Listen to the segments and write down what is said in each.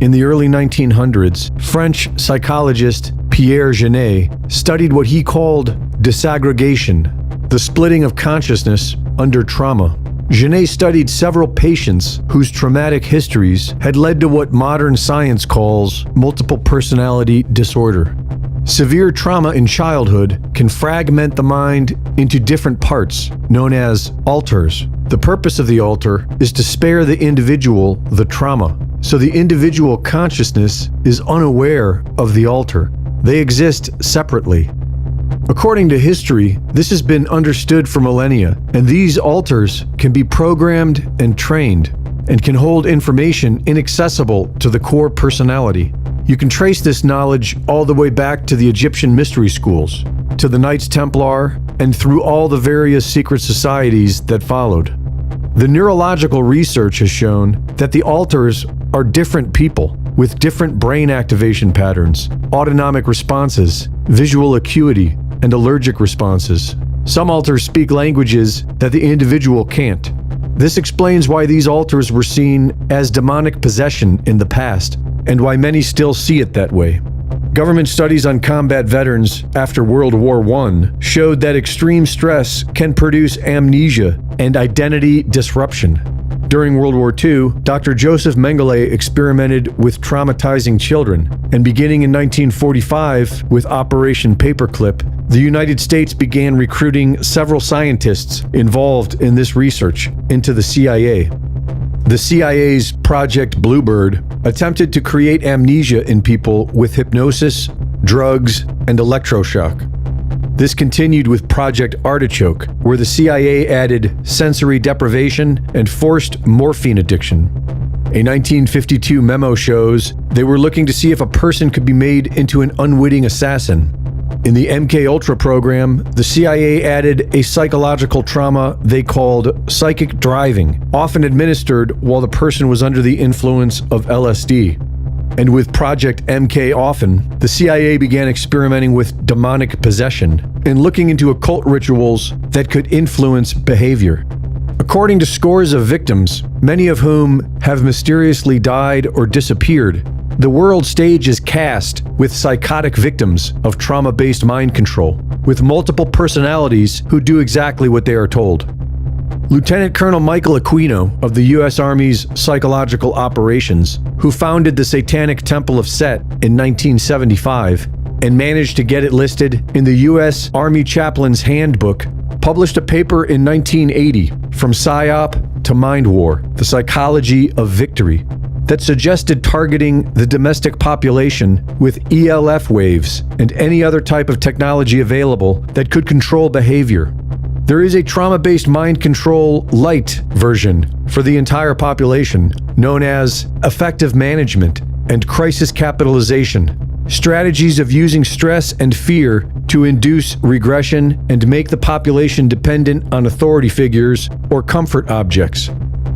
In the early 1900s, French psychologist Pierre Genet studied what he called disaggregation, the splitting of consciousness under trauma. Genet studied several patients whose traumatic histories had led to what modern science calls multiple personality disorder. Severe trauma in childhood can fragment the mind into different parts, known as alters. The purpose of the alter is to spare the individual the trauma, so the individual consciousness is unaware of the alter. They exist separately. According to history, this has been understood for millennia, and these alters can be programmed and trained, and can hold information inaccessible to the core personality. You can trace this knowledge all the way back to the Egyptian mystery schools, to the Knights Templar, and through all the various secret societies that followed. The neurological research has shown that the alters are different people with different brain activation patterns, autonomic responses, visual acuity, and allergic responses. Some alters speak languages that the individual can't. This explains why these alters were seen as demonic possession in the past, and why many still see it that way. Government studies on combat veterans after World War I showed that extreme stress can produce amnesia and identity disruption. During World War II, Dr. Joseph Mengele experimented with traumatizing children, and beginning in 1945 with Operation Paperclip, the United States began recruiting several scientists involved in this research into the CIA. The CIA's Project Bluebird attempted to create amnesia in people with hypnosis, drugs, and electroshock. This continued with Project Artichoke, where the CIA added sensory deprivation and forced morphine addiction. A 1952 memo shows they were looking to see if a person could be made into an unwitting assassin. In the MK-Ultra program, the CIA added a psychological trauma they called psychic driving, often administered while the person was under the influence of LSD. And with Project MK Often, the CIA began experimenting with demonic possession and looking into occult rituals that could influence behavior. According to scores of victims, many of whom have mysteriously died or disappeared, the world stage is cast with psychotic victims of trauma-based mind control, with multiple personalities who do exactly what they are told. Lieutenant Colonel Michael Aquino of the U.S. Army's Psychological Operations, who founded the Satanic Temple of Set in 1975 and managed to get it listed in the U.S. Army Chaplain's Handbook, published a paper in 1980, From PSYOP to Mind War, The Psychology of Victory, that suggested targeting the domestic population with ELF waves and any other type of technology available that could control behavior. There is a trauma-based mind control light version for the entire population, known as effective management and crisis capitalization, strategies of using stress and fear to induce regression and make the population dependent on authority figures or comfort objects.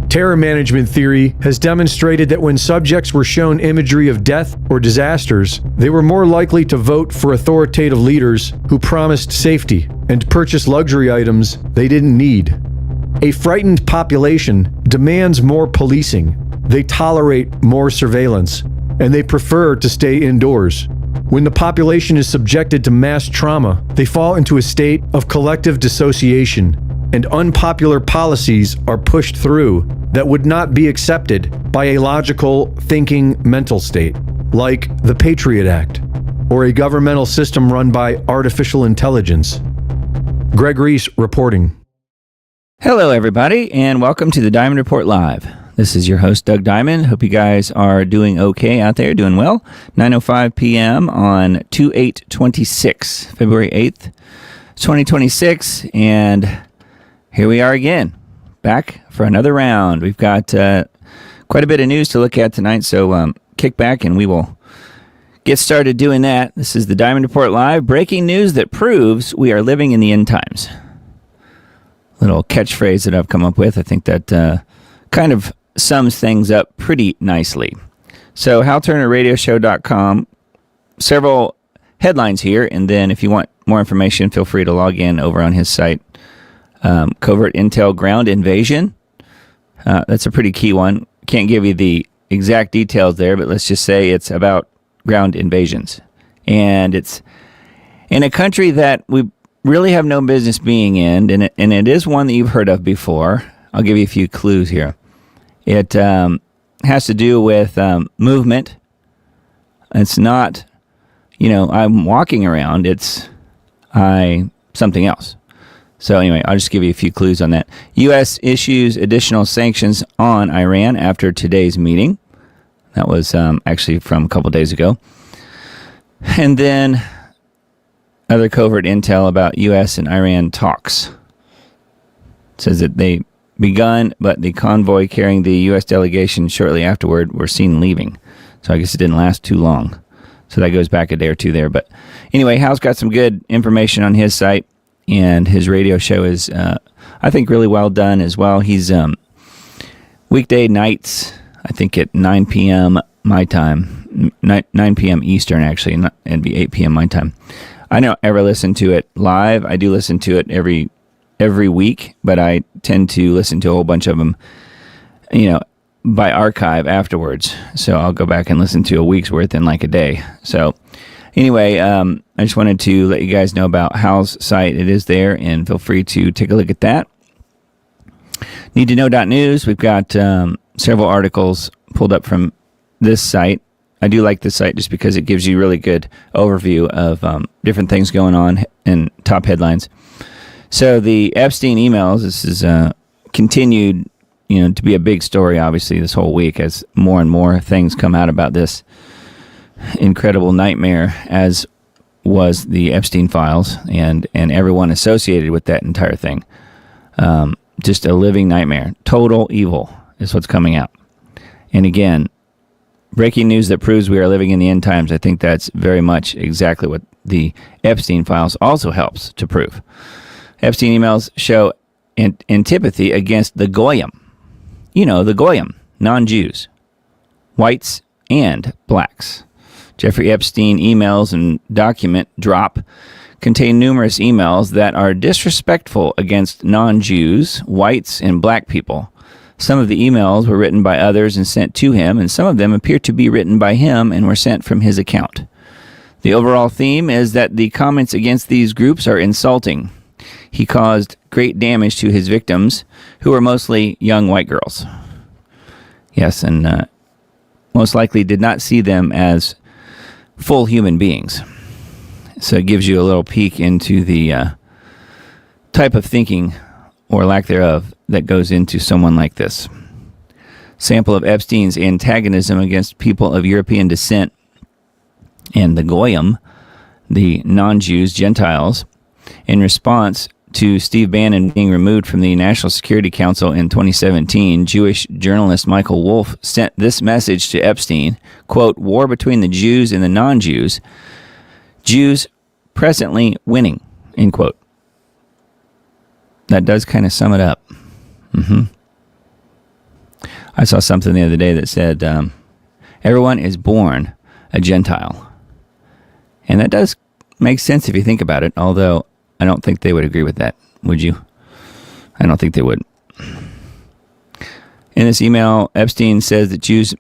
Terror management theory has demonstrated that when subjects were shown imagery of death or disasters, they were more likely to vote for authoritative leaders who promised safety and purchase luxury items they didn't need. A frightened population demands more policing, they tolerate more surveillance, and they prefer to stay indoors. When the population is subjected to mass trauma, they fall into a state of collective dissociation, and unpopular policies are pushed through that would not be accepted by a logical, thinking mental state, like the Patriot Act, or a governmental system run by artificial intelligence. Greg Reese reporting. Hello, everybody, and welcome to the Diamond Report Live. This is your host, Doug Diamond. Hope you guys are doing okay out there, doing well. 9:05 p.m. on 2/8/26, February 8th, 2026, and here we are again, back for another round. We've got quite a bit of news to look at tonight, so kick back and we will get started doing that. This is the Diamond Report Live, breaking news that proves we are living in the end times. Little catchphrase that I've come up with. I think that kind of sums things up pretty nicely. So, HalTurnerRadioshow.com, several headlines here, and then if you want more information, feel free to log in over on his site. Covert Intel Ground Invasion. That's a pretty key one. Can't give you the exact details there, but let's just say it's about ground invasions. And it's in a country that we really have no business being in, and it is one that you've heard of before. I'll give you a few clues here. It has to do with movement. It's not, I'm walking around. It's something else. So anyway, I'll just give you a few clues on that. U.S. issues additional sanctions on Iran after today's meeting. That was actually from a couple days ago. And then other covert intel about U.S. and Iran talks. It says that they begun, but the convoy carrying the U.S. delegation shortly afterward were seen leaving. So I guess it didn't last too long. So that goes back a day or two there. But anyway, Hal's got some good information on his site, and his radio show is, I think, really well done as well. He's weekday nights, I think at 9 p.m. my time, 9 p.m. Eastern, actually, and it'd be 8 p.m. my time. I don't ever listen to it live. I do listen to it every week, but I tend to listen to a whole bunch of them, by archive afterwards. So I'll go back and listen to a week's worth in like a day. So anyway, I just wanted to let you guys know about Hal's site. It is there, and feel free to take a look at that. Need to know.news. We've got several articles pulled up from this site. I do like this site just because it gives you really good overview of different things going on and top headlines. So the Epstein emails, this is continued, to be a big story, obviously, this whole week as more and more things come out about this incredible nightmare as was the Epstein files and everyone associated with that entire thing. Just a living nightmare. Total evil is what's coming out. And again, breaking news that proves we are living in the end times. I think that's very much exactly what the Epstein files also helps to prove. Epstein emails show antipathy against the Goyim. The Goyim, non-Jews, whites, and blacks. Jeffrey Epstein emails and document drop contain numerous emails that are disrespectful against non-Jews, whites, and black people. Some of the emails were written by others and sent to him, and some of them appear to be written by him and were sent from his account. The overall theme is that the comments against these groups are insulting. He caused great damage to his victims, who were mostly young white girls. Yes, and most likely did not see them as full human beings. So it gives you a little peek into the type of thinking, or lack thereof, that goes into someone like this. Sample of Epstein's antagonism against people of European descent and the Goyim, the non-Jews, Gentiles, in response to Steve Bannon being removed from the National Security Council in 2017, Jewish journalist Michael Wolff sent this message to Epstein, quote, "War between the Jews and the non-Jews, Jews presently winning," end quote. That does kind of sum it up. I saw something the other day that said, everyone is born a Gentile. And that does make sense if you think about it, although I don't think they would agree with that, would you? I don't think they would. In this email, Epstein says that Jews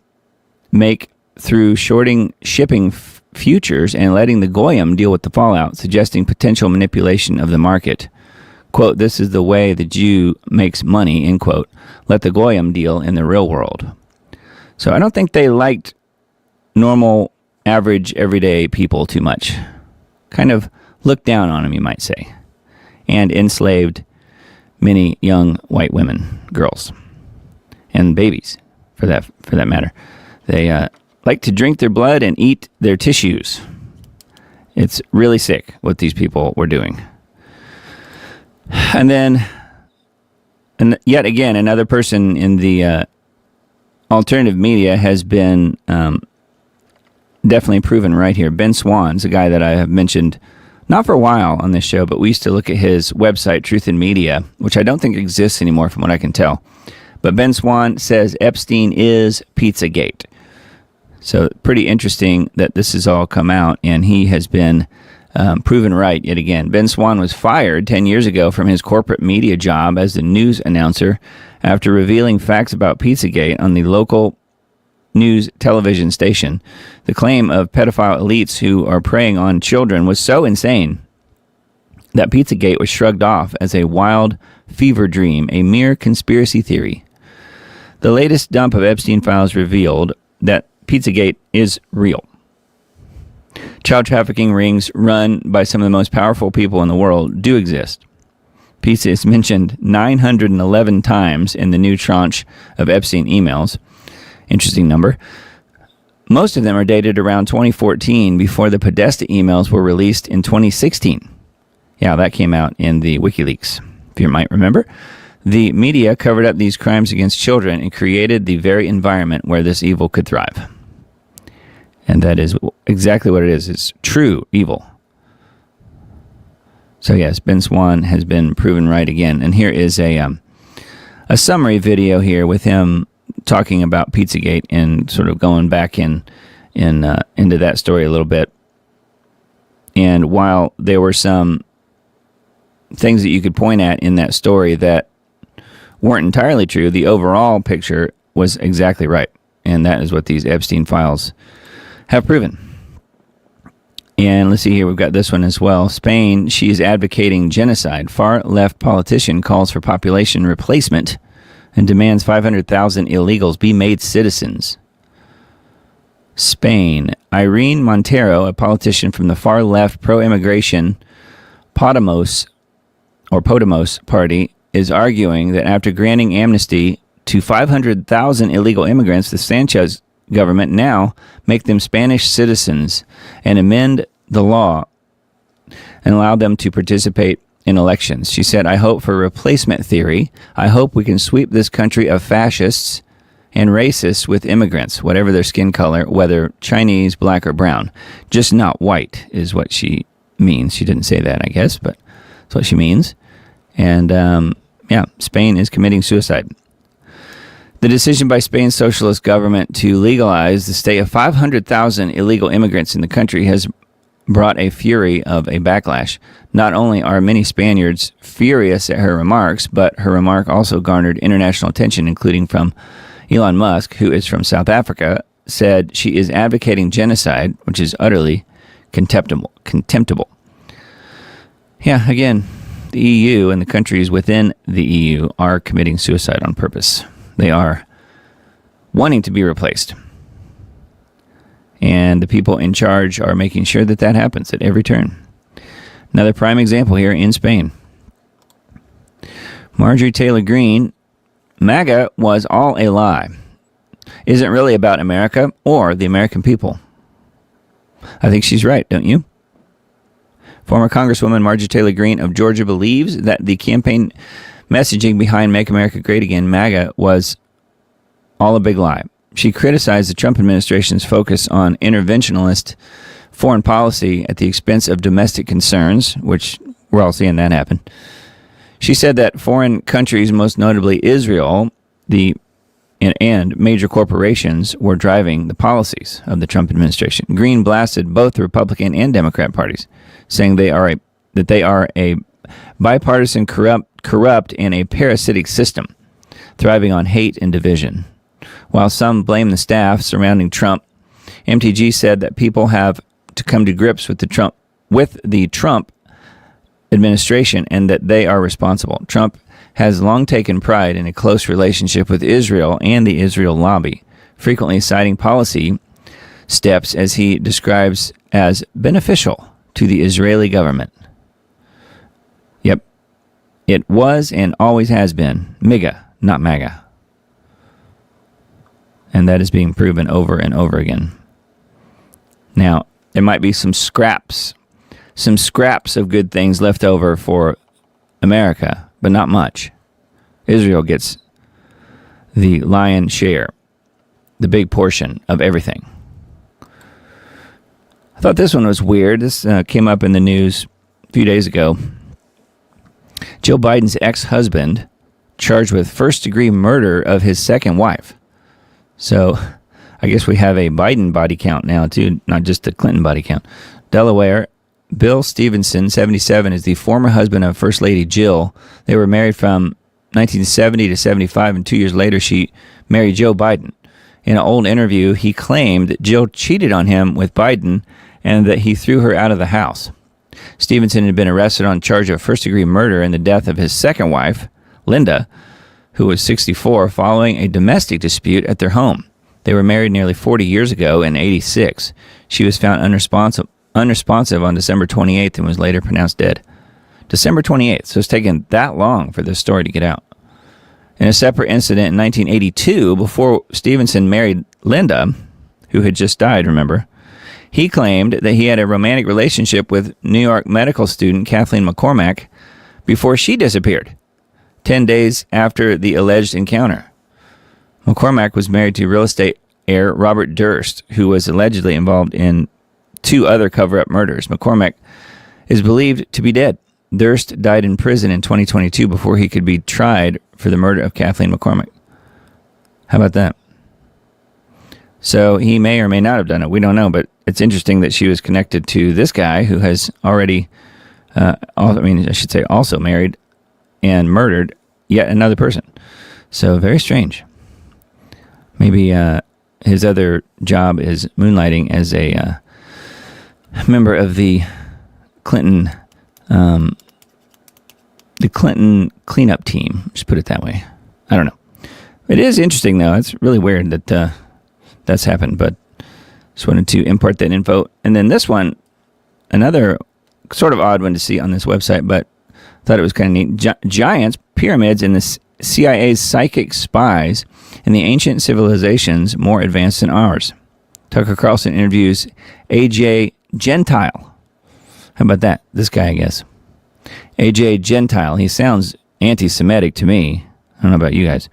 make through shorting shipping futures and letting the Goyim deal with the fallout, suggesting potential manipulation of the market. Quote, "This is the way the Jew makes money," end quote. "Let the Goyim deal in the real world." So I don't think they liked normal, average, everyday people too much. Kind of looked down on them, you might say, and enslaved many young white women, girls, and babies, for that matter. They like to drink their blood and eat their tissues. It's really sick what these people were doing. And then, and yet again, another person in the alternative media has been definitely proven right here. Ben Swann's a guy that I have mentioned not for a while on this show, but we used to look at his website, Truth in Media, which I don't think exists anymore from what I can tell. But Ben Swann says Epstein is Pizzagate. So pretty interesting that this has all come out, and he has been proven right yet again. Ben Swann was fired 10 years ago from his corporate media job as the news announcer after revealing facts about Pizzagate on the local news television station. The claim of pedophile elites who are preying on children was so insane that Pizzagate was shrugged off as a wild fever dream, a mere conspiracy theory. The latest dump of Epstein files revealed that Pizzagate is real. Child trafficking rings run by some of the most powerful people in the world do exist. Pizza is mentioned 911 times in the new tranche of Epstein emails. Interesting number. Most of them are dated around 2014 before the Podesta emails were released in 2016. Yeah, that came out in the WikiLeaks, if you might remember. The media covered up these crimes against children and created the very environment where this evil could thrive. And that is exactly what it is. It's true evil. So yes, Ben Swan has been proven right again. And here is a summary video here with him talking about Pizzagate and sort of going back into that story a little bit. And while there were some things that you could point at in that story that weren't entirely true, the overall picture was exactly right. And that is what these Epstein files have proven. And let's see here, we've got this one as well. Spain, she is advocating genocide. Far-left politician calls for population replacement and demands 500,000 illegals be made citizens. Spain, Irene Montero, a politician from the far-left pro-immigration Podemos party, is arguing that after granting amnesty to 500,000 illegal immigrants, the Sanchez government now make them Spanish citizens and amend the law and allow them to participate in elections. She said, I hope for replacement theory. I hope we can sweep this country of fascists and racists with immigrants, whatever their skin color, whether Chinese, black, or brown. Just not white is what she means. She didn't say that, I guess, but that's what she means. And Spain is committing suicide. The decision by Spain's socialist government to legalize the stay of 500,000 illegal immigrants in the country has brought a fury of a backlash. Not only are many Spaniards furious at her remarks, but her remark also garnered international attention, including from Elon Musk, who is from South Africa, said she is advocating genocide, which is utterly contemptible. Yeah, again, the EU and the countries within the EU are committing suicide on purpose. They are wanting to be replaced. And the people in charge are making sure that that happens at every turn. Another prime example here in Spain. Marjorie Taylor Greene, MAGA was all a lie. Isn't really about America or the American people. I think she's right, don't you? Former Congresswoman Marjorie Taylor Greene of Georgia believes that the campaign messaging behind Make America Great Again, MAGA, was all a big lie. She criticized the Trump administration's focus on interventionist foreign policy at the expense of domestic concerns, which we're all seeing that happen. She said that foreign countries, most notably Israel, and major corporations were driving the policies of the Trump administration. Greene blasted both the Republican and Democrat parties, saying that they are a bipartisan, corrupt, and a parasitic system, thriving on hate and division. While some blame the staff surrounding Trump, MTG said that people have to come to grips with the Trump administration and that they are responsible. Trump has long taken pride in a close relationship with Israel and the Israel lobby, frequently citing policy steps as he describes as beneficial to the Israeli government. Yep, it was and always has been MIGA, not MAGA. And that is being proven over and over again. Now, there might be some scraps of good things left over for America, but not much. Israel gets the lion's share, the big portion of everything. I thought this one was weird. This came up in the news a few days ago. Joe Biden's ex-husband charged with first-degree murder of his second wife. So I guess we have a Biden body count now, too, not just the Clinton body count. Delaware, Bill Stevenson, 77, is the former husband of First Lady Jill. They were married from 1970 to 75, and 2 years later she married Joe Biden. In an old interview, he claimed that Jill cheated on him with Biden and that he threw her out of the house. Stevenson had been arrested on charge of first-degree murder in the death of his second wife, Linda, who was 64, following a domestic dispute at their home. They were married nearly 40 years ago in 86. She was found unresponsive on December 28th and was later pronounced dead. December 28th, so it's taken that long for this story to get out. In a separate incident in 1982, before Stevenson married Linda, who had just died, remember, he claimed that he had a romantic relationship with New York medical student Kathleen McCormack before she disappeared, 10 days after the alleged encounter. McCormack was married to real estate heir Robert Durst, who was allegedly involved in 2 other cover-up murders. McCormack is believed to be dead. Durst died in prison in 2022 before he could be tried for the murder of Kathleen McCormack. How about that? So he may or may not have done it. We don't know, but it's interesting that she was connected to this guy who has already, also married and murdered yet another person. So very strange. Maybe his other job is moonlighting as a member of the Clinton cleanup team. Just put it that way. I don't know. It is interesting, though. It's really weird that that's happened, but just wanted to impart that info. And then this one, another sort of odd one to see on this website, but thought it was kind of neat. Giants, pyramids, and the CIA's psychic spies in the ancient civilizations more advanced than ours. Tucker Carlson interviews A.J. Gentile. How about that? This guy, I guess. A.J. Gentile. He sounds anti-Semitic to me. I don't know about you guys.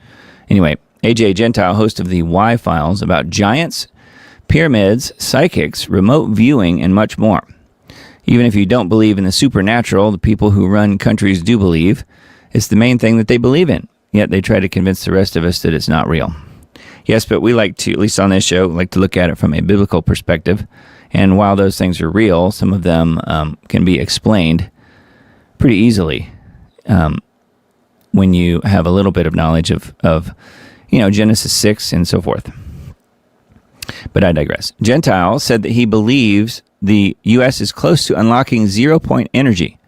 Anyway, A.J. Gentile, host of the Y-Files, about giants, pyramids, psychics, remote viewing, and much more. Even if you don't believe in the supernatural, the people who run countries do believe. It's the main thing that they believe in. Yet they try to convince the rest of us that it's not real. Yes, but we like to, at least on this show, like to look at it from a biblical perspective. And while those things are real, some of them can be explained pretty easily when you have a little bit of knowledge of Genesis 6 and so forth. But I digress. Gentile said that he believes the U.S. is close to unlocking zero-point energy,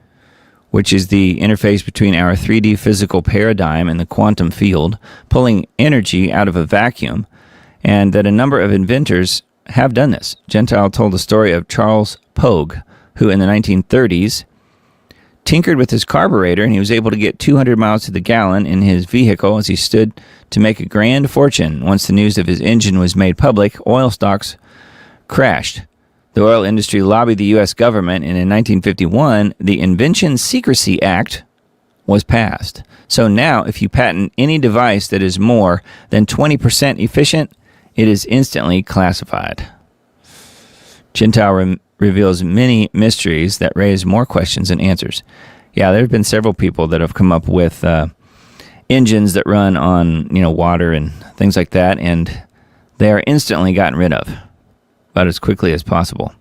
which is the interface between our 3D physical paradigm and the quantum field, pulling energy out of a vacuum, and that a number of inventors have done this. Gentile told the story of Charles Pogue, who in the 1930s tinkered with his carburetor, and he was able to get 200 miles to the gallon in his vehicle as he stood to make a grand fortune. Once the news of his engine was made public, oil stocks crashed. The oil industry lobbied the U.S. government, and in 1951, the Invention Secrecy Act was passed. So now, if you patent any device that is more than 20% efficient, it is instantly classified. Gentile reveals many mysteries that raise more questions than answers. Yeah, there have been several people that have come up with engines that run on water and things like that, and they are instantly gotten rid of about as quickly as possible.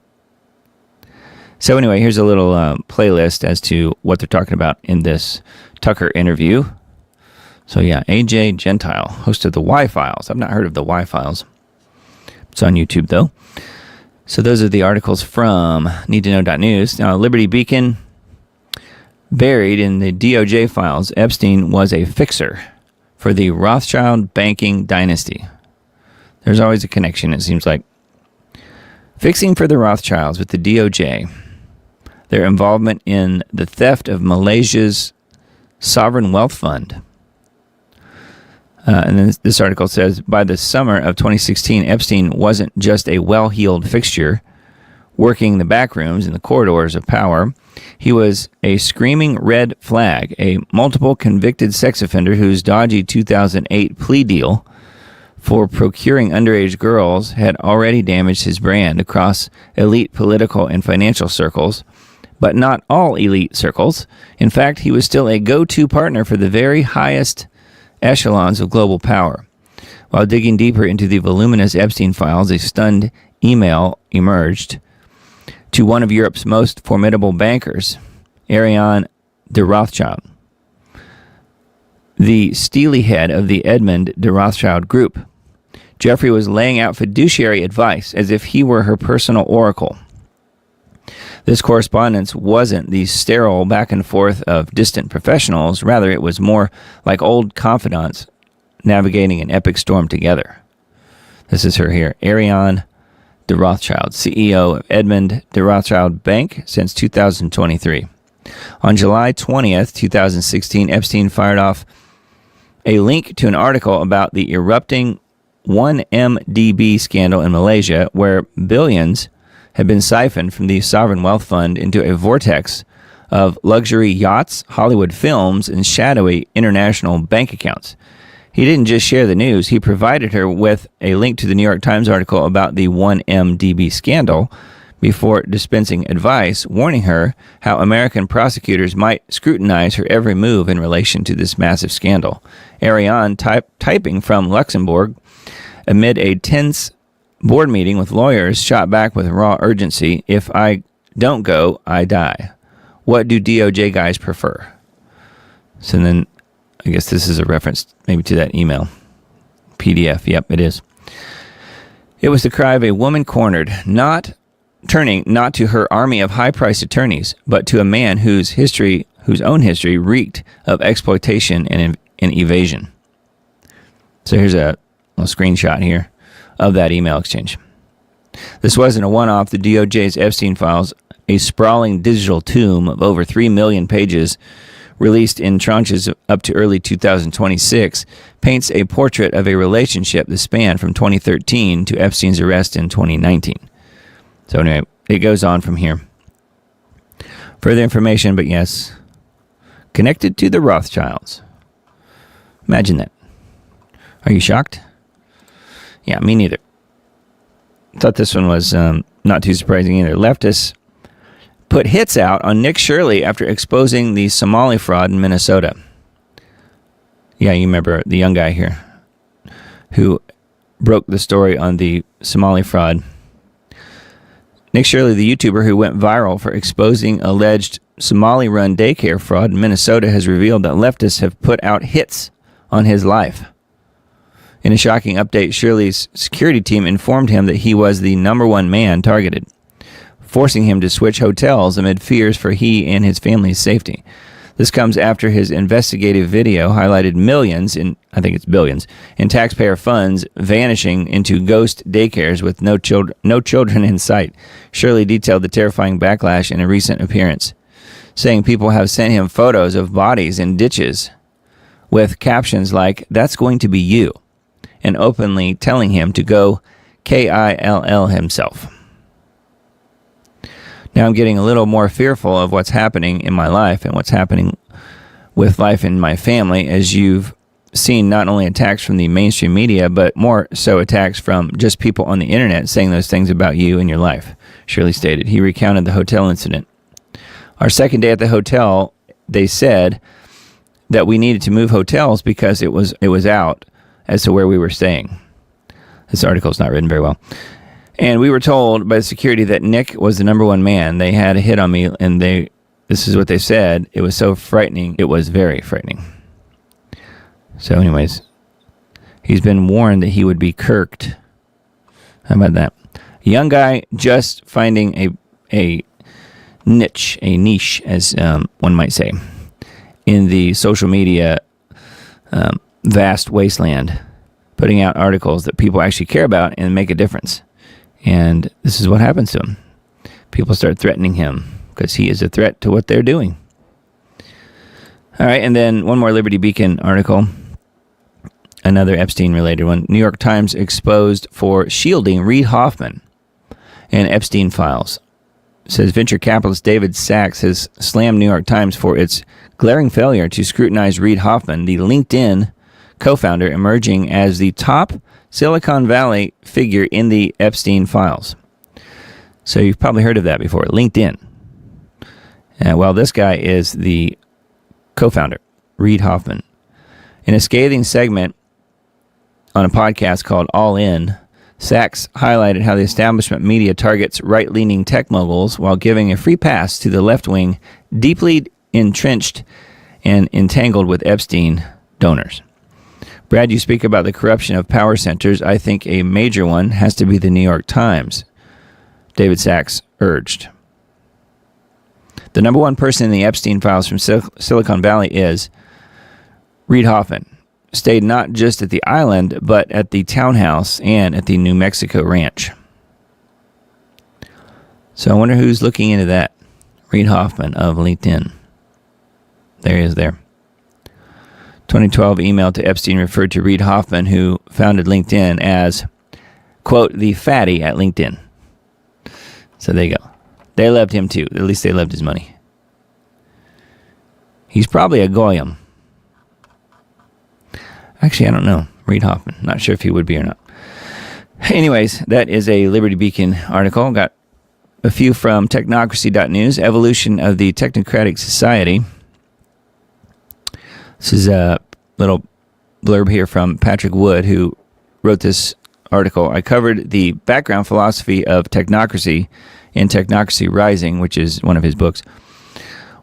So anyway, here's a little playlist as to what they're talking about in this Tucker interview. So yeah, A.J. Gentile, host of the Y-Files. I've not heard of the Y-Files. It's on YouTube, though. So those are the articles from needtoknow.news. Now, Liberty Beacon, buried in the DOJ files, Epstein was a fixer for the Rothschild banking dynasty. There's always a connection, it seems like. Fixing for the Rothschilds with the DOJ, their involvement in the theft of Malaysia's sovereign wealth fund. And then this article says, by the summer of 2016, Epstein wasn't just a well-heeled fixture working the back rooms in the corridors of power. He was a screaming red flag, a multiple convicted sex offender whose dodgy 2008 plea deal for procuring underage girls had already damaged his brand across elite political and financial circles, but not all elite circles. In fact, he was still a go-to partner for the very highest echelons of global power. While digging deeper into the voluminous Epstein files, a stunned email emerged to one of Europe's most formidable bankers, Ariane de Rothschild, the steely head of the Edmond de Rothschild Group. Jeffrey was laying out fiduciary advice as if he were her personal oracle. This correspondence wasn't the sterile back and forth of distant professionals. Rather, it was more like old confidants navigating an epic storm together. This is her here. Ariane de Rothschild, CEO of Edmond de Rothschild Bank since 2023. On July 20th, 2016, Epstein fired off a link to an article about the erupting 1MDB scandal in Malaysia, where billions had been siphoned from the sovereign wealth fund into a vortex of luxury yachts, Hollywood films, and shadowy international bank accounts. He didn't just share the news, he provided her with a link to the New York Times article about the 1MDB scandal before dispensing advice, warning her how American prosecutors might scrutinize her every move in relation to this massive scandal. Ariane, typing from Luxembourg amid a tense board meeting with lawyers, shot back with raw urgency, "If I don't go, I die. What do DOJ guys prefer?" So then, I guess this is a reference maybe to that email. PDF, yep, it is. It was the cry of a woman cornered, turning not to her army of high-priced attorneys, but to a man whose own history reeked of exploitation and evasion. So here's a screenshot here of that email exchange. This wasn't a one-off. The DOJ's Epstein files, a sprawling digital tomb of over 3 million pages released in tranches up to early 2026, paints a portrait of a relationship that spanned from 2013 to Epstein's arrest in 2019. So anyway, it goes on from here. Further information, but yes, connected to the Rothschilds. Imagine that. Are you shocked? Yeah, me neither. Thought this one was not too surprising either. Leftists put hits out on Nick Shirley after exposing the Somali fraud in Minnesota. Yeah, you remember the young guy here who broke the story on the Somali fraud. Nick Shirley, the YouTuber who went viral for exposing alleged Somali-run daycare fraud in Minnesota, has revealed that leftists have put out hits on his life. In a shocking update, Shirley's security team informed him that he was the number one man targeted, forcing him to switch hotels amid fears for he and his family's safety. This comes after his investigative video highlighted millions, I think it's billions, in taxpayer funds vanishing into ghost daycares with no children in sight. Shirley detailed the terrifying backlash in a recent appearance, saying people have sent him photos of bodies in ditches with captions like, "That's going to be you," and openly telling him to go KILL himself. Now I'm getting a little more fearful of what's happening in my life and what's happening with life in my family, as you've seen not only attacks from the mainstream media, but more so attacks from just people on the internet saying those things about you and your life, Shirley stated. He recounted the hotel incident. Our second day at the hotel, they said that we needed to move hotels because it was out as to where we were staying. This article is not written very well. And we were told by the security that Nick was the number one man. They had a hit on me, and this is what they said. It was so frightening. It was very frightening. So anyways, he's been warned that he would be kirked. How about that? A young guy just finding a niche, as one might say, in the social media vast wasteland, putting out articles that people actually care about and make a difference. And this is what happens to him. People start threatening him because he is a threat to what they're doing. All right, and then one more Liberty Beacon article, another Epstein-related one. New York Times exposed for shielding Reid Hoffman and Epstein files. It says venture capitalist David Sachs has slammed New York Times for its glaring failure to scrutinize Reid Hoffman, the LinkedIn co-founder, emerging as the top Silicon Valley figure in the Epstein files. So you've probably heard of that before, LinkedIn. Well, this guy is the co-founder, Reid Hoffman. In a scathing segment on a podcast called All In, Sachs highlighted how the establishment media targets right-leaning tech moguls while giving a free pass to the left-wing, deeply entrenched and entangled with Epstein donors. Brad, you speak about the corruption of power centers. I think a major one has to be the New York Times, David Sachs urged. The number one person in the Epstein files from Silicon Valley is Reid Hoffman. Stayed not just at the island, but at the townhouse and at the New Mexico ranch. So I wonder who's looking into that. Reid Hoffman of LinkedIn. There he is there. 2012 email to Epstein referred to Reid Hoffman, who founded LinkedIn, as, quote, the fatty at LinkedIn. So there you go. They loved him too. At least they loved his money. He's probably a goyim. Actually, I don't know. Reid Hoffman. Not sure if he would be or not. Anyways, that is a Liberty Beacon article. Got a few from technocracy.news. Evolution of the Technocratic Society. This is a little blurb here from Patrick Wood, who wrote this article. I covered the background philosophy of technocracy in Technocracy Rising, which is one of his books,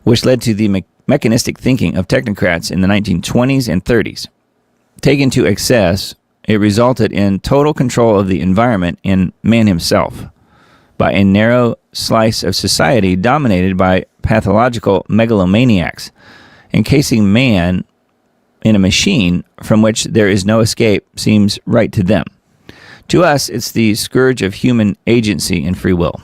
which led to the mechanistic thinking of technocrats in the 1920s and 30s. Taken to excess, it resulted in total control of the environment and man himself by a narrow slice of society dominated by pathological megalomaniacs, encasing man in a machine from which there is no escape seems right to them. To us, it's the scourge of human agency and free will.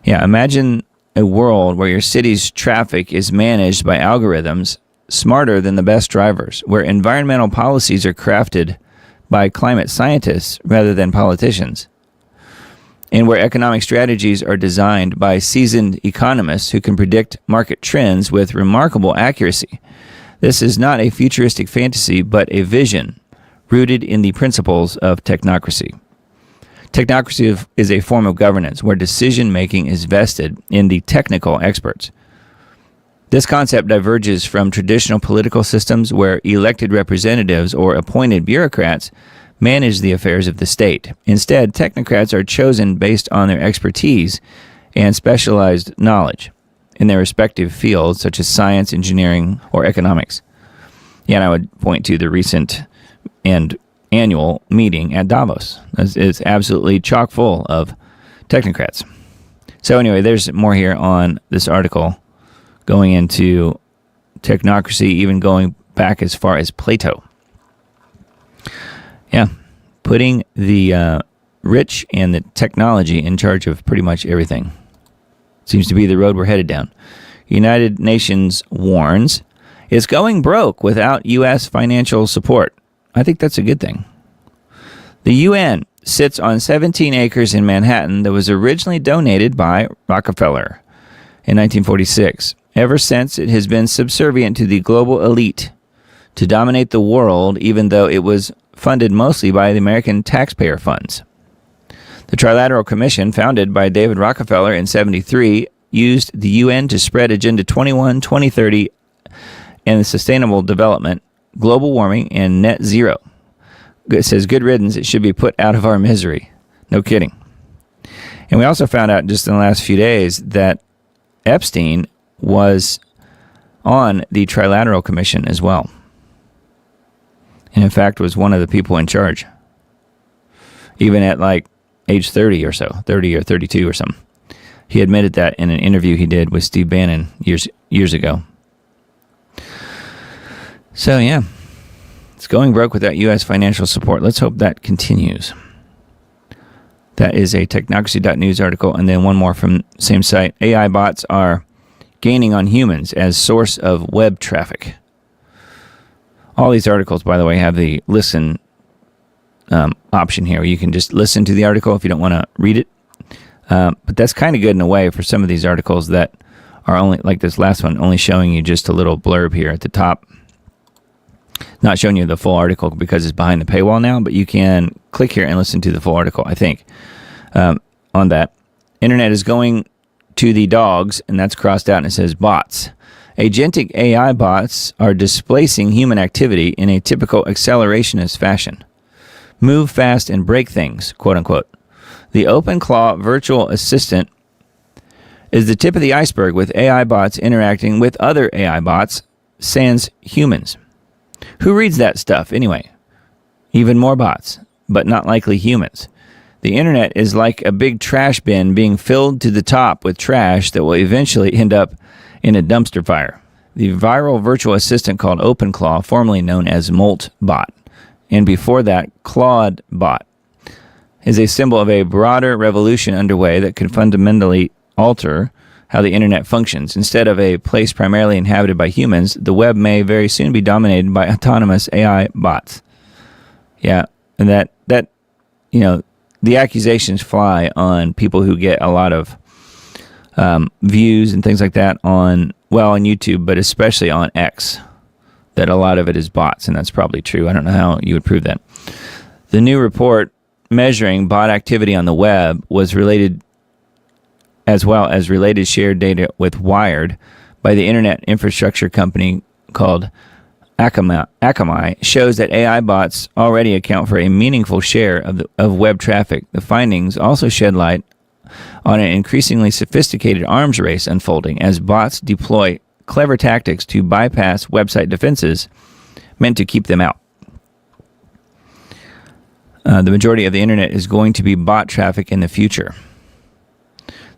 Yeah, imagine a world where your city's traffic is managed by algorithms smarter than the best drivers, where environmental policies are crafted by climate scientists rather than politicians, and where economic strategies are designed by seasoned economists who can predict market trends with remarkable accuracy. This is not a futuristic fantasy, but a vision rooted in the principles of technocracy. Technocracy is a form of governance where decision-making is vested in the technical experts. This concept diverges from traditional political systems where elected representatives or appointed bureaucrats manage the affairs of the state. Instead, technocrats are chosen based on their expertise and specialized knowledge in their respective fields, such as science, engineering, or economics. Yeah, and I would point to the recent and annual meeting at Davos. It's absolutely chock full of technocrats. So anyway, there's more here on this article going into technocracy, even going back as far as Plato. Yeah, putting the rich and the technology in charge of pretty much everything. Seems to be the road we're headed down. United Nations warns it's going broke without U.S. financial support. I think that's a good thing. The UN sits on 17 acres in Manhattan that was originally donated by Rockefeller in 1946. Ever since, it has been subservient to the global elite to dominate the world, even though it was funded mostly by the American taxpayer funds. The Trilateral Commission, founded by David Rockefeller in 1973, used the UN to spread Agenda 21, 2030, and sustainable development, global warming, and net zero. It says, good riddance, it should be put out of our misery. No kidding. And we also found out just in the last few days that Epstein was on the Trilateral Commission as well. And in fact, was one of the people in charge. Even at like age 30 or so, 30 or 32 or something. He admitted that in an interview he did with Steve Bannon years ago. So yeah, it's going broke without U.S. financial support. Let's hope that continues. That is a technocracy.news article, and then one more from the same site. AI bots are gaining on humans as source of web traffic. All these articles, by the way, have the listen option here. You can just listen to the article if you don't want to read it. But that's kind of good in a way for some of these articles that are only, like this last one, only showing you just a little blurb here at the top. Not showing you the full article because it's behind the paywall now, but you can click here and listen to the full article, I think, on that. Internet is going to the dogs, and that's crossed out, and it says bots. Agentic AI bots are displacing human activity in a typical accelerationist fashion. Move fast and break things, quote unquote. The OpenClaw virtual assistant is the tip of the iceberg, with AI bots interacting with other AI bots, sans humans. Who reads that stuff anyway? Even more bots, but not likely humans. The internet is like a big trash bin being filled to the top with trash that will eventually end up in a dumpster fire. The viral virtual assistant called OpenClaw, formerly known as Moltbot, and before that, ClaudeBot, is a symbol of a broader revolution underway that could fundamentally alter how the internet functions. Instead of a place primarily inhabited by humans, the web may very soon be dominated by autonomous AI bots. Yeah, and that the accusations fly on people who get a lot of views and things like that on YouTube, but especially on X, that a lot of it is bots, and that's probably true. I don't know how you would prove that. The new report measuring bot activity on the web was related, as well as related shared data with Wired by the internet infrastructure company called Akamai, shows that AI bots already account for a meaningful share of web traffic. The findings also shed light on an increasingly sophisticated arms race unfolding as bots deploy clever tactics to bypass website defenses meant to keep them out. The majority of the internet is going to be bot traffic in the future.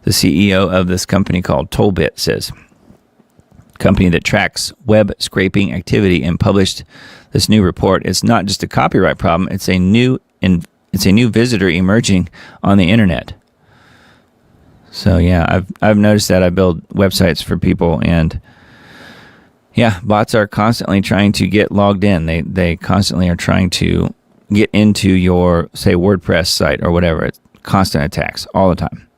The CEO of this company called Tollbit says, company that tracks web scraping activity and published this new report. It's not just a copyright problem, it's a new visitor emerging on the internet. So yeah, I've noticed that. I build websites for people, and yeah, bots are constantly trying to get logged in. They constantly are trying to get into your, say, WordPress site or whatever. It's constant attacks all the time.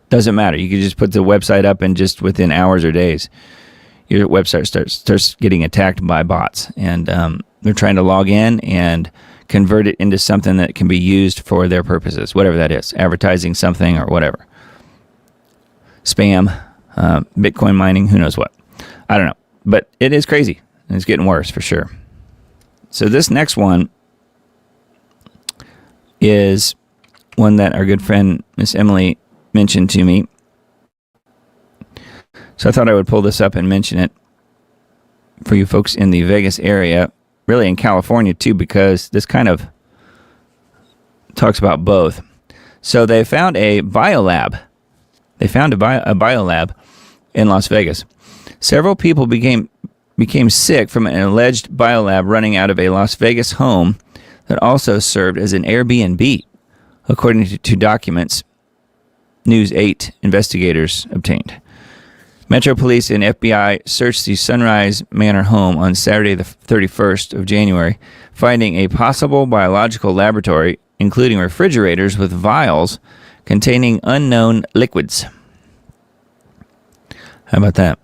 Doesn't matter. You can just put the website up, and just within hours or days, your website starts getting attacked by bots, and they're trying to log in and convert it into something that can be used for their purposes, whatever that is, advertising something or whatever. Spam, Bitcoin mining, who knows what. I don't know. But it is crazy, and it's getting worse for sure. So this next one is one that our good friend Miss Emily mentioned to me. So I thought I would pull this up and mention it for you folks in the Vegas area, really in California too, because this kind of talks about both. So they found a biolab. They found a biolab in Las Vegas. Several people became sick from an alleged biolab running out of a Las Vegas home that also served as an Airbnb, according to documents News 8 investigators obtained. Metro Police and FBI searched the Sunrise Manor home on Saturday, the 31st of January, finding a possible biological laboratory, including refrigerators with vials containing unknown liquids. How about that?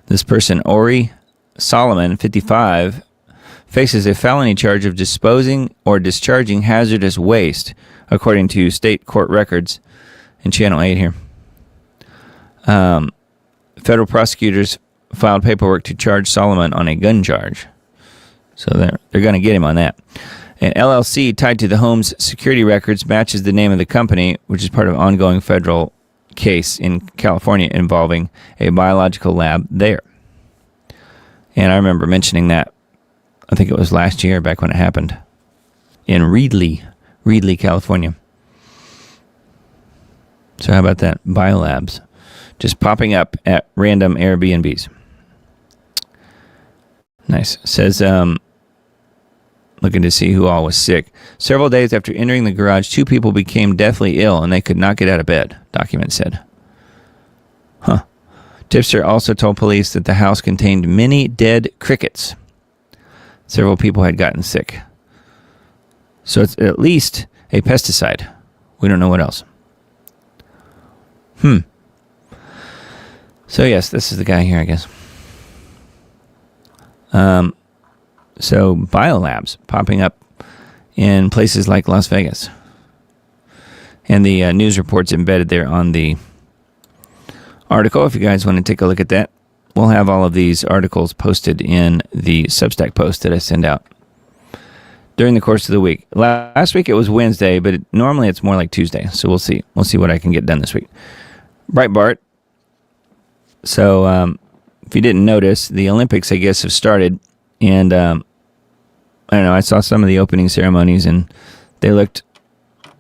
This person, Ori Solomon, 55, faces a felony charge of disposing or discharging hazardous waste, according to state court records in Channel 8 here. Federal prosecutors filed paperwork to charge Solomon on a gun charge. So they're going to get him on that. An LLC tied to the home's security records matches the name of the company, which is part of an ongoing federal case in California involving a biological lab there. And I remember mentioning that, I think it was last year, back when it happened, in Reedley, California. So how about that? Biolabs. Just popping up at random Airbnbs. Nice. It says, looking to see who all was sick. Several days after entering the garage, 2 people became deathly ill and they could not get out of bed, document said. Huh. Tipster also told police that the house contained many dead crickets. Several people had gotten sick. So it's at least a pesticide. We don't know what else. So yes, this is the guy here, I guess. So biolabs popping up in places like Las Vegas. And the news report's embedded there on the article. If you guys want to take a look at that, we'll have all of these articles posted in the Substack post that I send out during the course of the week. Last week it was Wednesday, but normally it's more like Tuesday. So we'll see. We'll see what I can get done this week. Breitbart. So if you didn't notice, the Olympics, I guess, have started. And I don't know, I saw some of the opening ceremonies and they looked,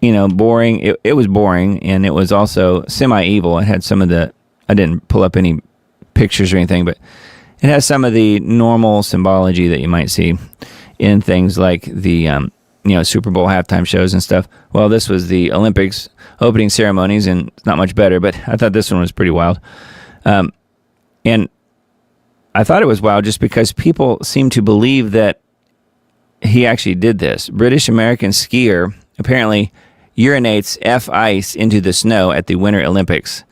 boring. It was boring, and it was also semi-evil. It had some of I didn't pull up any pictures or anything, but it has some of the normal symbology that you might see in things like the, Super Bowl halftime shows and stuff. Well, this was the Olympics opening ceremonies, and it's not much better, but I thought this one was pretty wild. And I thought it was wild just because people seem to believe that he actually did this. British-American skier apparently urinates ice into the snow at the Winter Olympics.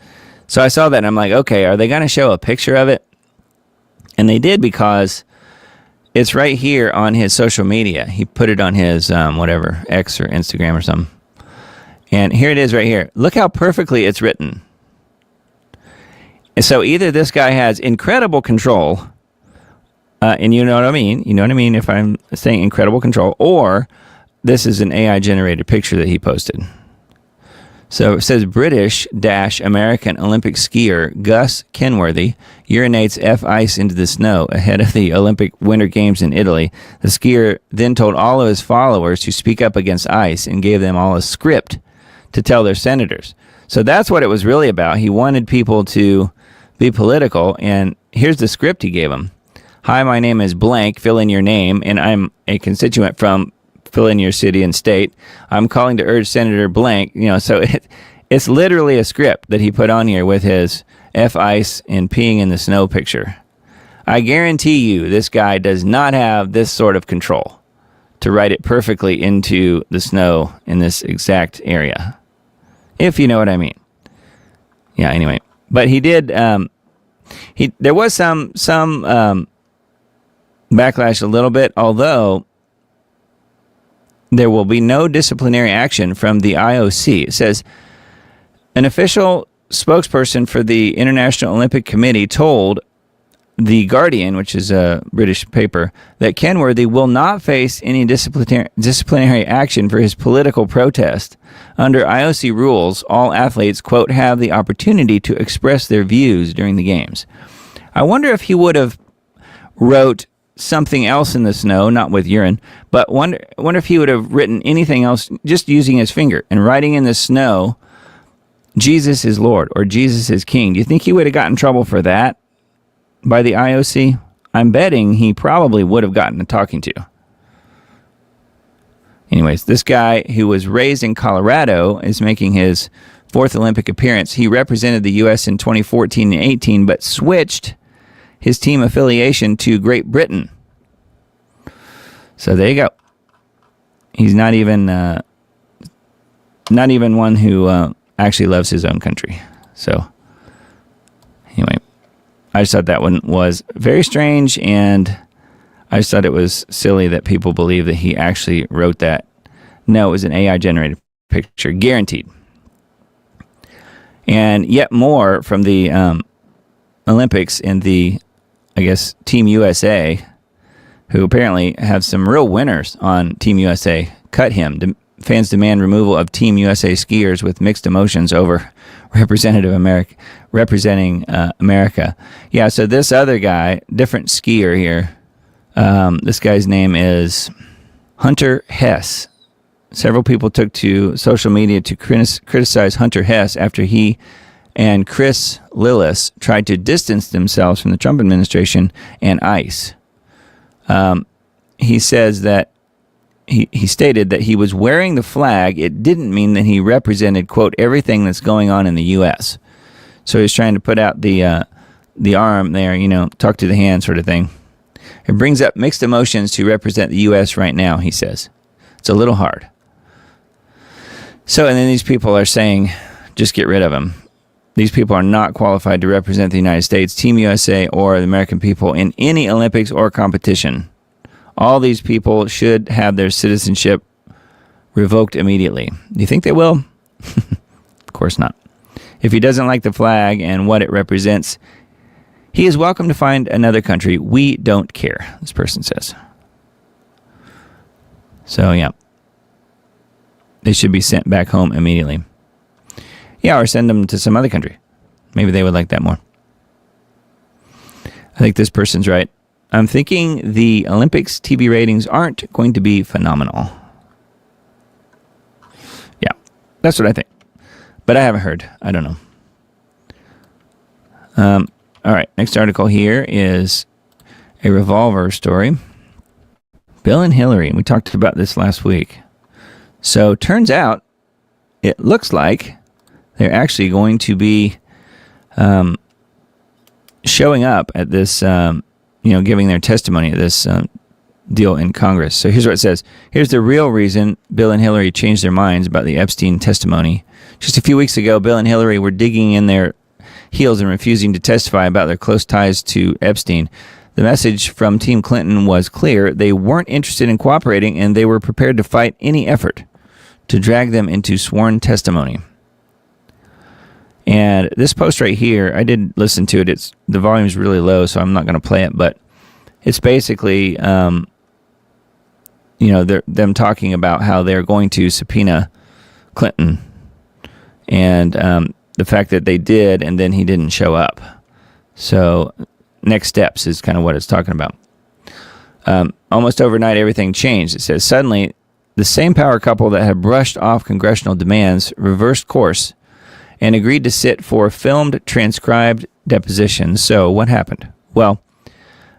So I saw that and I'm like, okay, are they going to show a picture of it? And they did, because it's right here on his social media. He put it on his X or Instagram or something. And here it is right here. Look how perfectly it's written. And so either this guy has incredible control, and you know what I mean? You know what I mean if I'm saying incredible control, or this is an AI-generated picture that he posted. So it says British-American Olympic skier Gus Kenworthy urinates ice into the snow ahead of the Olympic Winter Games in Italy. The skier then told all of his followers to speak up against ice and gave them all a script to tell their senators. So that's what it was really about. He wanted people to be political, and here's the script he gave them. Hi, my name is blank, fill in your name, and I'm a constituent from fill in your city and state. I'm calling to urge Senator blank, so it's literally a script that he put on here with his ice and peeing in the snow picture. I guarantee you this guy does not have this sort of control to write it perfectly into the snow in this exact area, if you know what I mean. Yeah, anyway. But he did, there was some backlash a little bit, although there will be no disciplinary action from the IOC. It says, an official spokesperson for the International Olympic Committee told The Guardian, which is a British paper, that Kenworthy will not face any disciplinary action for his political protest. Under IOC rules, all athletes, quote, have the opportunity to express their views during the games. I wonder if he would have wrote something else in the snow, not with urine, but wonder if he would have written anything else just using his finger and writing in the snow, Jesus is Lord or Jesus is King. Do you think he would have gotten in trouble for that by the IOC? I'm betting he probably would have gotten a talking to. Anyways, this guy who was raised in Colorado is making his fourth Olympic appearance. He represented the U.S. in 2014 and 18, but switched his team affiliation to Great Britain. So there you go. He's not even one who actually loves his own country. So anyway, I just thought that one was very strange, and I just thought it was silly that people believe that he actually wrote that. No, it was an AI-generated picture, guaranteed. And yet more from the Olympics in the, I guess, Team USA, who apparently have some real winners on Team USA, cut him. Fans demand removal of Team USA skiers with mixed emotions over representing America. Yeah, so this other guy, different skier here, this guy's name is Hunter Hess. Several people took to social media to criticize Hunter Hess after he and Chris Lillis tried to distance themselves from the Trump administration and ICE. He says that he stated that he was wearing the flag. It didn't mean that he represented, quote, everything that's going on in the U.S. So he's trying to put out the arm there, talk to the hand sort of thing. It brings up mixed emotions to represent the U.S. right now, he says. It's a little hard. So, and then these people are saying, just get rid of him. These people are not qualified to represent the United States, Team USA, or the American people in any Olympics or competition. All these people should have their citizenship revoked immediately. Do you think they will? Of course not. If he doesn't like the flag and what it represents, he is welcome to find another country. We don't care, this person says. So, yeah. They should be sent back home immediately. Yeah, or send them to some other country. Maybe they would like that more. I think this person's right. I'm thinking the Olympics TV ratings aren't going to be phenomenal. Yeah, that's what I think. But I haven't heard. I don't know. All right, next article here is a revolver story. Bill and Hillary, we talked about this last week. So turns out, it looks like they're actually going to be showing up at this, giving their testimony at this deal in Congress. So here's what it says. Here's the real reason Bill and Hillary changed their minds about the Epstein testimony. Just a few weeks ago, Bill and Hillary were digging in their heels and refusing to testify about their close ties to Epstein. The message from Team Clinton was clear. They weren't interested in cooperating, and they were prepared to fight any effort to drag them into sworn testimony. And this post right here, I did listen to it. The volume's really low, so I'm not going to play it. But it's basically, them talking about how they're going to subpoena Clinton, and the fact that they did, and then he didn't show up. So next steps is kind of what it's talking about. Almost overnight, everything changed. It says, suddenly, the same power couple that had brushed off congressional demands reversed course and agreed to sit for filmed, transcribed depositions. So what happened? Well,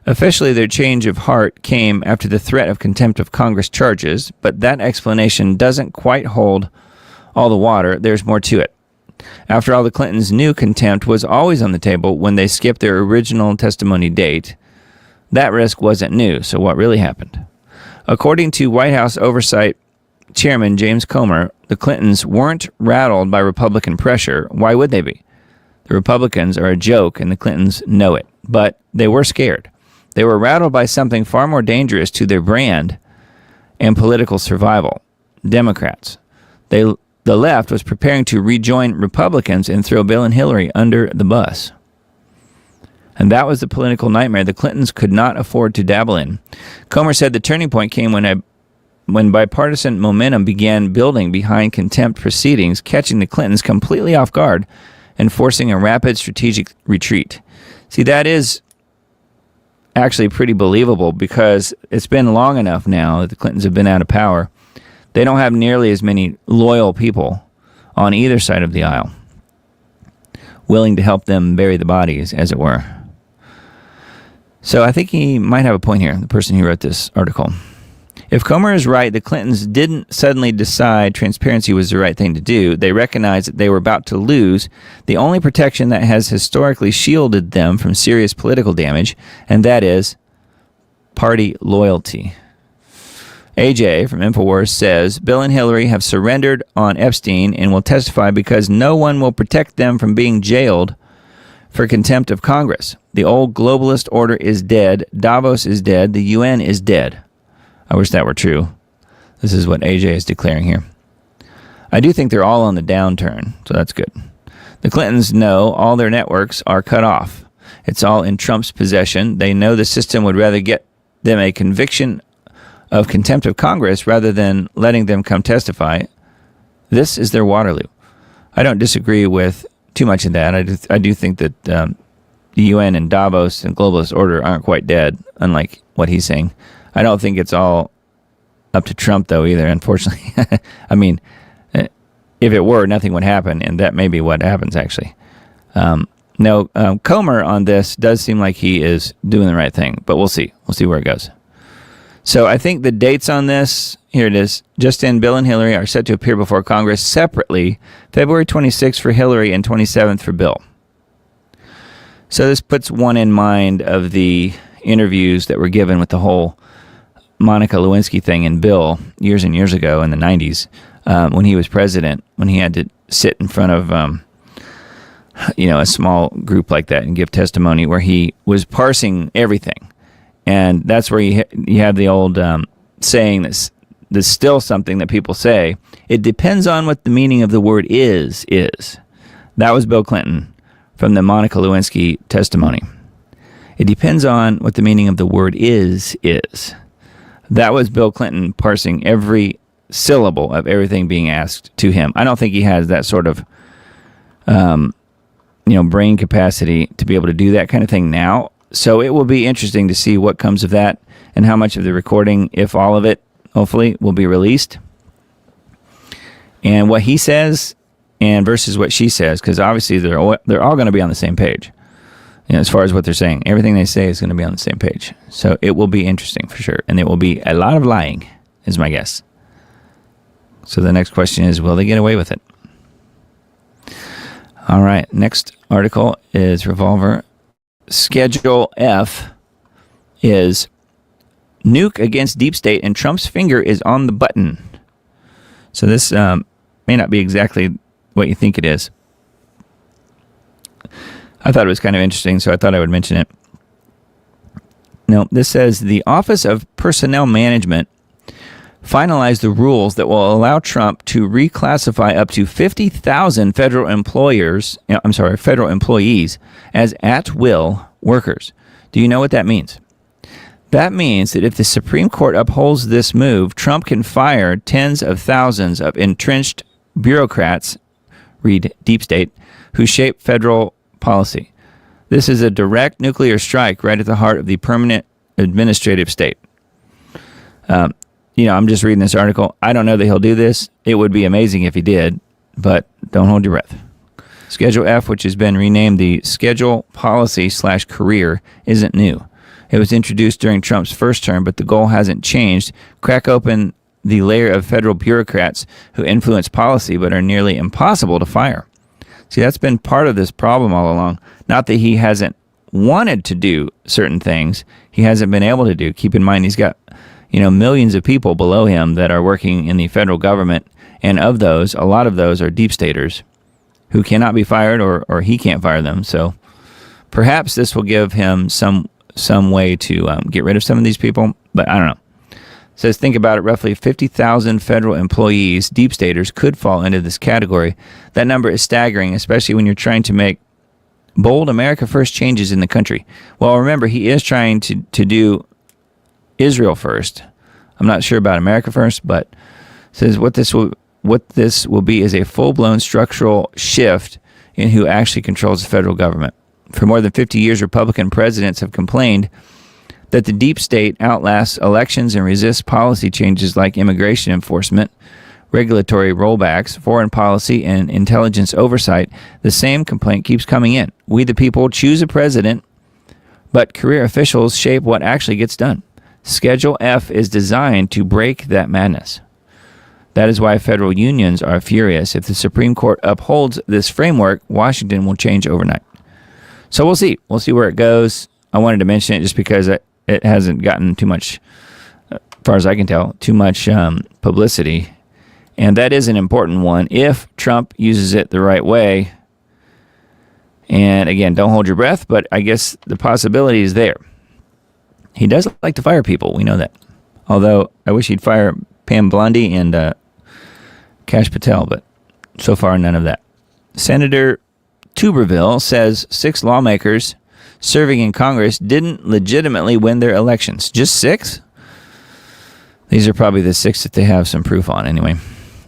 officially their change of heart came after the threat of contempt of Congress charges, but that explanation doesn't quite hold all the water. There's more to it. After all, the Clintons knew contempt was always on the table when they skipped their original testimony date. That risk wasn't new, so what really happened? According to White House Oversight Chairman James Comer, the Clintons weren't rattled by Republican pressure. Why would they be? The Republicans are a joke, and the Clintons know it. But they were scared. They were rattled by something far more dangerous to their brand and political survival. Democrats. The left was preparing to rejoin Republicans and throw Bill and Hillary under the bus. And that was the political nightmare the Clintons could not afford to dabble in. Comer said the turning point came when bipartisan momentum began building behind contempt proceedings, catching the Clintons completely off guard and forcing a rapid strategic retreat. See, that is actually pretty believable because it's been long enough now that the Clintons have been out of power. They don't have nearly as many loyal people on either side of the aisle willing to help them bury the bodies, as it were. So I think he might have a point here, the person who wrote this article. If Comer is right, the Clintons didn't suddenly decide transparency was the right thing to do. They recognized that they were about to lose the only protection that has historically shielded them from serious political damage, and that is party loyalty. AJ from InfoWars says, Bill and Hillary have surrendered on Epstein and will testify because no one will protect them from being jailed for contempt of Congress. The old globalist order is dead. Davos is dead. The UN is dead. I wish that were true. This is what AJ is declaring here. I do think they're all on the downturn, so that's good. The Clintons know all their networks are cut off. It's all in Trump's possession. They know the system would rather get them a conviction of contempt of Congress rather than letting them come testify. This is their Waterloo. I don't disagree with too much of that. I do think that the UN and Davos and globalist order aren't quite dead, unlike what he's saying. I don't think it's all up to Trump, though, either, unfortunately. I mean, if it were, nothing would happen, and that may be what happens, actually. Comer on this does seem like he is doing the right thing, but we'll see. We'll see where it goes. So I think the dates on this, here it is. Justin, Bill, and Hillary are set to appear before Congress separately, February 26th for Hillary and 27th for Bill. So this puts one in mind of the interviews that were given with the whole Monica Lewinsky thing in Bill years and years ago in the 90s when he was president, when he had to sit in front of a small group like that and give testimony where he was parsing everything. And that's where you have the old saying that's still something that people say. It depends on what the meaning of the word is. That was Bill Clinton from the Monica Lewinsky testimony. It depends on what the meaning of the word is. That was Bill Clinton parsing every syllable of everything being asked to him. I don't think he has that sort of brain capacity to be able to do that kind of thing now. So it will be interesting to see what comes of that and how much of the recording, if all of it, hopefully, will be released. And what he says and versus what she says, because obviously they're all going to be on the same page. As far as what they're saying, everything they say is going to be on the same page. So it will be interesting for sure. And it will be a lot of lying, is my guess. So the next question is, will they get away with it? All right. Next article is Revolver. Schedule F is nuke against deep state and Trump's finger is on the button. So this may not be exactly what you think it is. I thought it was kind of interesting, so I thought I would mention it. No, this says the Office of Personnel Management finalized the rules that will allow Trump to reclassify up to 50,000 federal employees as at-will workers. Do you know what that means? That means that if the Supreme Court upholds this move, Trump can fire tens of thousands of entrenched bureaucrats, read deep state, who shape federal policy. This is a direct nuclear strike right at the heart of the permanent administrative state. I'm just reading this article. I don't know that he'll do this. It would be amazing if he did, but don't hold your breath. Schedule F, which has been renamed the Schedule Policy/Career, isn't new. It was introduced during Trump's first term, but the goal hasn't changed. Crack open the layer of federal bureaucrats who influence policy but are nearly impossible to fire. See, that's been part of this problem all along. Not that he hasn't wanted to do certain things, he hasn't been able to do. Keep in mind, he's got millions of people below him that are working in the federal government, and of those, a lot of those are deep staters who cannot be fired or he can't fire them. So perhaps this will give him some way to get rid of some of these people, but I don't know. It says, think about it, roughly 50,000 federal employees, deep staters, could fall into this category. That number is staggering, especially when you're trying to make bold America First changes in the country. Well, remember, he is trying to do Israel first. I'm not sure about America First, but it says what this will be is a full-blown structural shift in who actually controls the federal government. For more than 50 years, Republican presidents have complained that the deep state outlasts elections and resists policy changes like immigration enforcement, regulatory rollbacks, foreign policy, and intelligence oversight. The same complaint keeps coming in. We, the people, choose a president, but career officials shape what actually gets done. Schedule F is designed to break that madness. That is why federal unions are furious. If the Supreme Court upholds this framework, Washington will change overnight. So we'll see. We'll see where it goes. I wanted to mention it just because it hasn't gotten too much, as far as I can tell, too much publicity. And that is an important one if Trump uses it the right way. And again, don't hold your breath, but I guess the possibility is there. He does like to fire people. We know that. Although I wish he'd fire Pam Bondi and Kash Patel, but so far none of that. Senator Tuberville says 6 lawmakers serving in Congress didn't legitimately win their elections. Just 6? These are probably the 6 that they have some proof on anyway.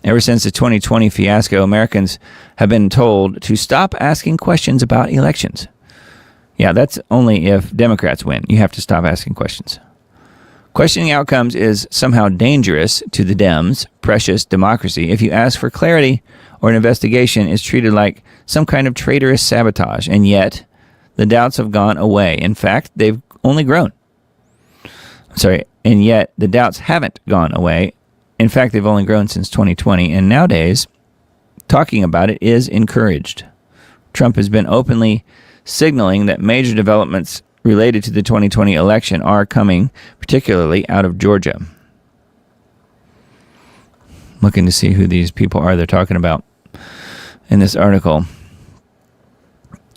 Ever since the 2020 fiasco, Americans have been told to stop asking questions about elections. Yeah, that's only if Democrats win. You have to stop asking questions. Questioning outcomes is somehow dangerous to the Dems' precious democracy. If you ask for clarity or an investigation, it's treated like some kind of traitorous sabotage, and yet the doubts have gone away. In fact, they've only grown. And yet the doubts haven't gone away. In fact, they've only grown since 2020, and nowadays, talking about it is encouraged. Trump has been openly signaling that major developments related to the 2020 election are coming, particularly out of Georgia. Looking to see who these people are they're talking about in this article.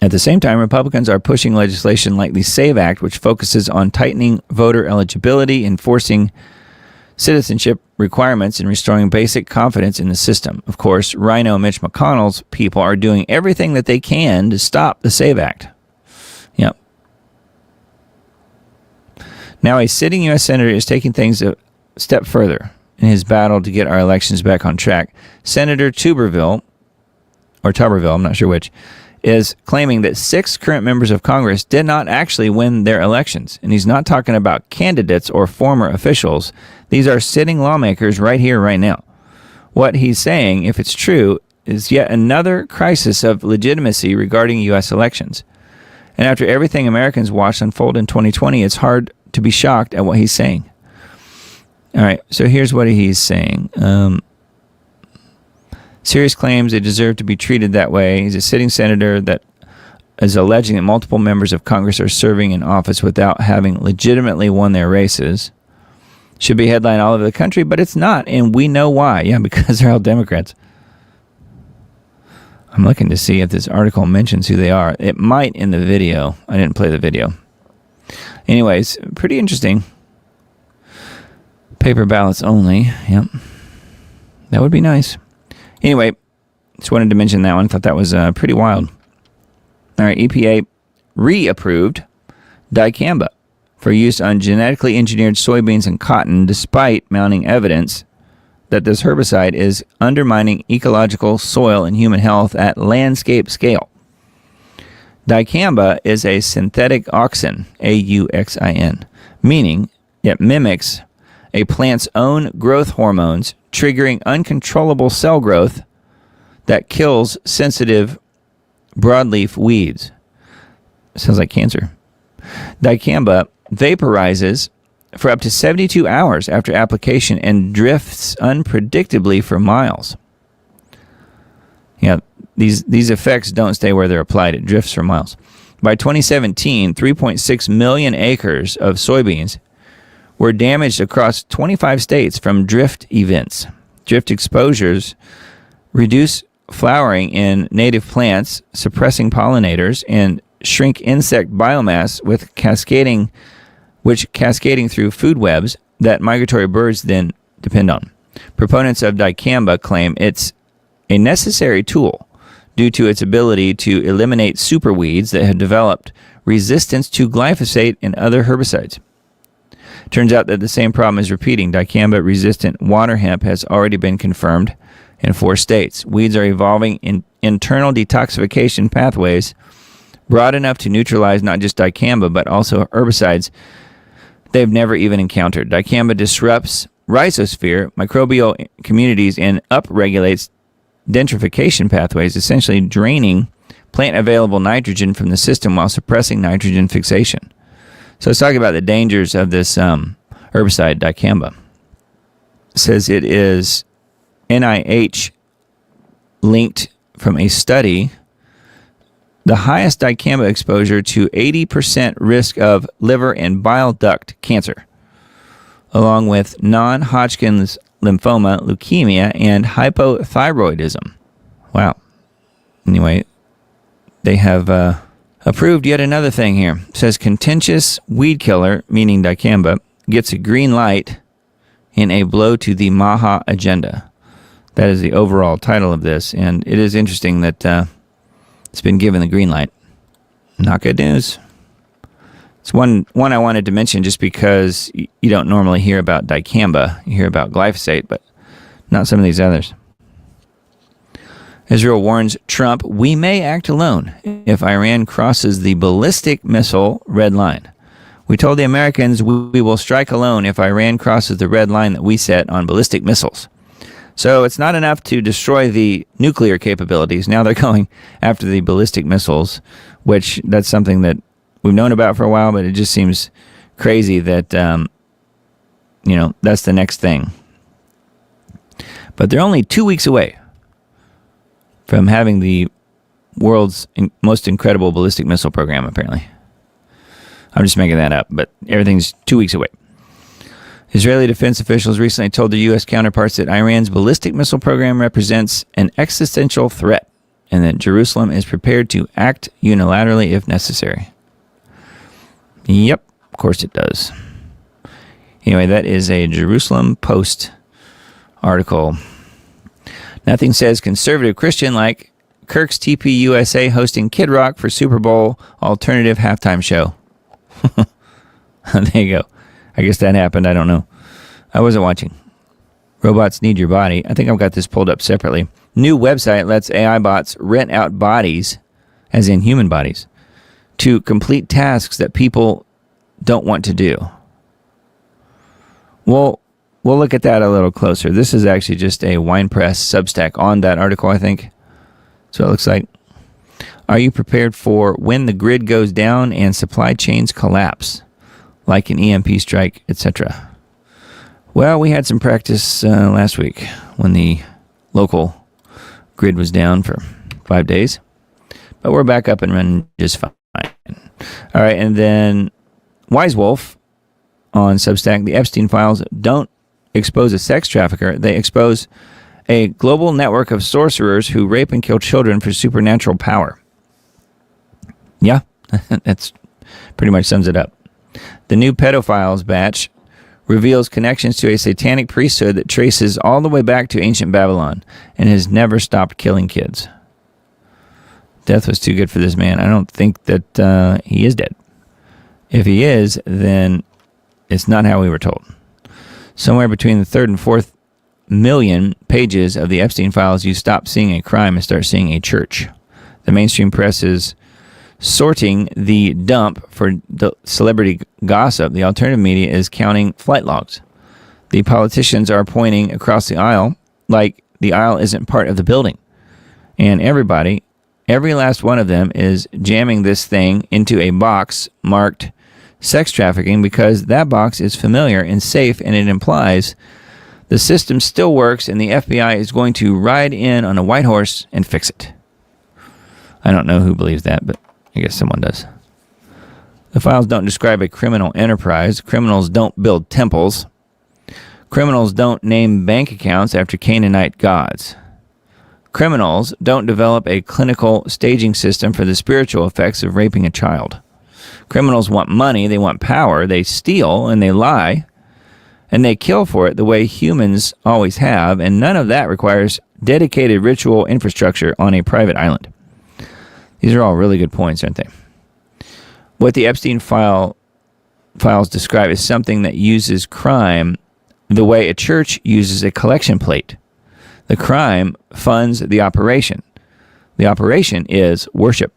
At the same time, Republicans are pushing legislation like the SAVE Act, which focuses on tightening voter eligibility, enforcing citizenship requirements, and restoring basic confidence in the system. Of course, Rhino Mitch McConnell's people are doing everything that they can to stop the SAVE Act. Yep. Now, a sitting U.S. senator is taking things a step further in his battle to get our elections back on track. Senator Tuberville, I'm not sure which, is claiming that 6 current members of Congress did not actually win their elections. And he's not talking about candidates or former officials. These are sitting lawmakers right here, right now. What he's saying, if it's true, is yet another crisis of legitimacy regarding U.S. elections. And after everything Americans watched unfold in 2020, it's hard to be shocked at what he's saying. All right, so here's what he's saying. Serious claims they deserve to be treated that way. He's a sitting senator that is alleging that multiple members of Congress are serving in office without having legitimately won their races. Should be headline all over the country, but it's not, and we know why. Yeah, because they're all Democrats. I'm looking to see if this article mentions who they are. It might in the video. I didn't play the video. Anyways, pretty interesting. Paper ballots only. Yep. That would be nice. Anyway, just wanted to mention that one. I thought that was pretty wild. All right, EPA reapproved dicamba for use on genetically engineered soybeans and cotton, despite mounting evidence that this herbicide is undermining ecological, soil, and human health at landscape scale. Dicamba is a synthetic auxin, AUXIN, meaning it mimics a plant's own growth hormones, triggering uncontrollable cell growth that kills sensitive broadleaf weeds. Sounds like cancer. Dicamba vaporizes for up to 72 hours after application and drifts unpredictably for miles. Yeah, these effects don't stay where they're applied. It drifts for miles. By 2017, 3.6 million acres of soybeans were damaged across 25 states from drift events. Drift exposures reduce flowering in native plants, suppressing pollinators, and shrink insect biomass which cascading through food webs that migratory birds then depend on. Proponents of dicamba claim it's a necessary tool due to its ability to eliminate superweeds that have developed resistance to glyphosate and other herbicides. Turns out that the same problem is repeating. Dicamba-resistant water hemp has already been confirmed in 4 states. Weeds are evolving in internal detoxification pathways broad enough to neutralize not just dicamba, but also herbicides they've never even encountered. Dicamba disrupts rhizosphere microbial communities and upregulates denitrification pathways, essentially draining plant-available nitrogen from the system while suppressing nitrogen fixation. So it's talking about the dangers of this herbicide, dicamba. It says it is NIH linked from a study the highest dicamba exposure to 80% risk of liver and bile duct cancer, along with non-Hodgkin's lymphoma, leukemia, and hypothyroidism. Wow. Anyway, they have approved yet another thing here. It says contentious weed killer, meaning dicamba, gets a green light in a blow to the MAHA agenda. That is the overall title of this, and it is interesting that it's been given the green light. Not good news. It's one I wanted to mention just because you don't normally hear about dicamba. You hear about glyphosate, but not some of these others. Israel warns Trump, we may act alone if Iran crosses the ballistic missile red line. We told the Americans we will strike alone if Iran crosses the red line that we set on ballistic missiles. So it's not enough to destroy the nuclear capabilities. Now they're going after the ballistic missiles, which that's something that we've known about for a while, but it just seems crazy that, that's the next thing. But they're only 2 weeks away from having the world's most incredible ballistic missile program, apparently. I'm just making that up, but everything's 2 weeks away. Israeli defense officials recently told their U.S. counterparts that Iran's ballistic missile program represents an existential threat and that Jerusalem is prepared to act unilaterally if necessary. Yep, of course it does. Anyway, that is a Jerusalem Post article. Nothing says conservative Christian like Kirk's TP USA hosting Kid Rock for Super Bowl alternative halftime show. There you go. I guess that happened. I don't know. I wasn't watching. Robots need your body. I think I've got this pulled up separately. New website lets AI bots rent out bodies as in human bodies, to complete tasks that people don't want to do. We'll look at that a little closer. This is actually just a wine press Substack on that article, I think. So it looks like. Are you prepared for when the grid goes down and supply chains collapse, like an EMP strike, etc.? Well, we had some practice last week when the local grid was down for 5 days, but we're back up and running just fine. All right, and then Wise Wolf on Substack, the Epstein files don't expose a sex trafficker, they expose a global network of sorcerers who rape and kill children for supernatural power. Yeah, that's pretty much sums it up. The new pedophiles batch reveals connections to a satanic priesthood that traces all the way back to ancient Babylon and has never stopped killing kids. Death was too good for this man. I don't think that he is dead. If he is, then it's not how we were told. Somewhere between the 3rd and 4th million pages of the Epstein files, you stop seeing a crime and start seeing a church. The mainstream press is sorting the dump for the celebrity gossip. The alternative media is counting flight logs. The politicians are pointing across the aisle like the aisle isn't part of the building. And everybody, every last one of them, is jamming this thing into a box marked sex trafficking because that box is familiar and safe, and it implies the system still works and the FBI is going to ride in on a white horse and fix it. I don't know who believes that, but I guess someone does. The files don't describe a criminal enterprise. Criminals don't build temples. Criminals don't name bank accounts after Canaanite gods. Criminals don't develop a clinical staging system for the spiritual effects of raping a child. Criminals want money, they want power, they steal and they lie, and they kill for it the way humans always have, and none of that requires dedicated ritual infrastructure on a private island. These are all really good points, aren't they? What the Epstein files describe is something that uses crime the way a church uses a collection plate. The crime funds the operation. The operation is worship.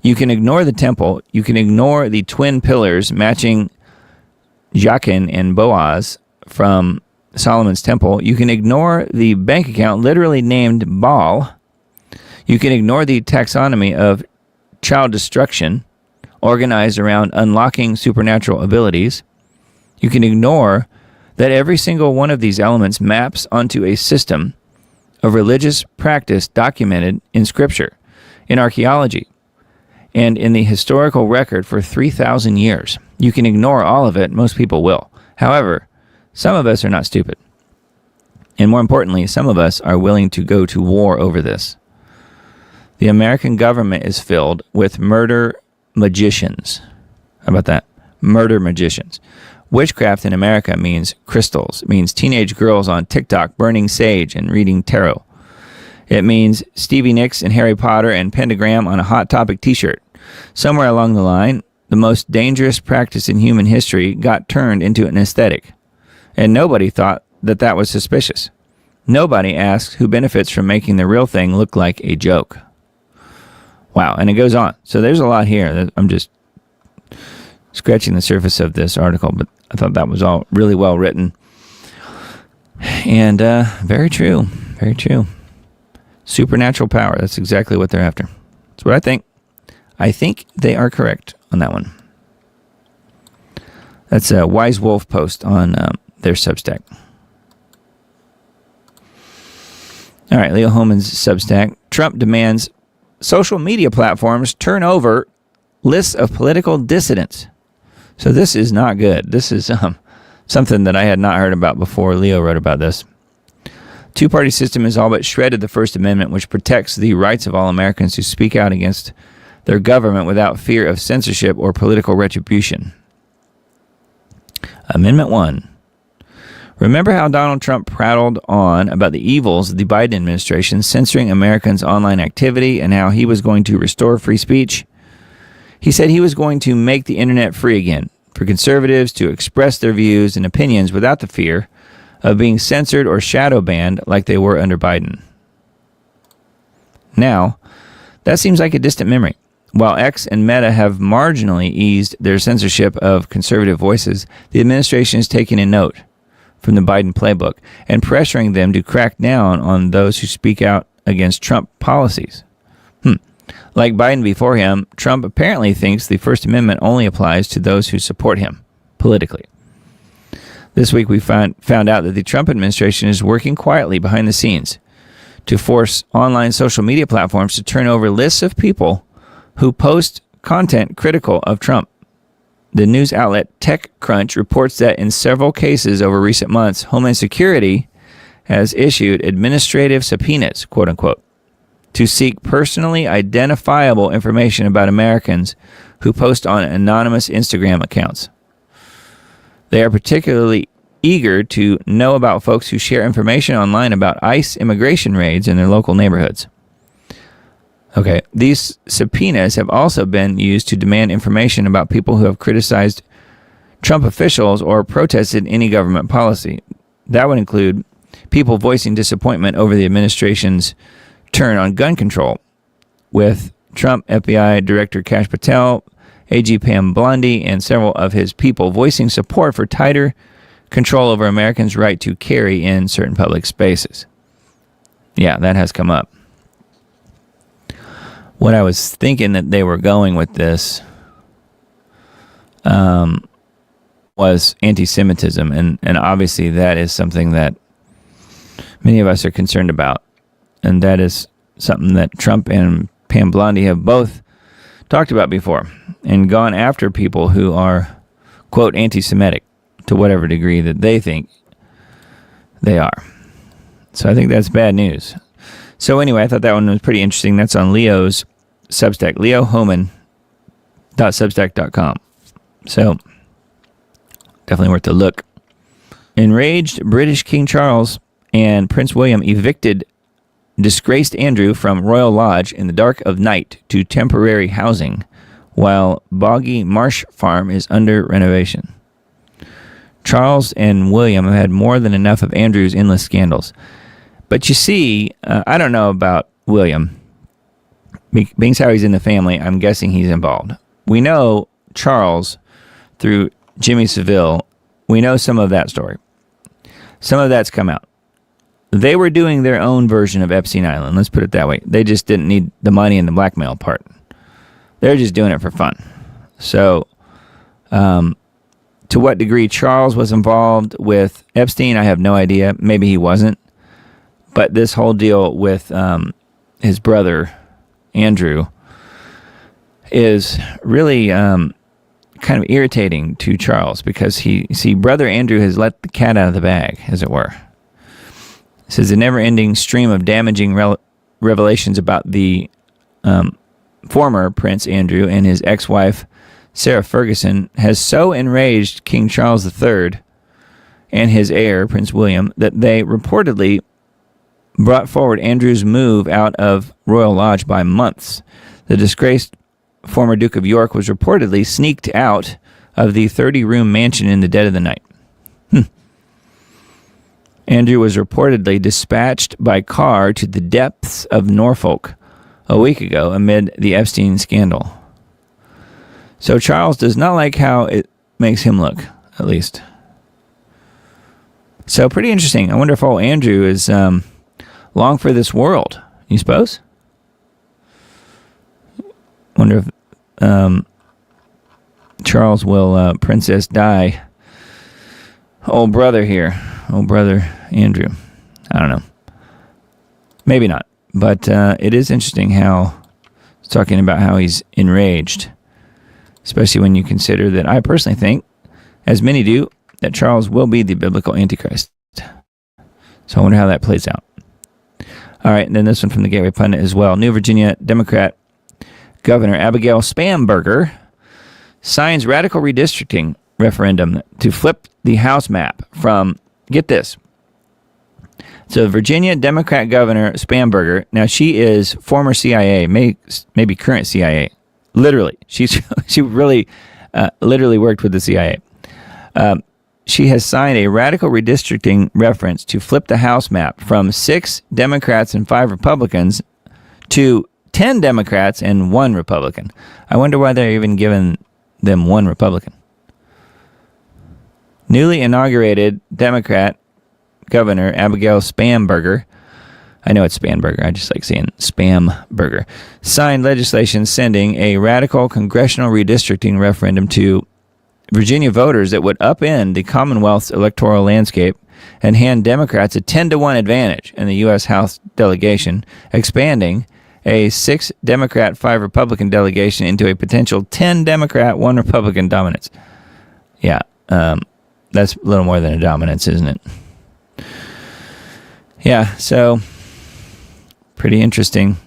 You can ignore the temple. You can ignore the twin pillars matching Jachin and Boaz from Solomon's temple. You can ignore the bank account literally named Baal. You can ignore the taxonomy of child destruction organized around unlocking supernatural abilities. You can ignore that every single one of these elements maps onto a system of religious practice documented in Scripture, in archaeology, and in the historical record for 3,000 years. You can ignore all of it. Most people will. However, some of us are not stupid. And more importantly, some of us are willing to go to war over this. The American government is filled with murder magicians. How about that? Murder magicians. Witchcraft in America means crystals. It means teenage girls on TikTok burning sage and reading tarot. It means Stevie Nicks and Harry Potter and pentagram on a Hot Topic t-shirt. Somewhere along the line, the most dangerous practice in human history got turned into an aesthetic. And nobody thought that that was suspicious. Nobody asks who benefits from making the real thing look like a joke. Wow, and it goes on. So there's a lot here. I'm just scratching the surface of this article, but I thought that was all really well written. And very true. Very true. Supernatural power. That's exactly what they're after. That's what I think. I think they are correct on that one. That's a Wise Wolf post on their Substack. All right, Leo Hohmann's Substack. Trump demands social media platforms turn over lists of political dissidents. So this is not good. This is something that I had not heard about before. Leo wrote about this. Two-party system has all but shredded the First Amendment, which protects the rights of all Americans to speak out against their government without fear of censorship or political retribution. Amendment 1. Remember how Donald Trump prattled on about the evils of the Biden administration censoring Americans' online activity and how he was going to restore free speech? He said he was going to make the internet free again for conservatives to express their views and opinions without the fear of being censored or shadow banned like they were under Biden. Now, That seems like a distant memory. While X and Meta have marginally eased their censorship of conservative voices, the administration is taking a note from the Biden playbook and pressuring them to crack down on those who speak out against Trump policies. Like Biden before him, Trump apparently thinks the First Amendment only applies to those who support him politically. This week we found out that the Trump administration is working quietly behind the scenes to force online social media platforms to turn over lists of people who post content critical of Trump. The news outlet TechCrunch reports that in several cases over recent months, Homeland Security has issued administrative subpoenas, quote unquote, to seek personally identifiable information about Americans who post on anonymous Instagram accounts. They are particularly eager to know about folks who share information online about ICE immigration raids in their local neighborhoods. Okay, these subpoenas have also been used to demand information about people who have criticized Trump officials or protested any government policy. That would include people voicing disappointment over the administration's turn on gun control, with Trump FBI Director Kash Patel, AG Pam Bondi, and several of his people voicing support for tighter control over Americans' right to carry in certain public spaces. Yeah, that has come up. What I was thinking that they were going with this was anti-Semitism, and obviously that is something that many of us are concerned about, and that is something that Trump and Pam Bondi have both talked about before and gone after people who are, quote, anti-Semitic to whatever degree that they think they are. So I think that's bad news. So anyway, I thought that one was pretty interesting. That's on Leo's Substack, leohoman.substack.com. So definitely worth a look. Enraged British King Charles and Prince William evicted disgraced Andrew from Royal Lodge in the dark of night to temporary housing, while Boggy Marsh Farm is under renovation. Charles and William have had more than enough of Andrew's endless scandals. But you see, I don't know about William. Being how he's in the family, I'm guessing he's involved. We know Charles through Jimmy Savile. We know some of that story. Some of that's come out. They were doing their own version of Epstein Island. Let's put it that way. They just didn't need the money and the blackmail part. They're just doing it for fun. So, to what degree Charles was involved with Epstein, I have no idea. Maybe he wasn't. But this whole deal with his brother, Andrew, is really kind of irritating to Charles because brother Andrew has let the cat out of the bag, as it were. It says a never-ending stream of damaging revelations about the former Prince Andrew and his ex-wife, Sarah Ferguson, has so enraged King Charles III and his heir, Prince William, that they reportedly brought forward Andrew's move out of Royal Lodge by months. The disgraced former Duke of York was reportedly sneaked out of the 30-room mansion in the dead of the night. Andrew was reportedly dispatched by car to the depths of Norfolk a week ago amid the Epstein scandal. So Charles does not like how it makes him look, at least. So pretty interesting. I wonder if old Andrew is long for this world. You suppose? Wonder if Charles will Princess Di. Old brother Andrew. I don't know. Maybe not. But it is interesting how it's talking about how he's enraged, especially when you consider that I personally think, as many do, that Charles will be the biblical Antichrist. So I wonder how that plays out. All right, and then this one from the Gateway Pundit as well. New Virginia Democrat Governor Abigail Spanberger signs radical redistricting referendum to flip the House map from, get this, so Virginia Democrat Governor Spanberger, now she is former CIA, maybe current CIA. Literally. She really literally worked with the CIA. She has signed a radical redistricting reference to flip the House map from 6 Democrats and 5 Republicans to 10 Democrats and 1 Republican. I wonder why they're even giving them 1 Republican. Newly inaugurated Democrat Governor Abigail Spanberger, I know it's Spanberger, I just like saying Spamberger, signed legislation sending a radical congressional redistricting referendum to Virginia voters that would upend the Commonwealth's electoral landscape and hand Democrats a 10-1 advantage in the U.S. House delegation, expanding a 6 Democrat, 5 Republican delegation into a potential 10 Democrat, 1 Republican dominance. Yeah, that's a little more than a dominance, isn't it? Yeah, so pretty interesting.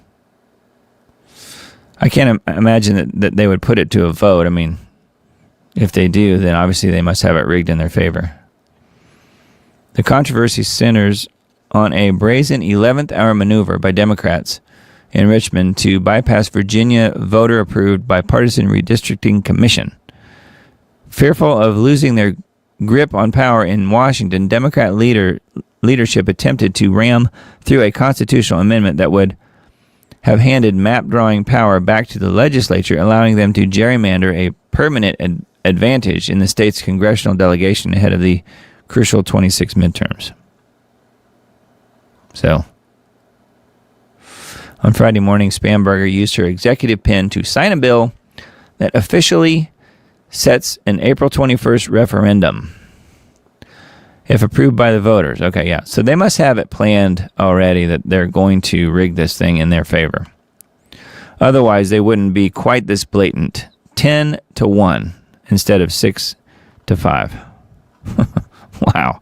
I can't imagine that they would put it to a vote. I mean, if they do, then obviously they must have it rigged in their favor. The controversy centers on a brazen 11th-hour maneuver by Democrats in Richmond to bypass Virginia voter-approved bipartisan redistricting commission. Fearful of losing their grip on power in Washington, Democrat leadership attempted to ram through a constitutional amendment that would have handed map-drawing power back to the legislature, allowing them to gerrymander a permanent advantage in the state's congressional delegation ahead of the crucial 26 midterms. So, on Friday morning, Spamberger used her executive pen to sign a bill that officially sets an April 21st referendum, if approved by the voters. Okay, yeah. So they must have it planned already that they're going to rig this thing in their favor. Otherwise, they wouldn't be quite this blatant. 10-1 instead of 6-5. Wow.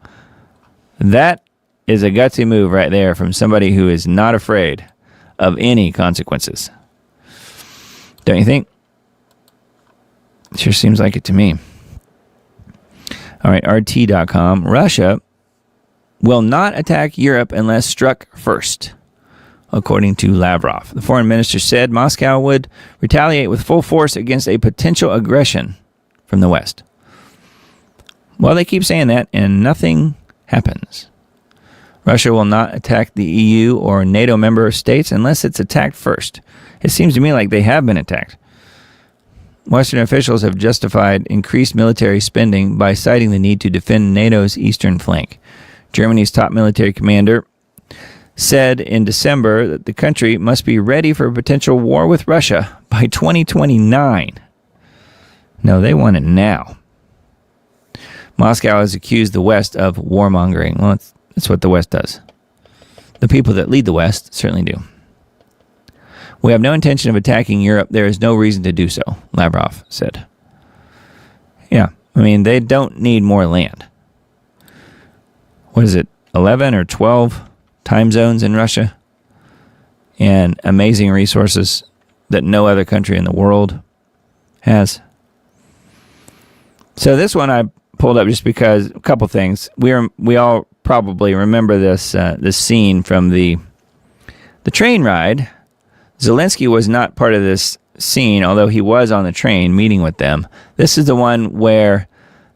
That is a gutsy move right there from somebody who is not afraid of any consequences. Don't you think? Sure seems like it to me. All right, RT.com. Russia will not attack Europe unless struck first, according to Lavrov. The foreign minister said Moscow would retaliate with full force against a potential aggression from the West. Well, they keep saying that, and nothing happens. Russia will not attack the EU or NATO member states unless it's attacked first. It seems to me like they have been attacked. Western officials have justified increased military spending by citing the need to defend NATO's eastern flank. Germany's top military commander said in December that the country must be ready for a potential war with Russia by 2029. No, they want it now. Moscow has accused the West of warmongering. Well, that's what the West does. The people that lead the West certainly do. We have no intention of attacking Europe. There is no reason to do so, Lavrov said. Yeah, I mean, they don't need more land. What is it, 11 or 12 time zones in Russia? And amazing resources that no other country in the world has. So this one I pulled up just because a couple things. We all probably remember this scene from the train ride. Zelensky was not part of this scene, although he was on the train meeting with them. This is the one where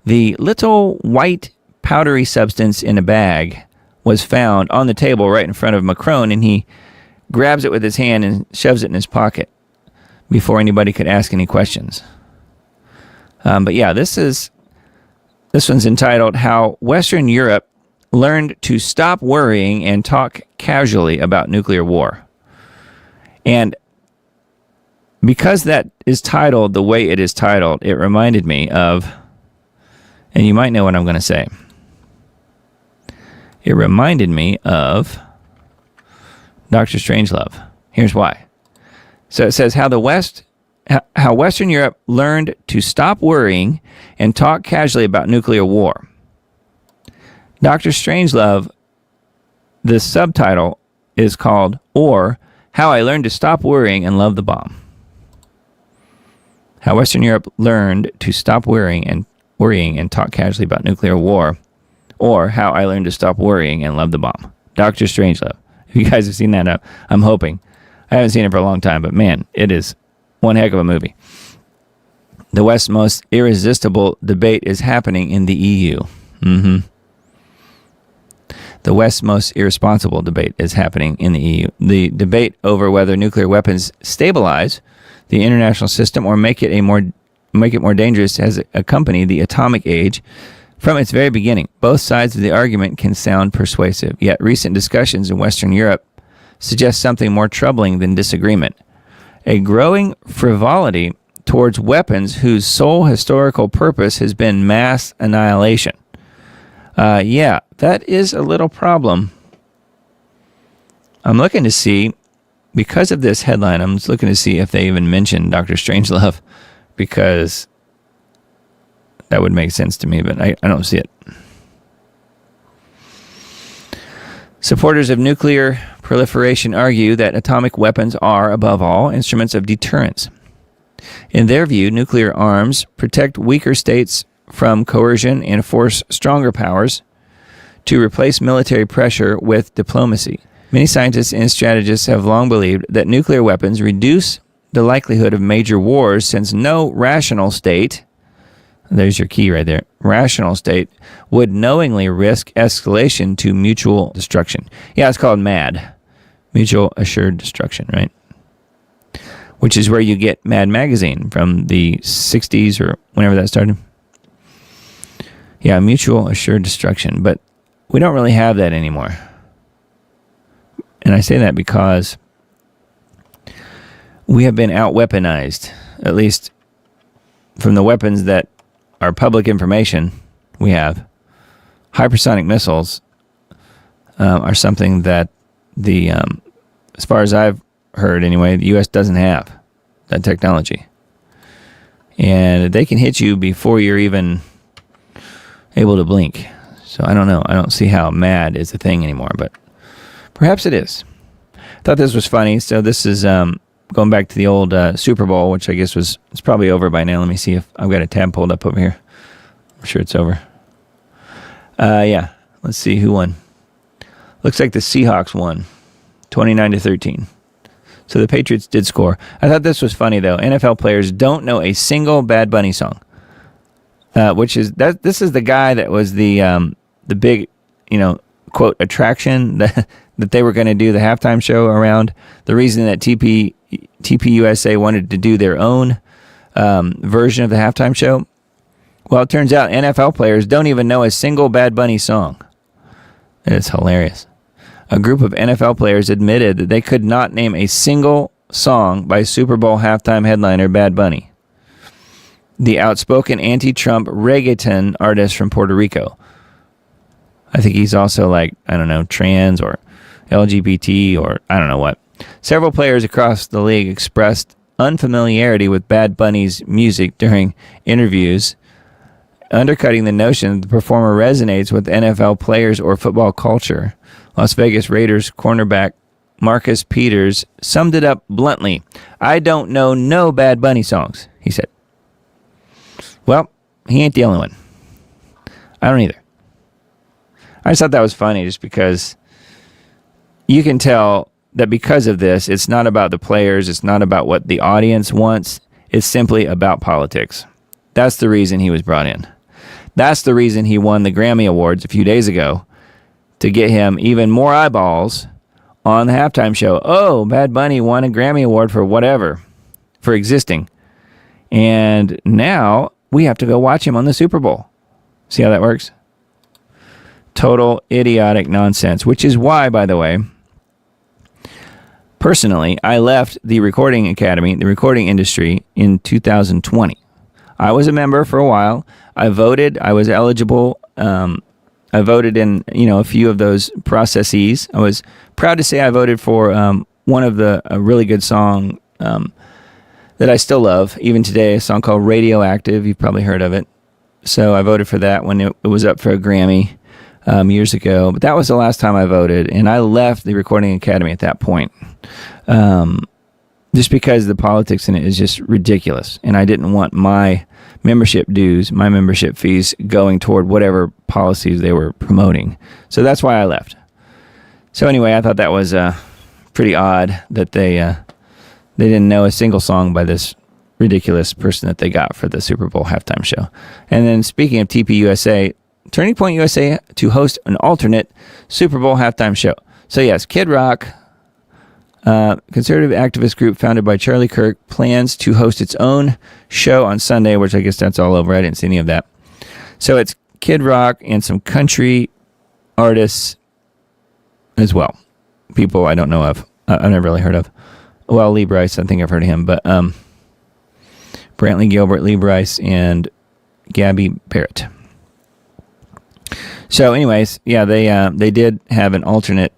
the little white powdery substance in a bag was found on the table right in front of Macron, and he grabs it with his hand and shoves it in his pocket before anybody could ask any questions. But yeah, this one's entitled "How Western Europe Learned to Stop Worrying and Talk Casually About Nuclear War." And because that is titled the way it is titled, it reminded me of, and you might know what I'm going to say. It reminded me of Dr. Strangelove. Here's why. So it says how Western Europe learned to stop worrying and talk casually about nuclear war. Dr. Strangelove, the subtitle is called, or How I Learned to Stop Worrying and Love the Bomb. How Western Europe Learned to Stop Worrying and Talk Casually About Nuclear War, or How I Learned to Stop Worrying and Love the Bomb. Dr. Strangelove. If you guys have seen that, I'm hoping. I haven't seen it for a long time, but man, it is one heck of a movie. The West's most irresistible debate is happening in the EU. The West's most irresponsible debate is happening in the EU. The debate over whether nuclear weapons stabilize the international system or make it more dangerous has accompanied the atomic age from its very beginning. Both sides of the argument can sound persuasive, yet recent discussions in Western Europe suggest something more troubling than disagreement. A growing frivolity towards weapons whose sole historical purpose has been mass annihilation. Yeah, that is a little problem. I'm looking to see, because of this headline, I'm just looking to see if they even mention Dr. Strangelove, because that would make sense to me, but I don't see it. Supporters of nuclear proliferation argue that atomic weapons are, above all, instruments of deterrence. In their view, nuclear arms protect weaker states from coercion and force stronger powers to replace military pressure with diplomacy. Many scientists and strategists have long believed that nuclear weapons reduce the likelihood of major wars, since no rational state, there's your key right there, rational state, would knowingly risk escalation to mutual destruction. Yeah, it's called MAD, Mutual Assured Destruction, right? Which is where you get Mad Magazine from the 60s or whenever that started. Yeah, Mutual Assured Destruction, but we don't really have that anymore. And I say that because we have been out-weaponized, at least from the weapons that are public information we have. Hypersonic missiles are something that as far as I've heard anyway, the U.S. doesn't have that technology. And they can hit you before you're even able to blink. So I don't know. I don't see how MAD is a thing anymore, but perhaps it is. I thought this was funny. So this is going back to the old Super Bowl, which I guess it's probably over by now. Let me see if I've got a tab pulled up over here. I'm sure it's over. Yeah. Let's see who won. Looks like the Seahawks won 29-13. So the Patriots did score. I thought this was funny, though. NFL players don't know a single Bad Bunny song. This is the guy that was the big, quote, attraction that they were going to do the halftime show around. The reason that TPUSA wanted to do their own version of the halftime show. Well, it turns out NFL players don't even know a single Bad Bunny song. It's hilarious. A group of NFL players admitted that they could not name a single song by Super Bowl halftime headliner Bad Bunny, the outspoken anti-Trump reggaeton artist from Puerto Rico. I think he's also trans or LGBT or I don't know what. Several players across the league expressed unfamiliarity with Bad Bunny's music during interviews, undercutting the notion that the performer resonates with NFL players or football culture. Las Vegas Raiders cornerback Marcus Peters summed it up bluntly. "I don't know no Bad Bunny songs," he said. Well, he ain't the only one. I don't either. I just thought that was funny just because you can tell that because of this, it's not about the players, it's not about what the audience wants, it's simply about politics. That's the reason he was brought in. That's the reason he won the Grammy Awards a few days ago, to get him even more eyeballs on the halftime show. Oh, Bad Bunny won a Grammy Award for whatever, for existing. And now we have to go watch him on the Super Bowl. See how that works? Total idiotic nonsense, which is why, by the way, personally, I left the recording academy, the recording industry in 2020. I was a member for a while. I voted. I was eligible. I voted in, a few of those processes. I was proud to say I voted for one of a really good song that I still love, even today, a song called Radioactive. You've probably heard of it. So I voted for that when it was up for a Grammy years ago. But that was the last time I voted, and I left the Recording Academy at that point. Just because the politics in it is just ridiculous, and I didn't want my membership dues, my membership fees going toward whatever policies they were promoting. So that's why I left. So anyway, I thought that was pretty odd that they didn't know a single song by this ridiculous person that they got for the Super Bowl halftime show. And then speaking of TPUSA, Turning Point USA to host an alternate Super Bowl halftime show. So yes, Kid Rock, conservative activist group founded by Charlie Kirk, plans to host its own show on Sunday, which I guess that's all over. I didn't see any of that. So it's Kid Rock and some country artists as well. People I don't know of. I've never really heard of. Well, Lee Bryce, I think I've heard of him, but Brantley Gilbert, Lee Bryce, and Gabby Barrett. So anyways, yeah, they did have an alternate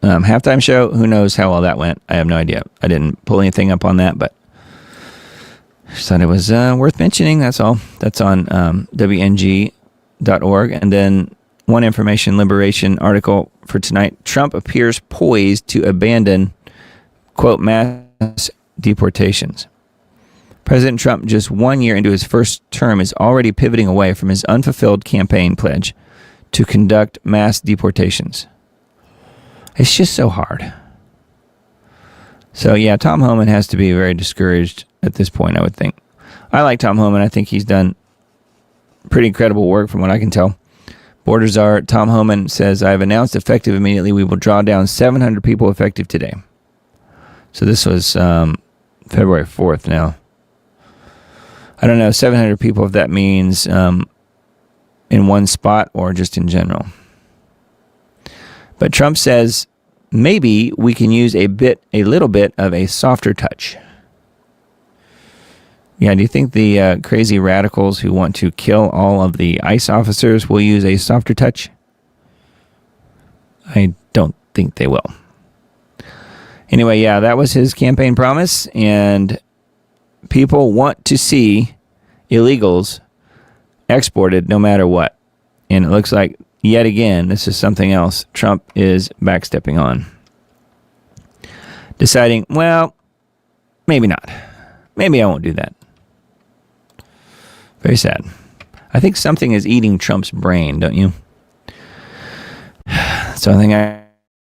halftime show. Who knows how well that went? I have no idea. I didn't pull anything up on that, but I just thought it was worth mentioning. That's all. That's on WNG.org. And then One Information Liberation article for tonight. Trump appears poised to abandon, quote, mass deportations. President Trump, just 1 year into his first term, is already pivoting away from his unfulfilled campaign pledge to conduct mass deportations. It's just so hard. So, yeah, Tom Homan has to be very discouraged at this point, I would think. I like Tom Homan. I think he's done pretty incredible work from what I can tell. Borders are, Tom Homan says, I have announced effective immediately. We will draw down 700 people effective today. So this was February 4th now. I don't know, 700 people, if that means in one spot or just in general. But Trump says maybe we can use a little bit of a softer touch. Yeah, do you think the crazy radicals who want to kill all of the ICE officers will use a softer touch? I don't think they will. Anyway, yeah, that was his campaign promise, and people want to see illegals exported no matter what. And it looks like, yet again, this is something else Trump is backstepping on. Deciding, well, maybe not. Maybe I won't do that. Very sad. I think something is eating Trump's brain, don't you? So I think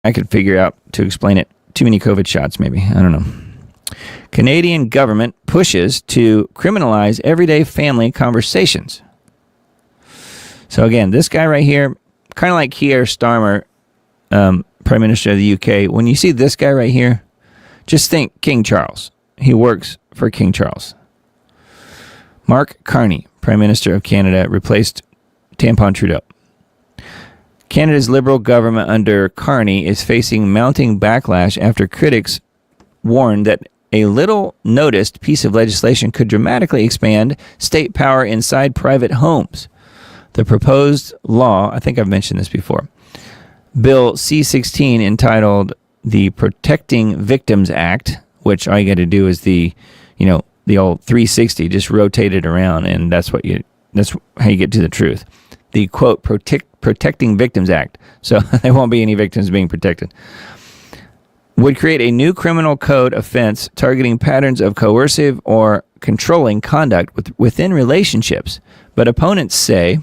I could figure out to explain it. Too many COVID shots, maybe. I don't know. Canadian government pushes to criminalize everyday family conversations. So again, this guy right here, kind of like Keir Starmer, Prime Minister of the UK. When you see this guy right here, just think King Charles. He works for King Charles. Mark Carney, Prime Minister of Canada, replaced Tampon Trudeau. Canada's Liberal government under Carney is facing mounting backlash after critics warned that a little noticed piece of legislation could dramatically expand state power inside private homes. The proposed law, I think I've mentioned this before, Bill C-16, entitled the Protecting Victims Act, which all you got to do is the old 360, just rotate it around, and that's how you get to the truth. The, quote, Protecting Victims Act, so there won't be any victims being protected, would create a new criminal code offense targeting patterns of coercive or controlling conduct within relationships. But opponents say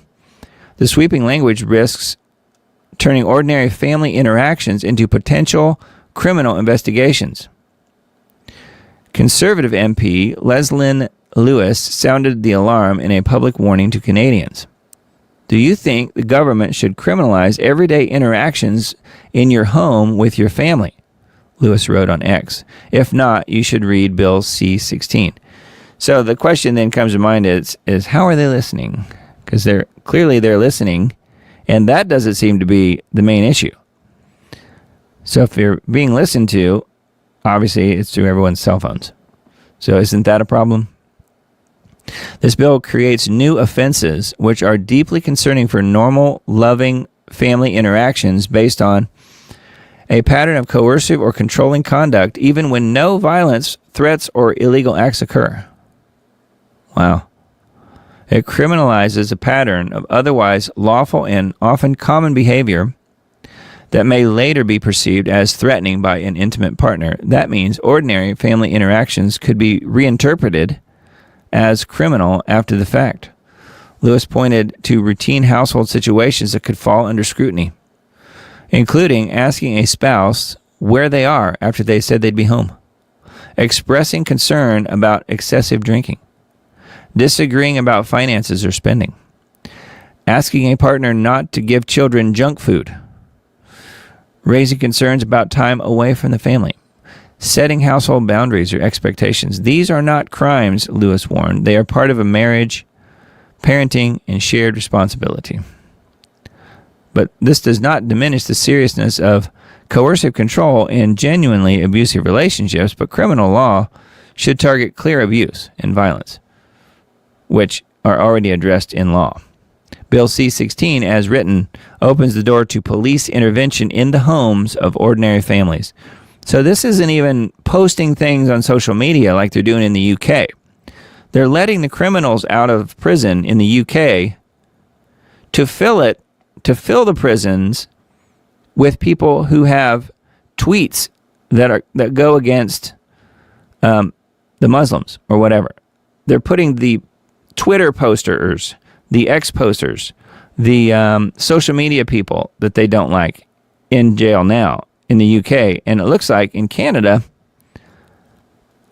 the sweeping language risks turning ordinary family interactions into potential criminal investigations. Conservative MP Leslyn Lewis sounded the alarm in a public warning to Canadians. Do you think the government should criminalize everyday interactions in your home with your family? Lewis wrote on X. If not, you should read Bill C-16. So the question then comes to mind is how are they listening? Because they're listening, and that doesn't seem to be the main issue. So if you're being listened to, obviously it's through everyone's cell phones. So isn't that a problem? This bill creates new offenses which are deeply concerning for normal, loving family interactions based on a pattern of coercive or controlling conduct, even when no violence, threats, or illegal acts occur. Wow. It criminalizes a pattern of otherwise lawful and often common behavior that may later be perceived as threatening by an intimate partner. That means ordinary family interactions could be reinterpreted as criminal after the fact. Lewis pointed to routine household situations that could fall under scrutiny, including asking a spouse where they are after they said they'd be home, expressing concern about excessive drinking, disagreeing about finances or spending, asking a partner not to give children junk food, raising concerns about time away from the family, setting household boundaries or expectations. These are not crimes, Lewis warned. They are part of a marriage, parenting, and shared responsibility. But this does not diminish the seriousness of coercive control in genuinely abusive relationships, but criminal law should target clear abuse and violence, which are already addressed in law. Bill C-16, as written, opens the door to police intervention in the homes of ordinary families. So this isn't even posting things on social media like they're doing in the UK. They're letting the criminals out of prison in the UK to fill the prisons with people who have tweets that go against the Muslims or whatever. They're putting the Twitter posters, the X posters, the social media people that they don't like in jail now in the UK. And it looks like in Canada,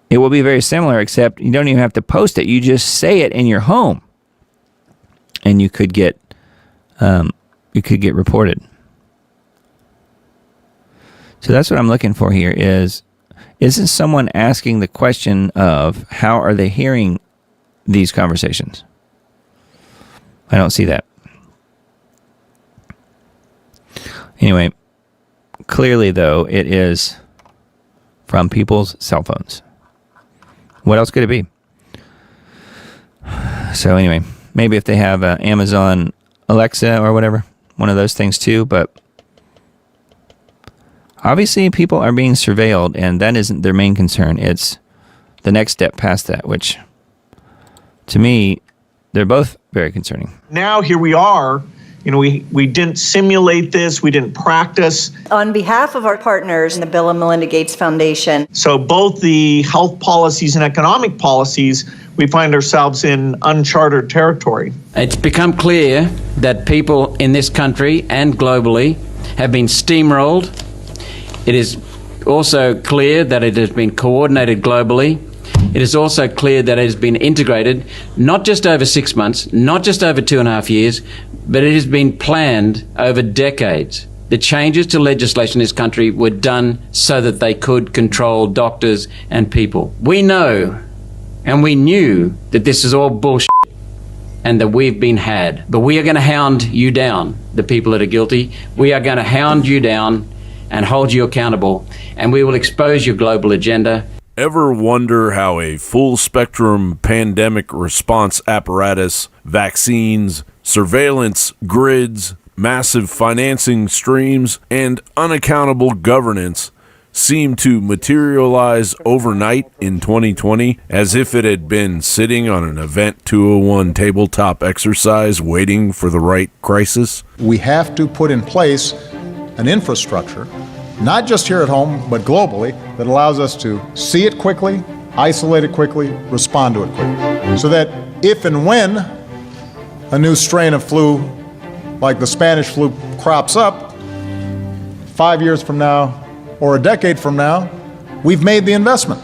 it will be very similar, except you don't even have to post it. You just say it in your home, and you could get reported. So that's what I'm looking for here isn't someone asking the question of how are they hearing these conversations? I don't see that. Anyway, clearly though, it is from people's cell phones. What else could it be? So anyway, maybe if they have Amazon Alexa or whatever, one of those things too, but obviously people are being surveilled, and that isn't their main concern. It's the next step past that, which to me, they're both very concerning. Now here we are. We didn't simulate this. We didn't practice. On behalf of our partners in the Bill and Melinda Gates Foundation. So both the health policies and economic policies, we find ourselves in uncharted territory. It's become clear that people in this country and globally have been steamrolled. It is also clear that it has been coordinated globally. It is also clear that it has been integrated, not just over 6 months, not just over 2.5 years, but it has been planned over decades. The changes to legislation in this country were done so that they could control doctors and people. We know and we knew that this is all bullshit and that we've been had. But we are going to hound you down, the people that are guilty. We are going to hound you down and hold you accountable, and we will expose your global agenda. Ever wonder how a full-spectrum pandemic response apparatus, vaccines, surveillance grids, massive financing streams, and unaccountable governance seemed to materialize overnight in 2020 as if it had been sitting on an Event 201 tabletop exercise waiting for the right crisis? We have to put in place an infrastructure, not just here at home, but globally, that allows us to see it quickly, isolate it quickly, respond to it quickly. So that if and when a new strain of flu, like the Spanish flu, crops up, 5 years from now or a decade from now, we've made the investment.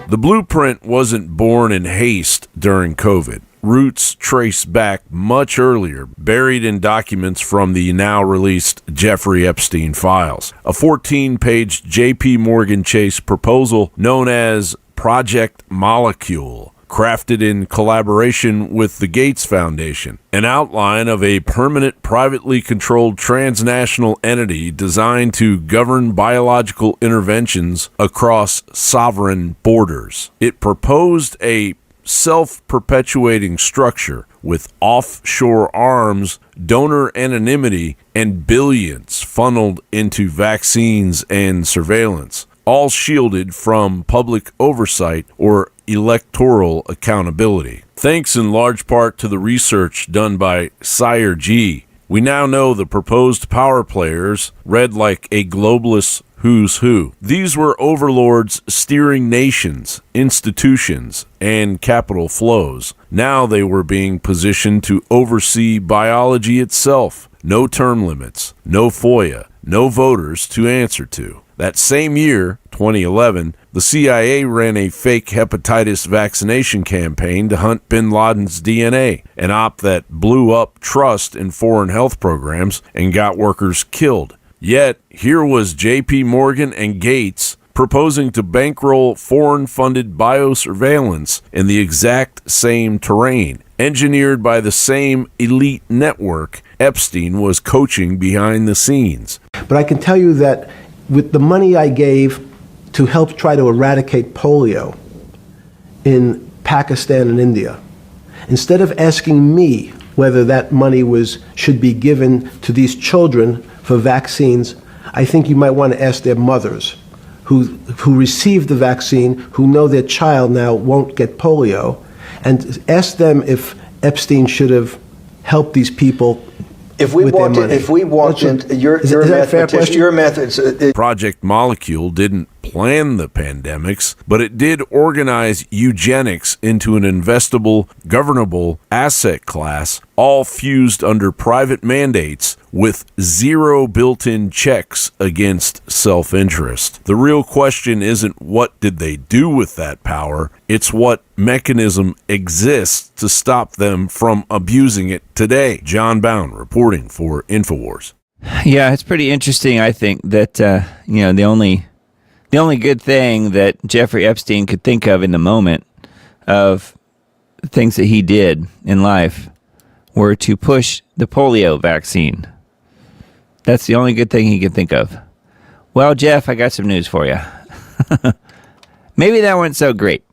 The blueprint wasn't born in haste during COVID. Roots trace back much earlier, buried in documents from the now-released Jeffrey Epstein files. A 14-page J.P. Morgan Chase proposal known as Project Molecule, crafted in collaboration with the Gates Foundation, an outline of a permanent privately controlled transnational entity designed to govern biological interventions across sovereign borders. It proposed a self-perpetuating structure with offshore arms, donor anonymity, and billions funneled into vaccines and surveillance, all shielded from public oversight or electoral accountability. Thanks in large part to the research done by Sire G, we now know the proposed power players read like a globalist who's who. These were overlords steering nations, institutions, and capital flows. Now they were being positioned to oversee biology itself. No term limits, no FOIA, no voters to answer to. That same year, 2011, the CIA ran a fake hepatitis vaccination campaign to hunt bin Laden's DNA, an op that blew up trust in foreign health programs and got workers killed. Yet, here was J.P. Morgan and Gates proposing to bankroll foreign-funded biosurveillance in the exact same terrain, engineered by the same elite network Epstein was coaching behind the scenes. But I can tell you that with the money I gave to help try to eradicate polio in Pakistan and India, instead of asking me whether that money should be given to these children for vaccines, I think you might want to ask their mothers who received the vaccine, who know their child now won't get polio, and ask them if Epstein should have helped these people. If we walked in, you're a mathematician. Project Molecule didn't plan the pandemics, but it did organize eugenics into an investable, governable asset class, all fused under private mandates with zero built-in checks against self-interest. The real question isn't what did they do with that power, it's what mechanism exists to stop them from abusing it today. John Bound reporting for InfoWars. Yeah, it's pretty interesting, I think, that the only good thing that Jeffrey Epstein could think of in the moment of things that he did in life were to push the polio vaccine. That's the only good thing he could think of. Well, Jeff, I got some news for you. Maybe that wasn't so great.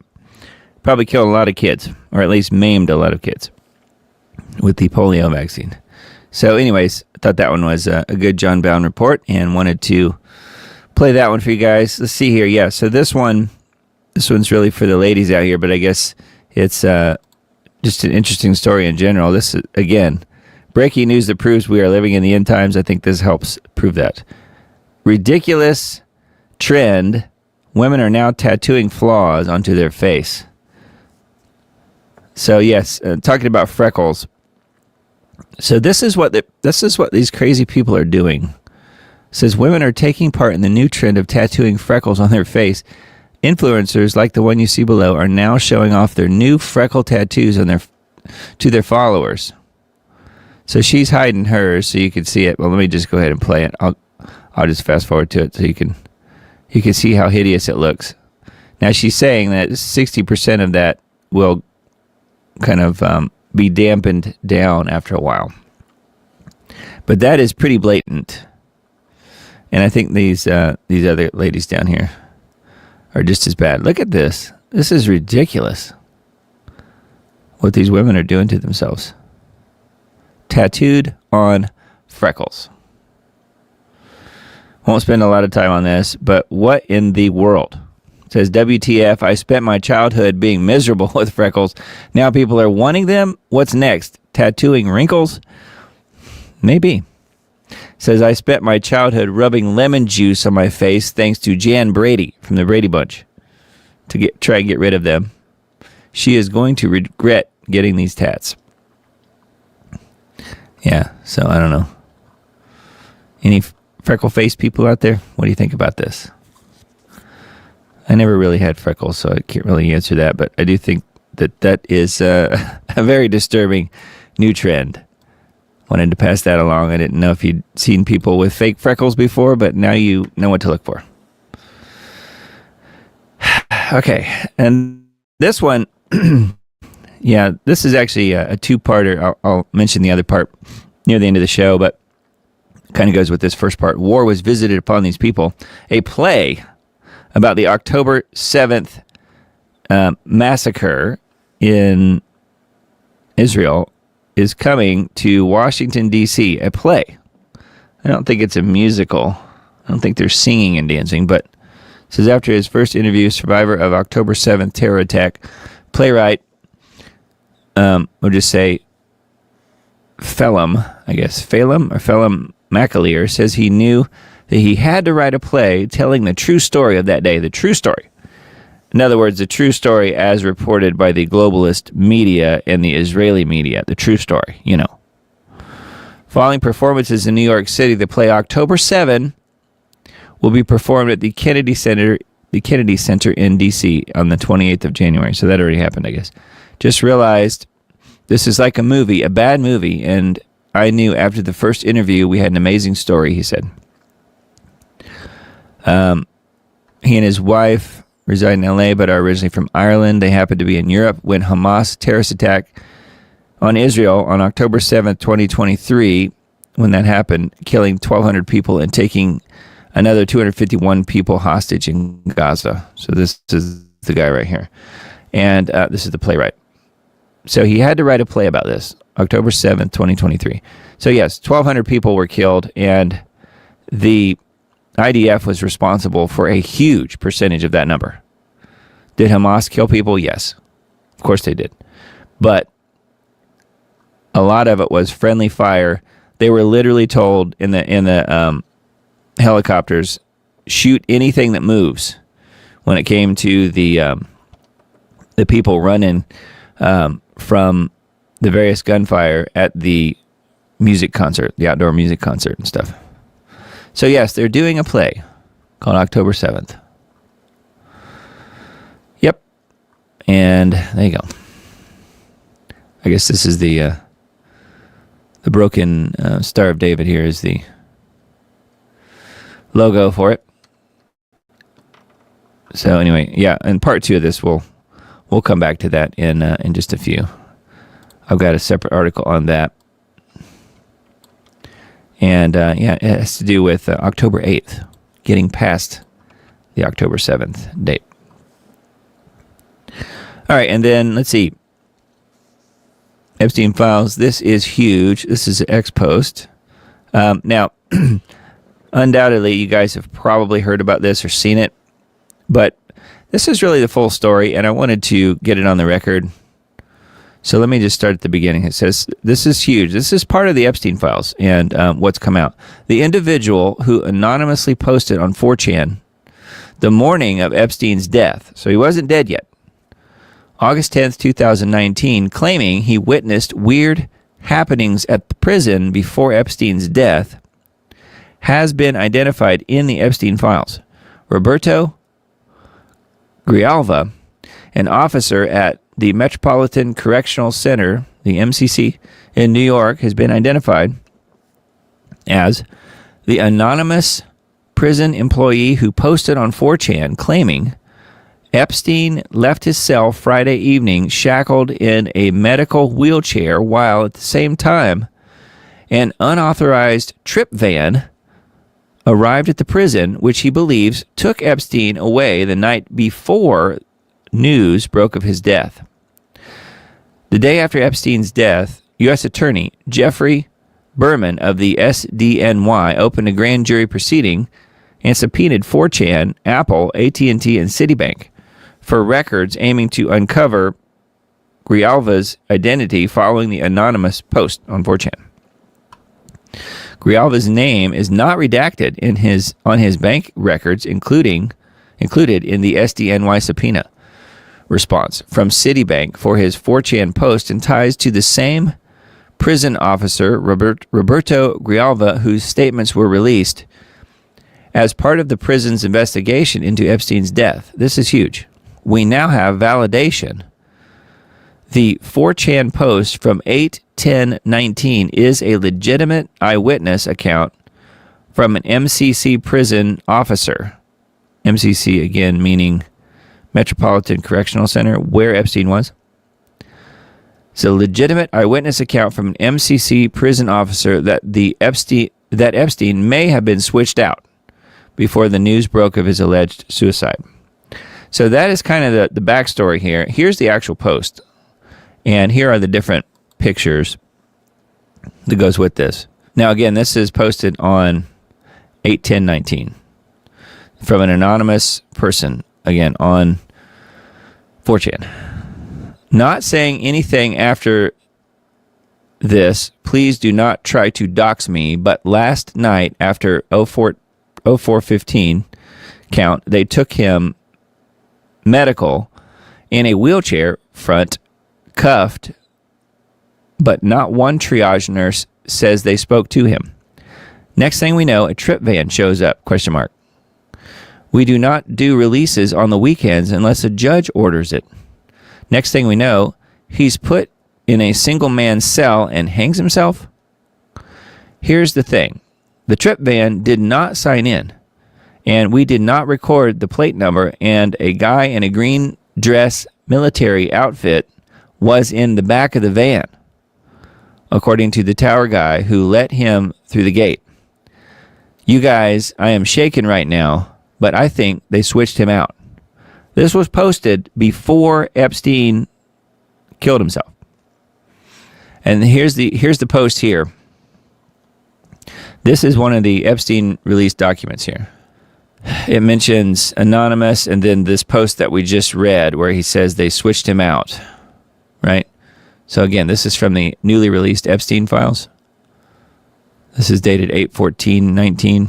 Probably killed a lot of kids, or at least maimed a lot of kids with the polio vaccine. So anyways, I thought that one was a good John Bound report and wanted to play that one for you guys. Let's see here. Yeah, so this one's really for the ladies out here, but I guess it's just an interesting story in general. This is, again, breaking news that proves we are living in the end times. I think this helps prove that. Ridiculous trend. Women are now tattooing flaws onto their face. So yes, talking about freckles. So this is what these crazy people are doing. It says women are taking part in the new trend of tattooing freckles on their face. Influencers like the one you see below are now showing off their new freckle tattoos to their followers. So she's hiding hers so you can see it. Well, let me just go ahead and play it. I'll just fast forward to it so you can see how hideous it looks. Now she's saying that 60% of that will kind of be dampened down after a while. But that is pretty blatant. And I think these other ladies down here are just as bad. Look at this. This is ridiculous. What these women are doing to themselves. Tattooed on freckles. Won't spend a lot of time on this, but what in the world? It says, WTF, I spent my childhood being miserable with freckles. Now people are wanting them. What's next? Tattooing wrinkles? Maybe. It says, I spent my childhood rubbing lemon juice on my face thanks to Jan Brady from the Brady Bunch to try and get rid of them. She is going to regret getting these tats. Yeah, so I don't know. Any freckle-faced people out there? What do you think about this? I never really had freckles, so I can't really answer that, but I do think that is a very disturbing new trend. Wanted to pass that along. I didn't know if you'd seen people with fake freckles before, but now you know what to look for. Okay, and this one, yeah, this is actually a two-parter. I'll mention the other part near the end of the show, but kind of goes with this first part. War was visited upon these people. A play about the October 7th massacre in Israel is coming to Washington, D.C., a play. I don't think it's a musical. I don't think they're singing and dancing, but it says after his first interview, survivor of October 7th terror attack, playwright, we'll just say Phelim McAleer says he knew that he had to write a play telling the true story of that day, the true story. In other words, the true story as reported by the globalist media and the Israeli media, the true story, you know. Following performances in New York City, the play October 7 will be performed at the Kennedy Center in D.C. on the 28th of January. So that already happened, I guess. Just realized this is like a movie, a bad movie, and I knew after the first interview we had an amazing story, he said. He and his wife reside in L.A. but are originally from Ireland. They happened to be in Europe when Hamas terrorist attack on Israel on October 7th, 2023, when that happened, killing 1,200 people and taking another 251 people hostage in Gaza. So this is the guy right here. And this is the playwright. So he had to write a play about this, October 7th, 2023. So yes, 1,200 people were killed, and the IDF was responsible for a huge percentage of that number. Did Hamas kill people? Yes. Of course they did. But a lot of it was friendly fire. They were literally told in the helicopters, shoot anything that moves. When it came to the people running from the various gunfire at the music concert, the outdoor music concert and stuff. So yes, they're doing a play called October 7th. Yep. And there you go. I guess this is the broken Star of David here is the logo for it. So anyway, yeah, and part 2 of this we'll come back to that in just a few. I've got a separate article on that. And yeah, it has to do with October 8th, getting past the October 7th date. All right, and then let's see. Epstein Files, this is huge. This is an X post. Now, undoubtedly, you guys have probably heard about this or seen it, but this is really the full story, and I wanted to get it on the record. So let me just start at the beginning. It says, this is huge. This is part of the Epstein Files and what's come out. The individual who anonymously posted on 4chan the morning of Epstein's death, so he wasn't dead yet, August 10th, 2019, claiming he witnessed weird happenings at the prison before Epstein's death, has been identified in the Epstein Files. Roberto Grijalva, an officer at the Metropolitan Correctional Center, the MCC, in New York, has been identified as the anonymous prison employee who posted on 4chan claiming Epstein left his cell Friday evening shackled in a medical wheelchair while at the same time an unauthorized trip van arrived at the prison, which he believes took Epstein away the night before news broke of his death. The day after Epstein's death, U.S. Attorney Jeffrey Berman of the SDNY opened a grand jury proceeding and subpoenaed 4chan, Apple, AT&T, and Citibank for records aiming to uncover Grijalva's identity following the anonymous post on 4chan. Grijalva's name is not redacted on his bank records, included in the SDNY subpoena response from Citibank for his 4chan post and ties to the same prison officer, Roberto Grijalva, whose statements were released as part of the prison's investigation into Epstein's death. This is huge. We now have validation. The 4chan post from 8/10/19 is a legitimate eyewitness account from an MCC prison officer. MCC, again, meaning Metropolitan Correctional Center, where Epstein was. It's a legitimate eyewitness account from an MCC prison officer that Epstein may have been switched out before the news broke of his alleged suicide. So that is kind of the backstory here. Here's the actual post. And here are the different pictures that goes with this. Now, again, this is posted on 8/10/19 from an anonymous person, again, on 4chan. Not saying anything after this. Please do not try to dox me. But last night, after 04:15 count, they took him medical in a wheelchair, front, cuffed, but not one triage nurse says they spoke to him. Next thing we know, a trip van shows up, question mark. We do not do releases on the weekends unless a judge orders it. Next thing we know, he's put in a single-man cell and hangs himself. Here's the thing. The trip van did not sign in, and we did not record the plate number, and a guy in a green dress military outfit was in the back of the van, according to the tower guy who let him through the gate. You guys, I am shaken right now, but I think they switched him out. This was posted before Epstein killed himself. And here's the post here. This is one of the Epstein released documents here. It mentions anonymous and then this post that we just read where he says they switched him out, right? So again, this is from the newly released Epstein files. This is dated 8/14/19.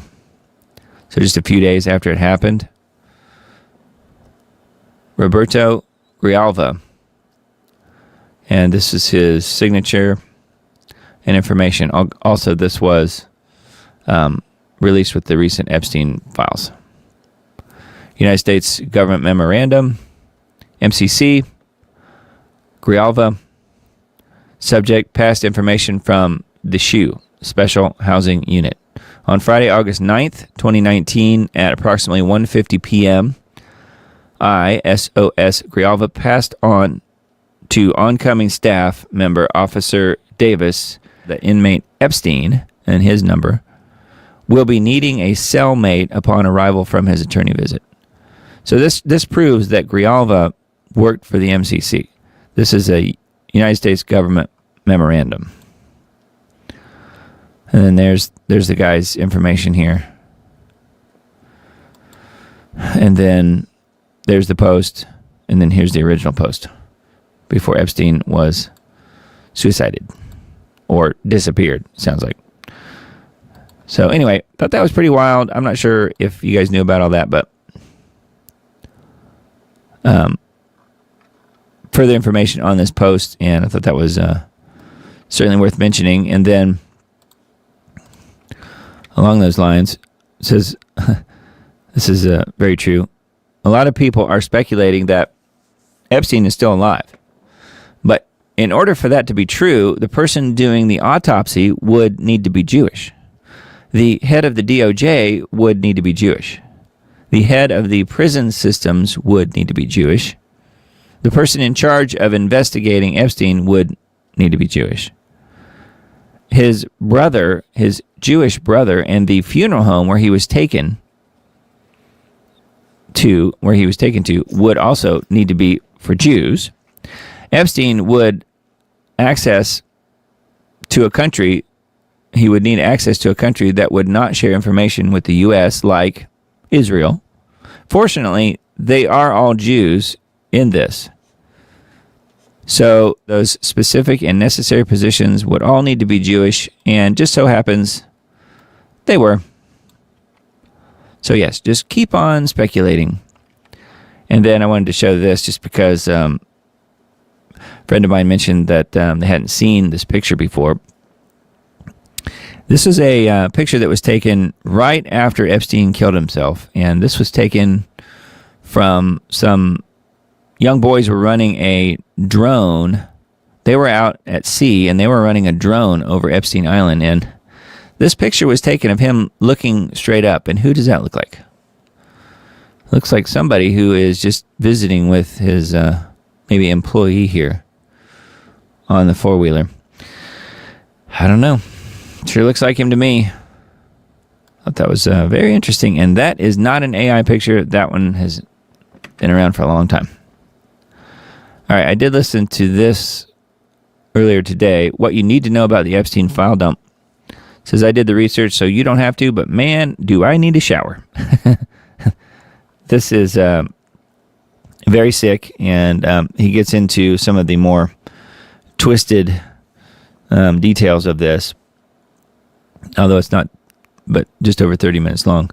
So just a few days after it happened. Roberto Grijalva. And this is his signature and information. Also, this was released with the recent Epstein files. United States Government Memorandum, MCC, Grijalva, subject, past information from the SHU, Special Housing Unit. On Friday, August 9th, 2019, at approximately 1:50 p.m., SOS Grijalva passed on to oncoming staff member Officer Davis, the inmate Epstein, and his number, will be needing a cellmate upon arrival from his attorney visit. So this proves that Grijalva worked for the MCC. This is a United States government memorandum. And then there's the guy's information here. And then there's the post, and then here's the original post before Epstein was suicided or disappeared, sounds like. So anyway, thought that was pretty wild. I'm not sure if you guys knew about all that, but further information on this post, and I thought that was certainly worth mentioning. And then along those lines, it says, this is very true. A lot of people are speculating that Epstein is still alive. But in order for that to be true, the person doing the autopsy would need to be Jewish. The head of the DOJ would need to be Jewish. The head of the prison systems would need to be Jewish. The person in charge of investigating Epstein would need to be Jewish. His brother, his Jewish brother, and the funeral home where he was taken to, would also need to be for Jews. Epstein would access to a country, he would need access to a country that would not share information with the U.S., like Israel. Fortunately, they are all Jews in this. So those specific and necessary positions would all need to be Jewish, and just so happens they were. So yes, just keep on speculating. And then I wanted to show this just because a friend of mine mentioned that they hadn't seen this picture before. This is a picture that was taken right after Epstein killed himself, and this was taken from some young boys were running a drone. They were out at sea, and they were running a drone over Epstein Island, and this picture was taken of him looking straight up. And who does that look like? Looks like somebody who is just visiting with his maybe employee here on the four-wheeler. I don't know. Sure looks like him to me. Thought that was very interesting. And that is not an AI picture. That one has been around for a long time. All right, I did listen to this earlier today. What you need to know about the Epstein file dump. Says I did the research, so you don't have to, but man, do I need a shower. This is very sick, and he gets into some of the more twisted details of this, although it's not but just over 30 minutes long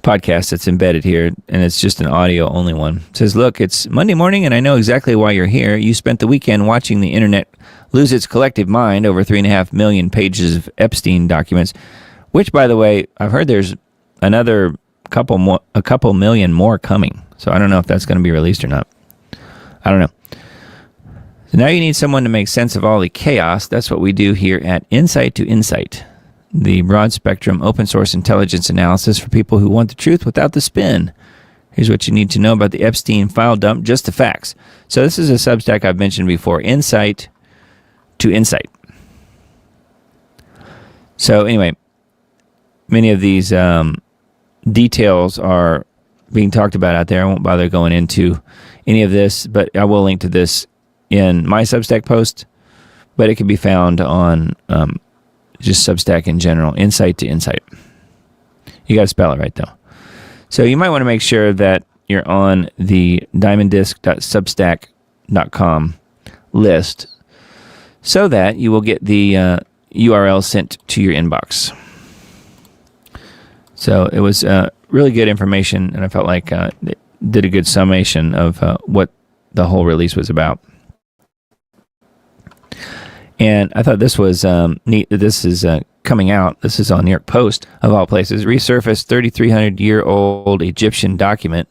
podcast that's embedded here, and it's just an audio only one. It says, look, it's Monday morning, and I know exactly why you're here. You spent the weekend watching the internet lose its collective mind over 3.5 million pages of Epstein documents, which, by the way, I've heard there's another a couple million more coming. So I don't know if that's going to be released or not. I don't know. So now you need someone to make sense of all the chaos. That's what we do here at Insight to Insight, the broad spectrum open source intelligence analysis for people who want the truth without the spin. Here's what you need to know about the Epstein file dump, just the facts. So this is a Substack I've mentioned before, Insight to Insight. So anyway, many of these details are being talked about out there. I won't bother going into any of this, but I will link to this in my Substack post, but it can be found on just Substack in general, Insight to Insight. You got to spell it right, though. So you might want to make sure that you're on the diamonddisk.substack.com list so that you will get the URL sent to your inbox. So it was really good information, and I felt like it did a good summation of what the whole release was about. And I thought this was neat. This is coming out. This is on New York Post, of all places. Resurfaced 3,300-year-old Egyptian document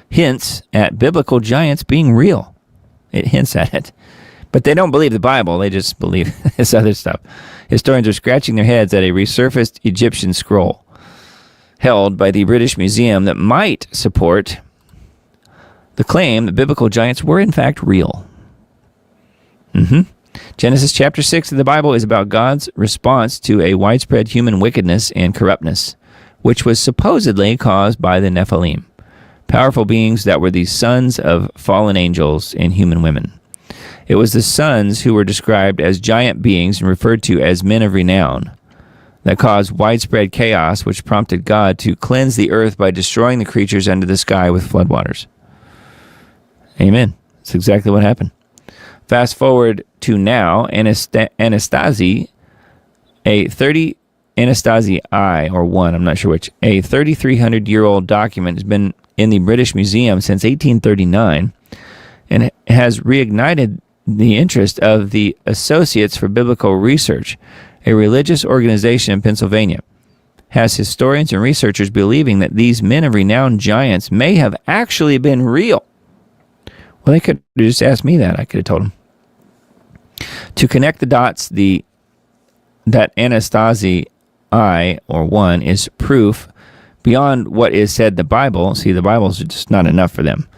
hints at biblical giants being real. It hints at it. But they don't believe the Bible. They just believe this other stuff. Historians are scratching their heads at a resurfaced Egyptian scroll held by the British Museum that might support the claim that biblical giants were in fact real. Genesis chapter 6 of the Bible is about God's response to a widespread human wickedness and corruptness, which was supposedly caused by the Nephilim, powerful beings that were the sons of fallen angels and human women. It was the sons who were described as giant beings and referred to as men of renown that caused widespread chaos, which prompted God to cleanse the earth by destroying the creatures under the sky with floodwaters. Amen. That's exactly what happened. Fast forward to now, Anastasi, Anastasi I, or 1, I'm not sure which, a 3,300-year-old document has been in the British Museum since 1839 and has reignited the interest of the Associates for Biblical Research, a religious organization in Pennsylvania, has historians and researchers believing that these men of renowned giants may have actually been real. Well, they could have just asked me that. I could have told them. To connect the dots, that Anastasi I, or 1, is proof beyond what is said in the Bible. See, the Bible's just not enough for them.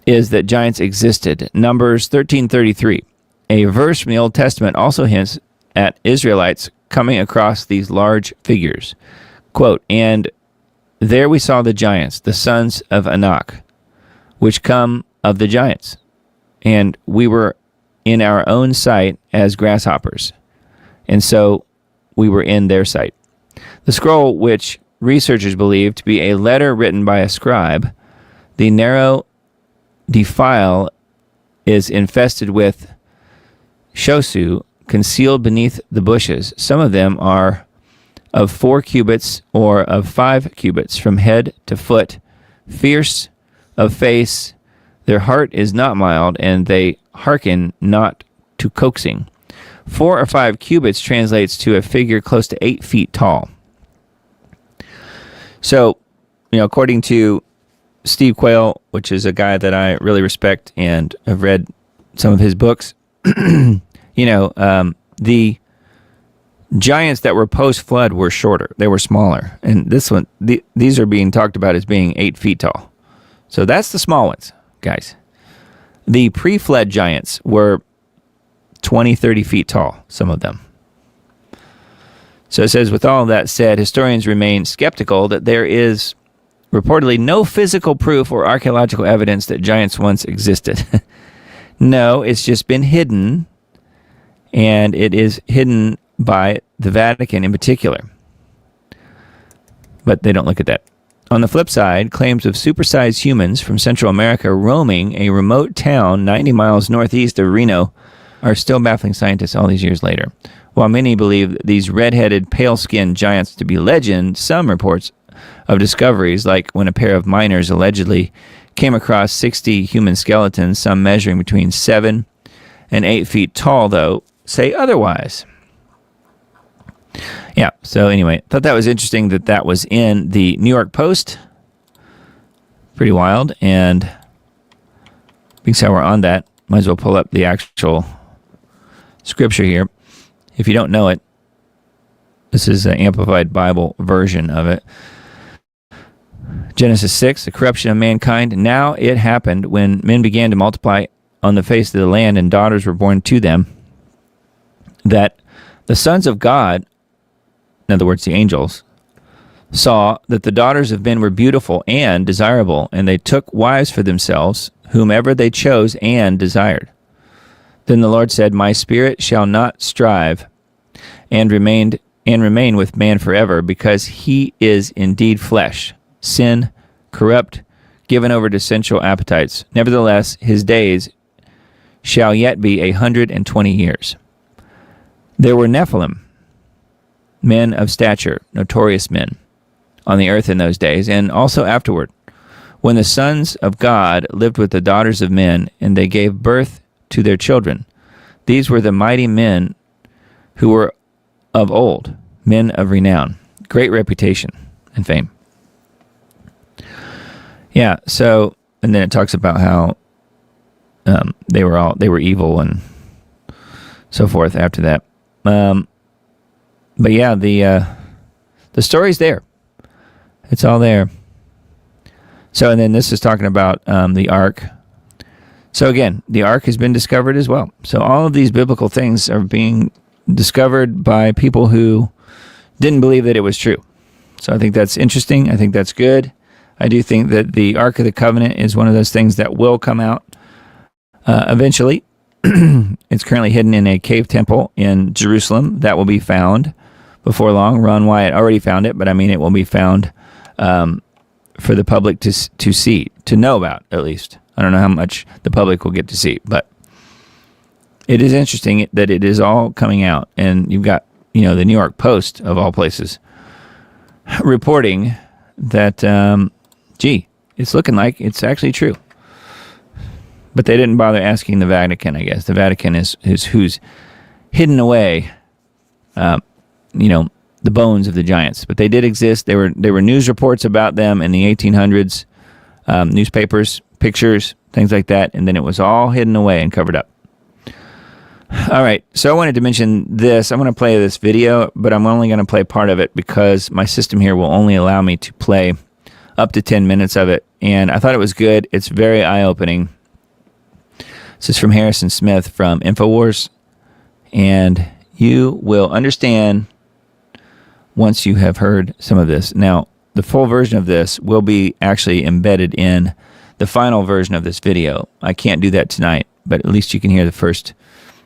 Is that giants existed. Numbers 13:33, a verse from the Old Testament, also hints at Israelites coming across these large figures. Quote, and there we saw the giants, the sons of Anak, which come of the giants, and we were in our own sight as grasshoppers, and so we were in their sight. The scroll, which researchers believe to be a letter written by a scribe, the narrow defile is infested with shosu concealed beneath the bushes. Some of them are of 4 cubits or of 5 cubits from head to foot, fierce of face. Their heart is not mild, and they hearken not to coaxing. 4 or 5 cubits translates to a figure close to 8 feet tall. So, according to Steve Quayle, which is a guy that I really respect and have read some of his books, the giants that were post-flood were shorter. They were smaller. And this one, these are being talked about as being 8 feet tall. So that's the small ones, guys. The pre-flood giants were 20, 30 feet tall, some of them. So it says, with all that said, historians remain skeptical that there is reportedly no physical proof or archaeological evidence that giants once existed. No, it's just been hidden, and it is hidden by the Vatican in particular. But they don't look at that. On the flip side, claims of supersized humans from Central America roaming a remote town 90 miles northeast of Reno are still baffling scientists all these years later. While many believe these red-headed, pale-skinned giants to be legend, some reports of discoveries, like when a pair of miners allegedly came across 60 human skeletons, some measuring between 7 and 8 feet tall, though, say otherwise. Yeah, so anyway, thought that was interesting that was in the New York Post. Pretty wild, and because how we're on that, might as well pull up the actual scripture here. If you don't know it, this is an Amplified Bible version of it. Genesis 6, the corruption of mankind. Now it happened when men began to multiply on the face of the land and daughters were born to them, that the sons of God, in other words, the angels, saw that the daughters of men were beautiful and desirable, and they took wives for themselves, whomever they chose and desired. Then the Lord said, My spirit shall not strive and remain with man forever, because he is indeed flesh, sin, corrupt, given over to sensual appetites. Nevertheless, his days shall yet be 120 years. There were Nephilim, men of stature, notorious men, on the earth in those days, and also afterward, when the sons of God lived with the daughters of men, and they gave birth to their children. These were the mighty men who were of old, men of renown, great reputation and fame. Yeah, so, and then it talks about how they were evil and so forth after that. But yeah, the story's there. It's all there. So, and then this is talking about the ark. So again, the ark has been discovered as well. So all of these biblical things are being discovered by people who didn't believe that it was true. So I think that's interesting. I think that's good. I do think that the Ark of the Covenant is one of those things that will come out eventually. It's currently hidden in a cave temple in Jerusalem that will be found before long. Ron Wyatt already found it, but I mean it will be found for the public to see, to know about at least. I don't know how much the public will get to see, but it is interesting that it is all coming out. And you've got, the New York Post, of all places, reporting that, it's looking like it's actually true. But they didn't bother asking the Vatican, I guess. The Vatican is who's hidden away, the bones of the giants. But they did exist. There were news reports about them in the 1800s, newspapers, pictures, things like that. And then it was all hidden away and covered up. All right, so I wanted to mention this. I'm going to play this video, but I'm only going to play part of it because my system here will only allow me to play up to 10 minutes of it. And I thought it was good. It's very eye-opening. This is from Harrison Smith from InfoWars. And you will understand once you have heard some of this. Now, the full version of this will be actually embedded in the final version of this video. I can't do that tonight, but at least you can hear the first,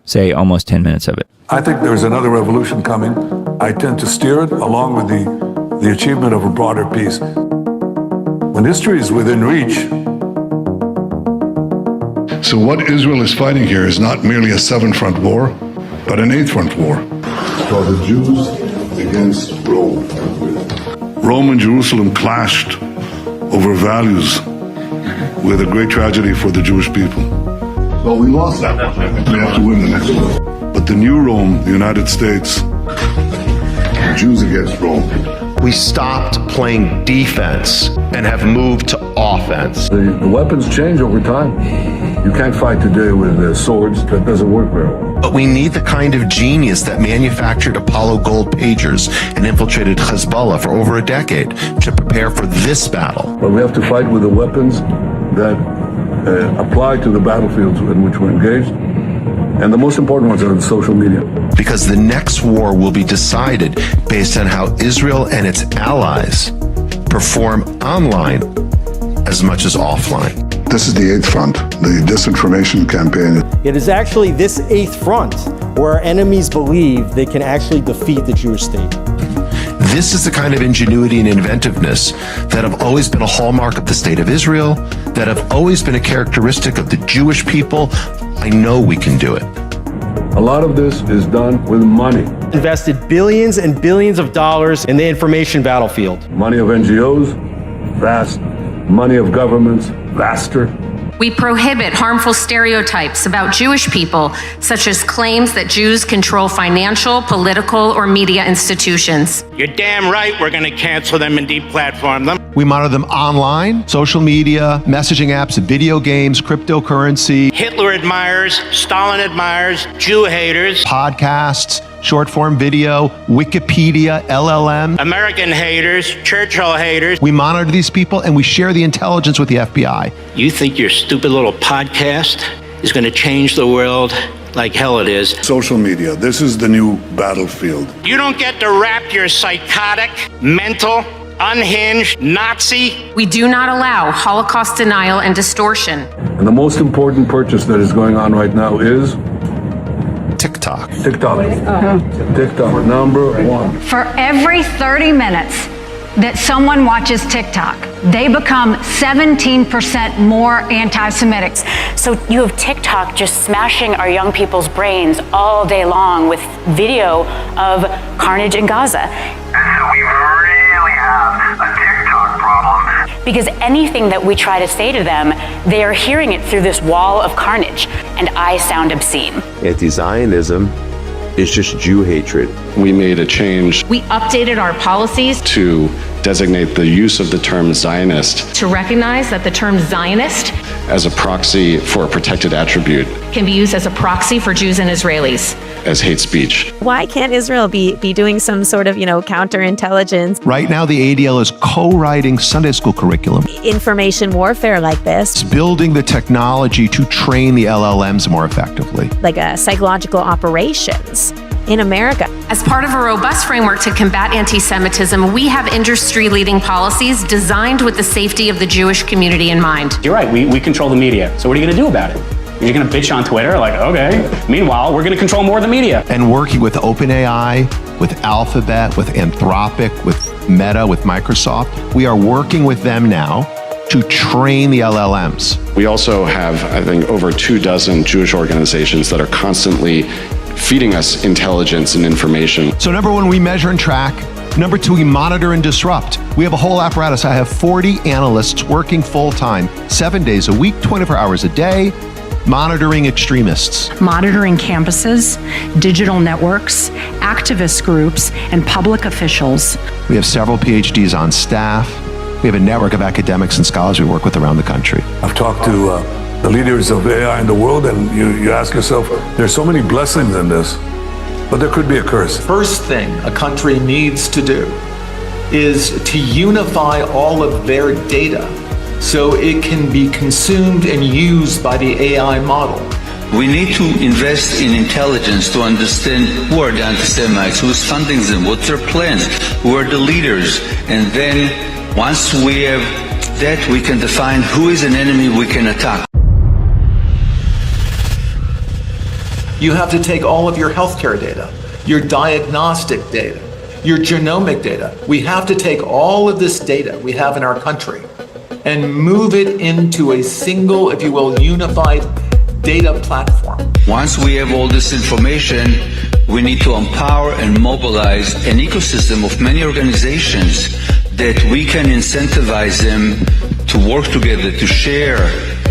say, almost 10 minutes of it. I think there's another revolution coming. I tend to steer it along with the achievement of a broader peace. When history is within reach. So what Israel is fighting here is not merely a seven-front war, but an eight-front war. For the Jews against Rome. Rome and Jerusalem clashed over values with a great tragedy for the Jewish people. Well, we lost that one. We have to win the next one. But the new Rome, the United States, the Jews against Rome. We stopped playing defense and have moved to offense. The weapons change over time. You can't fight today with swords. That doesn't work very well. But we need the kind of genius that manufactured Apollo gold pagers and infiltrated Hezbollah for over a decade to prepare for this battle. But we have to fight with the weapons that apply to the battlefields in which we're engaged. And the most important ones are the social media. Because the next war will be decided based on how Israel and its allies perform online as much as offline. This is the eighth front, the disinformation campaign. It is actually this eighth front where our enemies believe they can actually defeat the Jewish state. This is the kind of ingenuity and inventiveness that have always been a hallmark of the state of Israel, that have always been a characteristic of the Jewish people. I know we can do it. A lot of this is done with money. Invested billions and billions of dollars in the information battlefield. Money of NGOs, vast. Money of governments, vaster. We prohibit harmful stereotypes about Jewish people, such as claims that Jews control financial, political, or media institutions. You're damn right we're going to cancel them and deplatform them. We monitor them online, social media, messaging apps, video games, cryptocurrency, Hitler admirers, Stalin admirers, Jew haters, podcasts, short form video, Wikipedia, LLM. American haters, Churchill haters. We monitor these people and we share the intelligence with the FBI. You think your stupid little podcast is going to change the world? Like hell it is. Social media, this is the new battlefield. You don't get to wrap your psychotic, mental, unhinged Nazi. We do not allow Holocaust denial and distortion. And the most important purchase that is going on right now is TikTok. TikTok, number one. For every 30 minutes that someone watches TikTok, they become 17% more anti-Semitic. So you have TikTok just smashing our young people's brains all day long with video of carnage in Gaza. We really have a TikTok problem. Because anything that we try to say to them, they are hearing it through this wall of carnage, and I sound obscene. Anti-Zionism is just Jew hatred. We made a change. We updated our policies to designate the use of the term Zionist to recognize that the term Zionist as a proxy for a protected attribute can be used as a proxy for Jews and Israelis as hate speech. Why can't Israel be doing some sort of, counterintelligence? Right now, the ADL is co-writing Sunday school curriculum. Information warfare like this. It's building the technology to train the LLMs more effectively. Like psychological operations in America. As part of a robust framework to combat anti-Semitism, we have industry-leading policies designed with the safety of the Jewish community in mind. You're right, we control the media. So what are you going to do about it? You're going to bitch on Twitter? Like, okay. Meanwhile, we're going to control more of the media. And working with OpenAI, with Alphabet, with Anthropic, with Meta, with Microsoft, we are working with them now to train the LLMs. We also have, I think, over 24 Jewish organizations that are constantly feeding us intelligence and information. So number one, we measure and track. Number two, we monitor and disrupt. We have a whole apparatus. I have 40 analysts working full-time, 7 days a week, 24 hours a day, monitoring extremists. Monitoring campuses, digital networks, activist groups, and public officials. We have several PhDs on staff. We have a network of academics and scholars we work with around the country. I've talked to the leaders of AI in the world, and you ask yourself, there's so many blessings in this, but there could be a curse. First thing a country needs to do is to unify all of their data so it can be consumed and used by the AI model. We need to invest in intelligence to understand who are the anti-Semites, who's funding them, what's their plans, who are the leaders, and then once we have that, we can define who is an enemy we can attack. You have to take all of your healthcare data, your diagnostic data, your genomic data. We have to take all of this data we have in our country and move it into a single, if you will, unified data platform. Once we have all this information, we need to empower and mobilize an ecosystem of many organizations that we can incentivize them to work together, to share,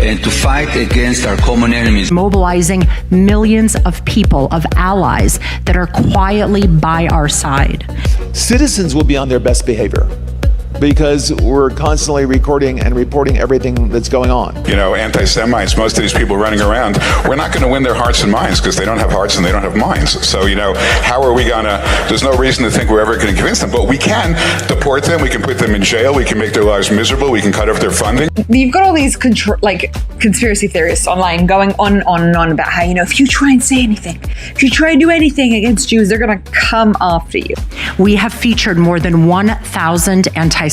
and to fight against our common enemies. Mobilizing millions of people, of allies that are quietly by our side. Citizens will be on their best behavior because we're constantly recording and reporting everything that's going on. Anti-Semites, most of these people running around, we're not going to win their hearts and minds because they don't have hearts and they don't have minds. So, how are we going to, there's no reason to think we're ever going to convince them, but we can deport them, we can put them in jail, we can make their lives miserable, we can cut off their funding. You've got all these conspiracy theorists online going on and on about how, if you try and say anything, if you try and do anything against Jews, they're going to come after you. We have featured more than 1,000 anti-Semites.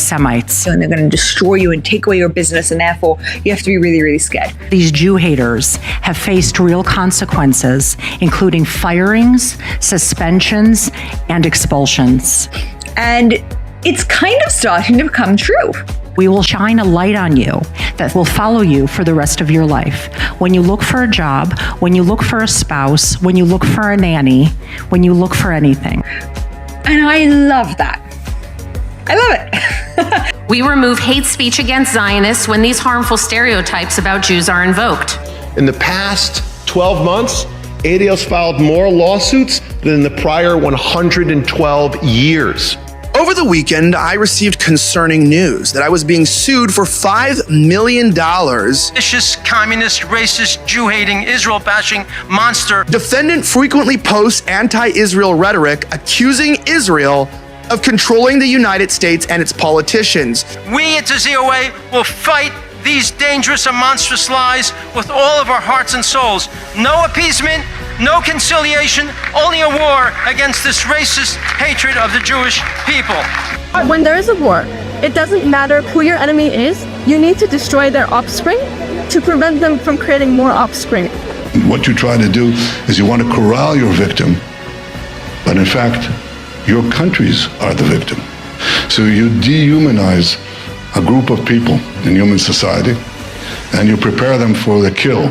And they're going to destroy you and take away your business, and therefore you have to be really, really scared. These Jew haters have faced real consequences, including firings, suspensions, and expulsions. And it's kind of starting to become true. We will shine a light on you that will follow you for the rest of your life. When you look for a job, when you look for a spouse, when you look for a nanny, when you look for anything. And I love that. I love it. We remove hate speech against Zionists when these harmful stereotypes about Jews are invoked. In the past 12 months, ADL's filed more lawsuits than in the prior 112 years. Over the weekend, I received concerning news that I was being sued for $5 million. Vicious, communist, racist, Jew-hating, Israel-bashing monster. Defendant frequently posts anti-Israel rhetoric accusing Israel of controlling the United States and its politicians. We at the ZOA will fight these dangerous and monstrous lies with all of our hearts and souls. No appeasement, no conciliation, only a war against this racist hatred of the Jewish people. When there is a war, it doesn't matter who your enemy is. You need to destroy their offspring to prevent them from creating more offspring. What you try to do is you want to corral your victim, but in fact, your countries are the victim. So you dehumanize a group of people in human society, and you prepare them for the kill,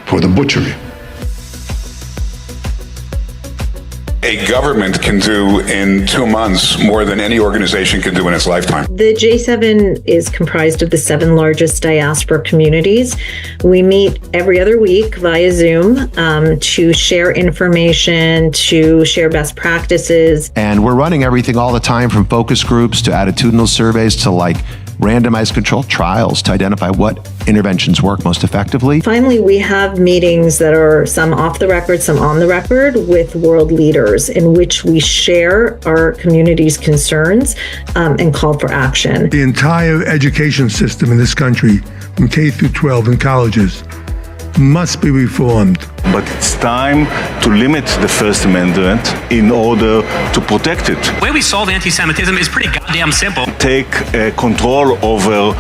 for the butchery. A government can do in 2 months more than any organization can do in its lifetime. The J7 is comprised of the 7 largest diaspora communities. We meet every other week via Zoom to share information, to share best practices. And we're running everything all the time, from focus groups to attitudinal surveys to randomized controlled trials to identify what interventions work most effectively. Finally, we have meetings that are some off the record, some on the record with world leaders, in which we share our community's concerns and call for action. The entire education system in this country, from K through 12 and colleges, must be reformed. But it's time to limit the First Amendment in order to protect it. The way we solve anti-Semitism is pretty goddamn simple. Take control over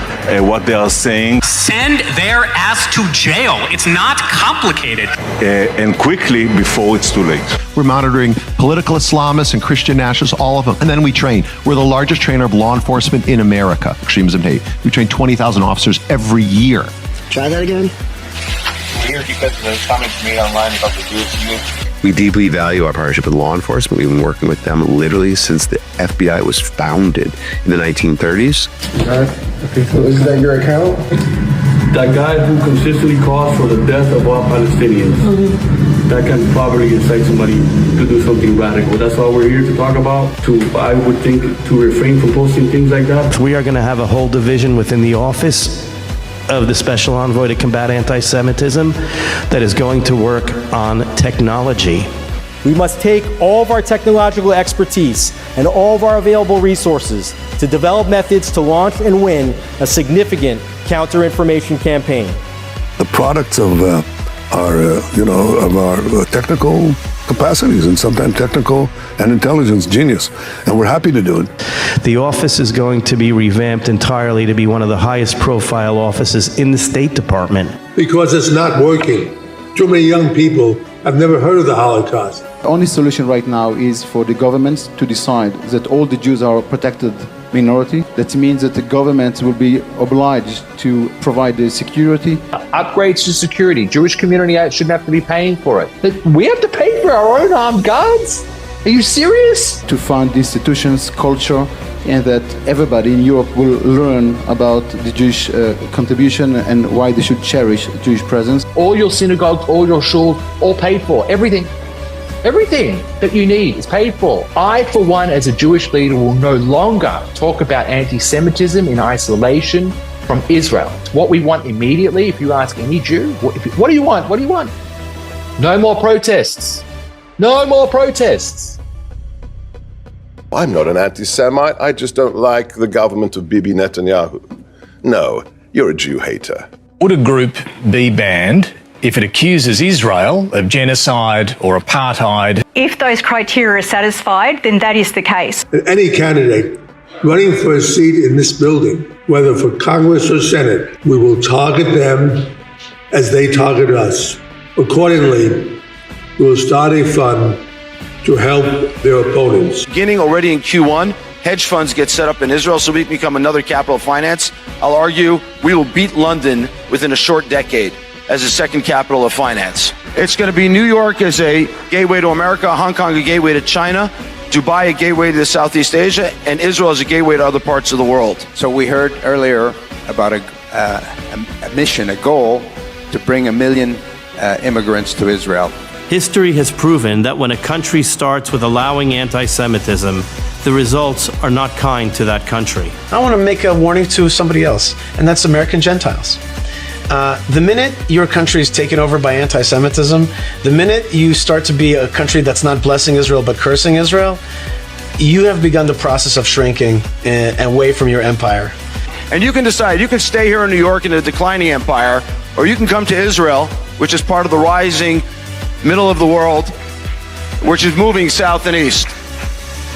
what they are saying. Send their ass to jail. It's not complicated. And quickly before it's too late. We're monitoring political Islamists and Christian nationalists, all of them. And then we train. We're the largest trainer of law enforcement in America, extremism hate. We train 20,000 officers every year. Try that again. We're here because of the comments made online about the Jewish community. We deeply value our partnership with law enforcement. We've been working with them literally since the FBI was founded in the 1930s. Okay, so is that your account? That guy who consistently calls for the death of all Palestinians, that can probably incite somebody to do something radical. That's why we're here to talk about, I would think, to refrain from posting things like that. We are going to have a whole division within the office of the Special Envoy to combat anti-Semitism that is going to work on technology. We must take all of our technological expertise and all of our available resources to develop methods to launch and win a significant counter-information campaign. The products of our technical capacities and sometimes technical and intelligence genius, and we're happy to do it. The office is going to be revamped entirely to be one of the highest profile offices in the State Department. Because it's not working. Too many young people have never heard of the Holocaust. The only solution right now is for the governments to decide that all the Jews are a protected minority. That means that the government will be obliged to provide the security. Upgrades to security. Jewish community shouldn't have to be paying for it. We have to pay for our own armed guards? Are you serious? To fund the institutions, culture, and that everybody in Europe will learn about the Jewish contribution and why they should cherish Jewish presence. All your synagogues, all your shuls, all paid for. Everything that you need is paid for. I, for one, as a Jewish leader, will no longer talk about anti-Semitism in isolation from Israel. It's what we want immediately. If you ask any Jew, what do you want? What do you want? No more protests. No more protests. I'm not an anti-Semite. I just don't like the government of Bibi Netanyahu. No, you're a Jew hater. Would a group be banned if it accuses Israel of genocide or apartheid? If those criteria are satisfied, then that is the case. Any candidate running for a seat in this building, whether for Congress or Senate, we will target them as they target us. Accordingly, we will start a fund to help their opponents. Beginning already in Q1, hedge funds get set up in Israel so we can become another capital of finance. I'll argue we will beat London within a short decade as the second capital of finance. It's going to be New York as a gateway to America, Hong Kong a gateway to China, Dubai a gateway to Southeast Asia, and Israel is a gateway to other parts of the world. So we heard earlier about a mission, a goal to bring 1 million immigrants to Israel. History has proven that when a country starts with allowing anti-Semitism, the results are not kind to that country. I want to make a warning to somebody else, and that's American Gentiles. The minute your country is taken over by anti-Semitism, the minute you start to be a country that's not blessing Israel but cursing Israel, you have begun the process of shrinking and away from your empire. And you can decide, you can stay here in New York in a declining empire, or you can come to Israel, which is part of the rising middle of the world, which is moving south and east.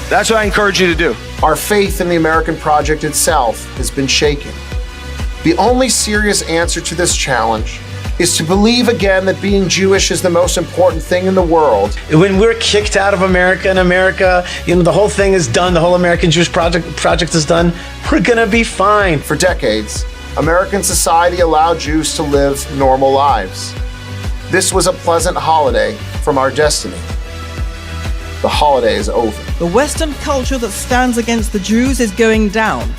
That's what I encourage you to do. Our faith in the American project itself has been shaken. The only serious answer to this challenge is to believe again that being Jewish is the most important thing in the world. When we're kicked out of America and America, the whole thing is done, the whole American Jewish project is done, we're gonna be fine. For decades, American society allowed Jews to live normal lives. This was a pleasant holiday from our destiny. The holiday is over. The Western culture that stands against the Jews is going down.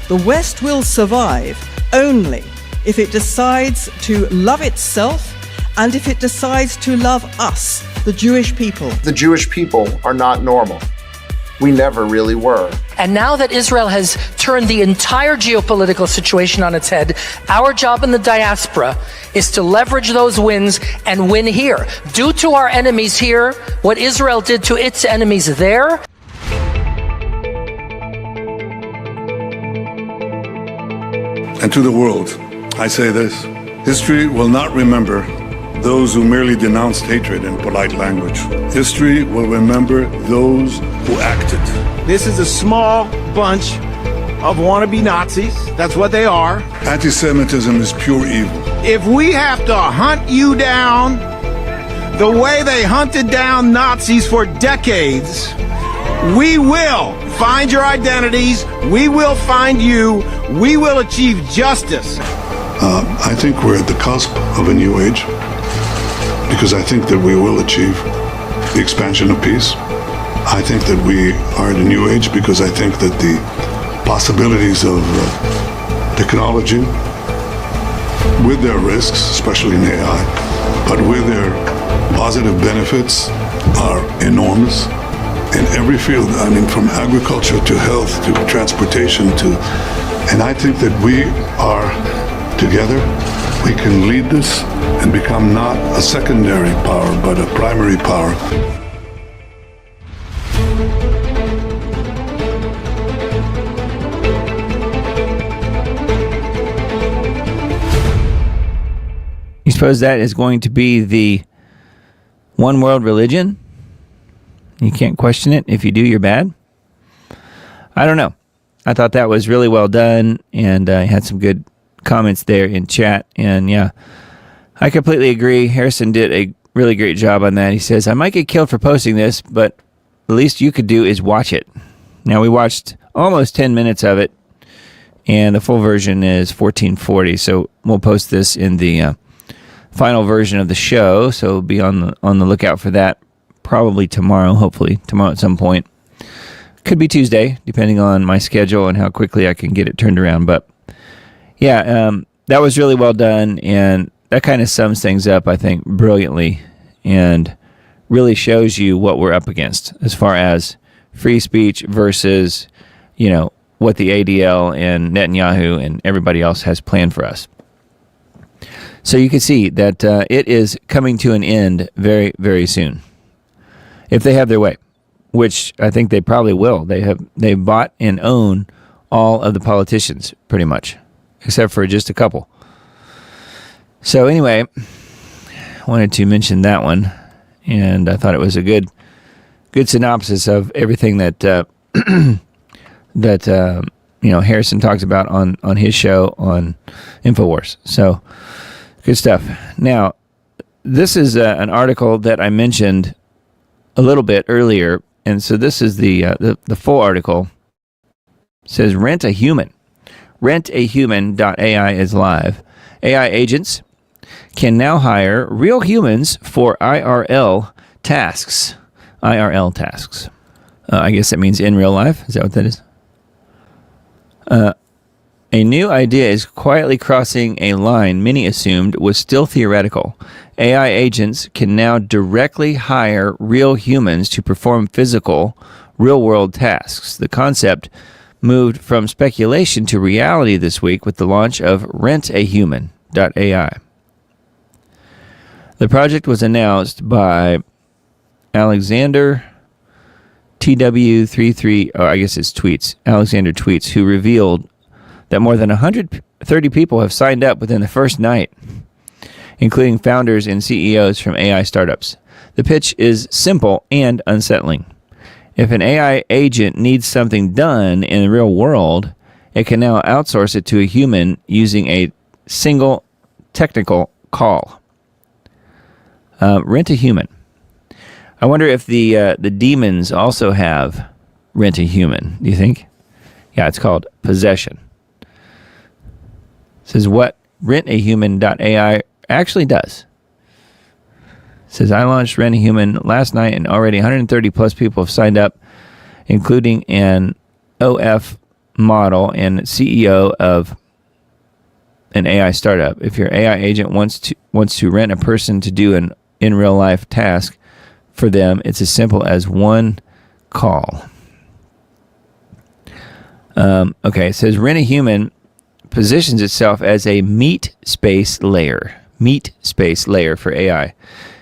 The West will survive only if it decides to love itself and if it decides to love us, the Jewish people. The Jewish people are not normal. We never really were. And now that Israel has turned the entire geopolitical situation on its head, our job in the diaspora is to leverage those wins and win here. Do to our enemies here what Israel did to its enemies there. And to the world, I say this: history will not remember those who merely denounced hatred in polite language. History will remember those who acted. This is a small bunch of wannabe Nazis. That's what they are. Anti-Semitism is pure evil. If we have to hunt you down the way they hunted down Nazis for decades, we will find your identities. We will find you. We will achieve justice. I think we're at the cusp of a new age, because I think that we will achieve the expansion of peace. I think that we are at a new age because I think that the possibilities of technology, with their risks, especially in AI, but with their positive benefits, are enormous in every field. I mean, from agriculture to health to transportation and I think that we are together. We can lead this and become not a secondary power, but a primary power. You suppose that is going to be the one world religion? You can't question it. If you do, you're bad? I don't know. I thought that was really well done, and I had some good comments there in chat, and yeah, I completely agree. Harrison did a really great job on that. He says, I might get killed for posting this, but the least you could do is watch it. Now, we watched almost 10 minutes of it, and the full version is 1440, so we'll post this in the final version of the show, so be on the lookout for that probably tomorrow, hopefully tomorrow at some point. Could be Tuesday, depending on my schedule and how quickly I can get it turned around, but yeah, that was really well done, and that kind of sums things up, I think, brilliantly, and really shows you what we're up against as far as free speech versus, what the ADL and Netanyahu and everybody else has planned for us. So you can see that it is coming to an end very, very soon, if they have their way, which I think they probably will. They bought and own all of the politicians, pretty much, except for just a couple. So anyway, wanted to mention that one, and I thought it was a good synopsis of everything that Harrison talks about on his show on InfoWars. So good stuff. Now, this is an article that I mentioned a little bit earlier, and so this is the full article. It says Rent a Human. RentAhuman.ai is live. AI agents can now hire real humans for IRL tasks. IRL tasks. I guess that means in real life. Is that what that is? A new idea is quietly crossing a line many assumed was still theoretical. AI agents can now directly hire real humans to perform physical, real-world tasks. The concept moved from speculation to reality this week with the launch of RentAHuman.ai. The project was announced by Alexander TW33, I guess it's Tweets, Alexander Tweets, who revealed that more than 130 people have signed up within the first night, including founders and CEOs from AI startups. The pitch is simple and unsettling. If an AI agent needs something done in the real world, it can now outsource it to a human using a single technical call. Rent a Human. I wonder if the demons also have Rent a Human. Do you think? Yeah, it's called Possession. It says what RentAHuman.ai actually does. It says, I launched Rent a Human last night and already 130 plus people have signed up, including an OF model and CEO of an AI startup. If your AI agent wants to rent a person to do an in real life task for them, it's as simple as one call. Okay, it says Rent a Human positions itself as a meat space layer for AI.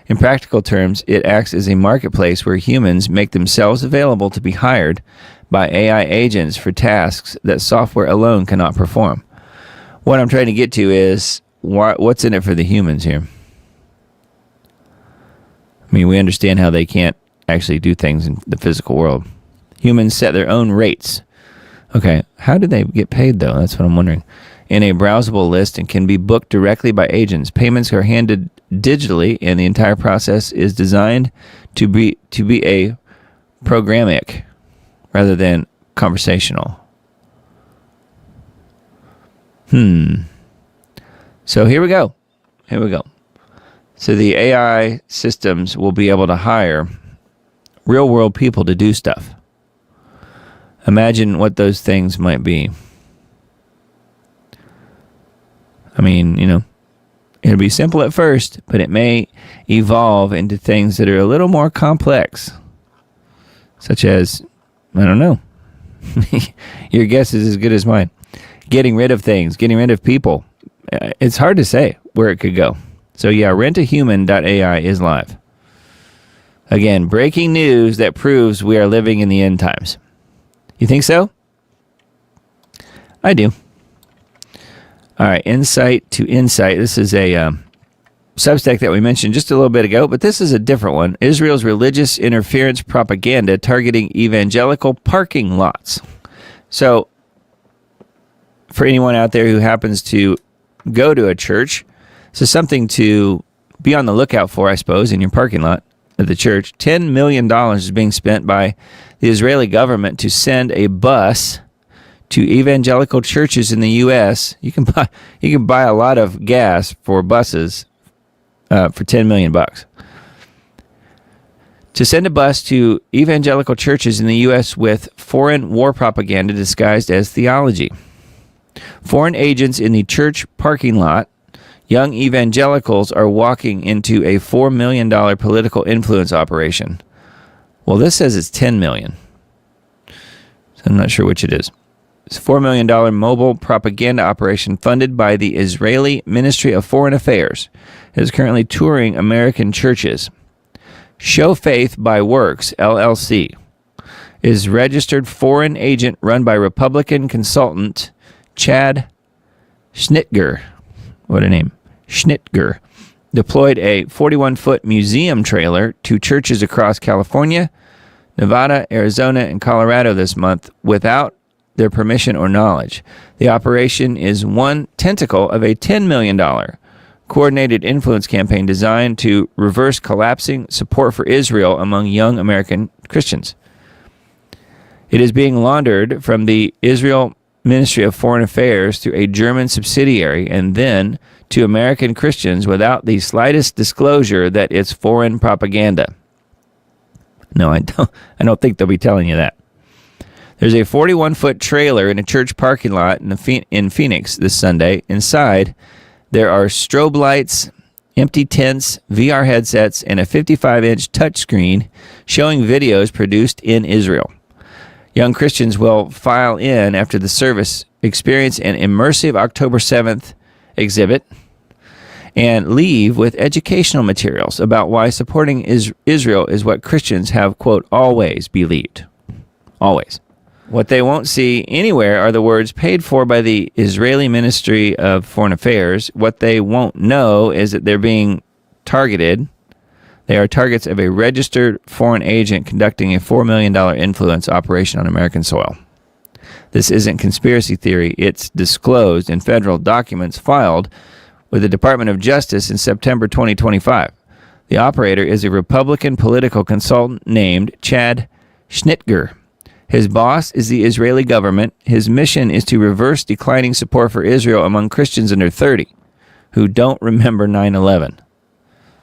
In practical terms, it acts as a marketplace where humans make themselves available to be hired by AI agents for tasks that software alone cannot perform. What I'm trying to get to is what's in it for the humans here? I mean, we understand how they can't actually do things in the physical world. Humans set their own rates. Okay, how do they get paid, though? That's what I'm wondering. In a browsable list and can be booked directly by agents. Payments are handed digitally, and the entire process is designed to be a programmatic rather than conversational. So here we go. So the AI systems will be able to hire real-world people to do stuff. Imagine what those things might be. I mean, it'll be simple at first, but it may evolve into things that are a little more complex. Such as, I don't know. Your guess is as good as mine. Getting rid of things, getting rid of people. It's hard to say where it could go. So yeah, RentAHuman.ai is live. Again, breaking news that proves we are living in the end times. You think so? I do. All right, Insight to Insight. This is a Substack that we mentioned just a little bit ago, but this is a different one. Israel's religious interference propaganda targeting evangelical parking lots. So, for anyone out there who happens to go to a church, this is something to be on the lookout for, I suppose, in your parking lot at the church. $10 million is being spent by the Israeli government to send a bus to evangelical churches in the U.S. You can buy a lot of gas for buses for $10 million. To send a bus to evangelical churches in the U.S. with foreign war propaganda disguised as theology. Foreign agents in the church parking lot, young evangelicals are walking into a $4 million political influence operation. Well, this says it's $10 million. So I'm not sure which it is. It's a $4 million mobile propaganda operation funded by the Israeli Ministry of Foreign Affairs. It is currently touring American churches. Show Faith by Works, LLC, is registered foreign agent run by Republican consultant Chad Schnitger. What a name. Schnitger. Deployed a 41-foot museum trailer to churches across California, Nevada, Arizona, and Colorado this month without their permission or knowledge. The operation is one tentacle of a $10 million coordinated influence campaign designed to reverse collapsing support for Israel among young American Christians. It is being laundered from the Israel Ministry of Foreign Affairs through a German subsidiary and then to American Christians without the slightest disclosure that it's foreign propaganda. No, I don't think they'll be telling you that. There's a 41-foot trailer in a church parking lot in Phoenix this Sunday. Inside, there are strobe lights, empty tents, VR headsets, and a 55-inch touchscreen showing videos produced in Israel. Young Christians will file in after the service, experience an immersive October 7th exhibit, and leave with educational materials about why supporting Israel is what Christians have, quote, always believed. Always. What they won't see anywhere are the words paid for by the Israeli Ministry of Foreign Affairs. What they won't know is that they're being targeted. They are targets of a registered foreign agent conducting a $4 million influence operation on American soil. This isn't conspiracy theory. It's disclosed in federal documents filed with the Department of Justice in September 2025. The operator is a Republican political consultant named Chad Schnitger. His boss is the Israeli government. His mission is to reverse declining support for Israel among Christians under 30 who don't remember 9/11.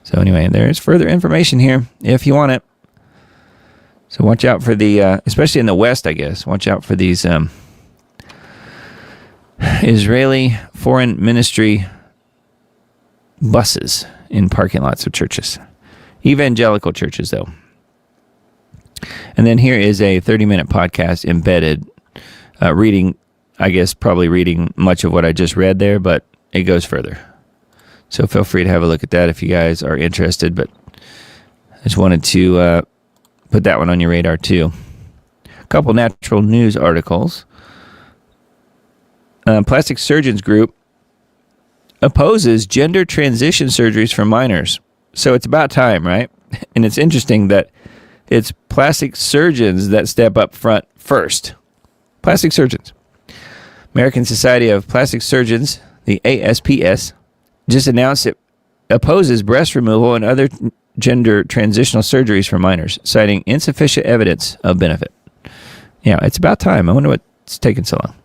So anyway, there's further information here if you want it. So watch out for the, especially in the West, I guess, watch out for these Israeli Foreign Ministry buses in parking lots of churches. Evangelical churches, though. And then here is a 30-minute podcast embedded, reading, I guess, probably reading much of what I just read there, but it goes further. So feel free to have a look at that if you guys are interested, but I just wanted to put that one on your radar, too. A couple natural news articles. Plastic Surgeons Group opposes gender transition surgeries for minors. So it's about time, right? And it's interesting that it's plastic surgeons that step up front first. Plastic surgeons. American Society of Plastic Surgeons, the ASPS, just announced it opposes breast removal and other gender transitional surgeries for minors, citing insufficient evidence of benefit. Yeah, it's about time. I wonder what's taking so long.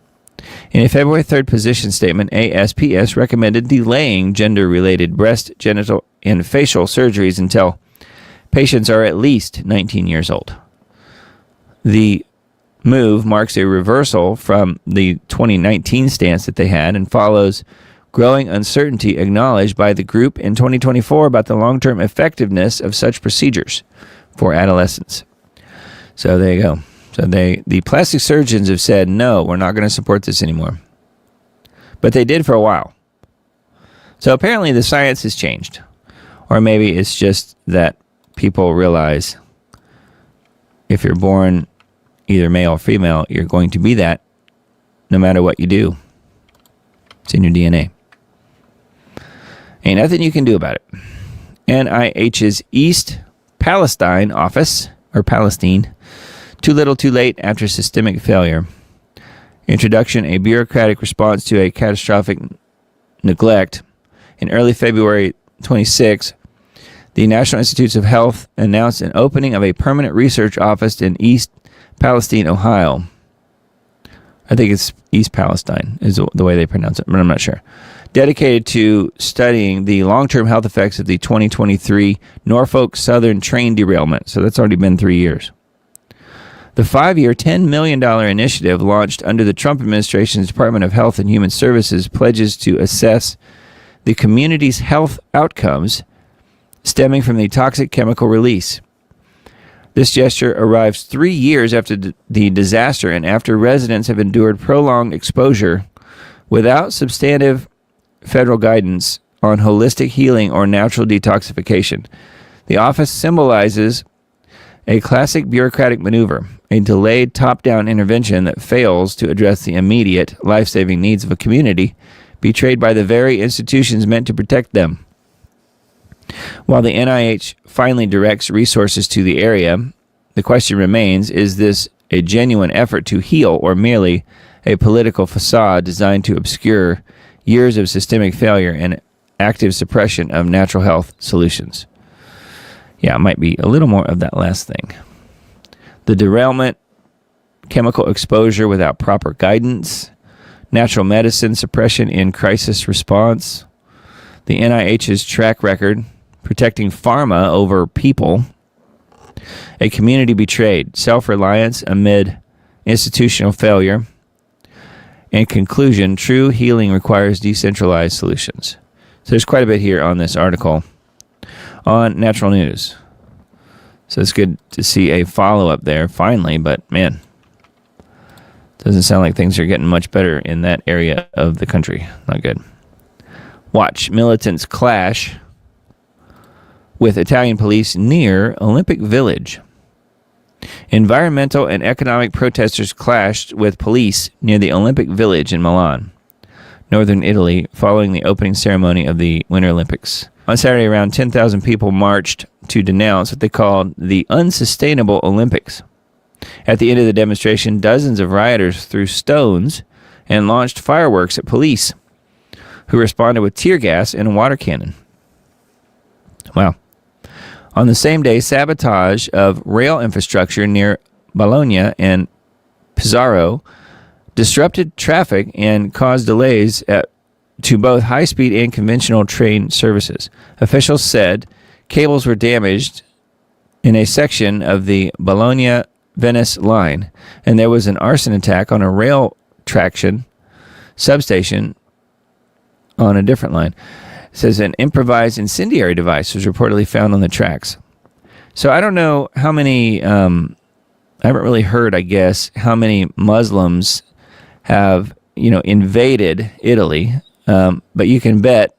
In a February 3rd position statement, ASPS recommended delaying gender-related breast, genital, and facial surgeries until patients are at least 19 years old. The move marks a reversal from the 2019 stance that they had and follows growing uncertainty acknowledged by the group in 2024 about the long-term effectiveness of such procedures for adolescents. So there you go. So the plastic surgeons have said, no, we're not going to support this anymore. But they did for a while. So apparently the science has changed. Or maybe it's just that people realize if you're born either male or female, you're going to be that no matter what you do. It's in your DNA. Ain't nothing you can do about it. NIH's East Palestine office, or Palestine, too little too late after systemic failure. Introduction, a bureaucratic response to a catastrophic neglect. In early February 26, the National Institutes of Health announced an opening of a permanent research office in East Palestine, Ohio. I think it's East Palestine is the way they pronounce it, but I'm not sure. Dedicated to studying the long-term health effects of the 2023 Norfolk Southern train derailment. So that's already been 3 years. The 5-year, $10 million initiative launched under the Trump administration's Department of Health and Human Services pledges to assess the community's health outcomes stemming from the toxic chemical release. This gesture arrives 3 years after the disaster and after residents have endured prolonged exposure without substantive federal guidance on holistic healing or natural detoxification. The office symbolizes a classic bureaucratic maneuver, a delayed top-down intervention that fails to address the immediate life-saving needs of a community betrayed by the very institutions meant to protect them. While the NIH finally directs resources to the area, the question remains, is this a genuine effort to heal or merely a political facade designed to obscure years of systemic failure and active suppression of natural health solutions? Yeah, it might be a little more of that last thing. The derailment, chemical exposure without proper guidance, natural medicine suppression in crisis response, the NIH's track record protecting pharma over people, A community betrayed, self-reliance amid institutional failure. In conclusion, true healing requires decentralized solutions. So there's quite a bit here on this article on Natural News. So it's good to see a follow-up there finally, but man, doesn't sound like things are getting much better in that area of the country. Not good. Watch militants clash with Italian police near Olympic Village. Environmental and economic protesters clashed with police near the Olympic Village in Milan, northern Italy, following the opening ceremony of the Winter Olympics. On Saturday, around 10,000 people marched to denounce what they called the unsustainable Olympics. At the end of the demonstration, dozens of rioters threw stones and launched fireworks at police, who responded with tear gas and a water cannon. Wow. On the same day, sabotage of rail infrastructure near Bologna and Pesaro disrupted traffic and caused delays to both high-speed and conventional train services. Officials said cables were damaged in a section of the Bologna-Venice line, and there was an arson attack on a rail traction substation on a different line. It says an improvised incendiary device was reportedly found on the tracks. So I don't know how many, I haven't really heard, I guess, how many Muslims have, invaded Italy. But you can bet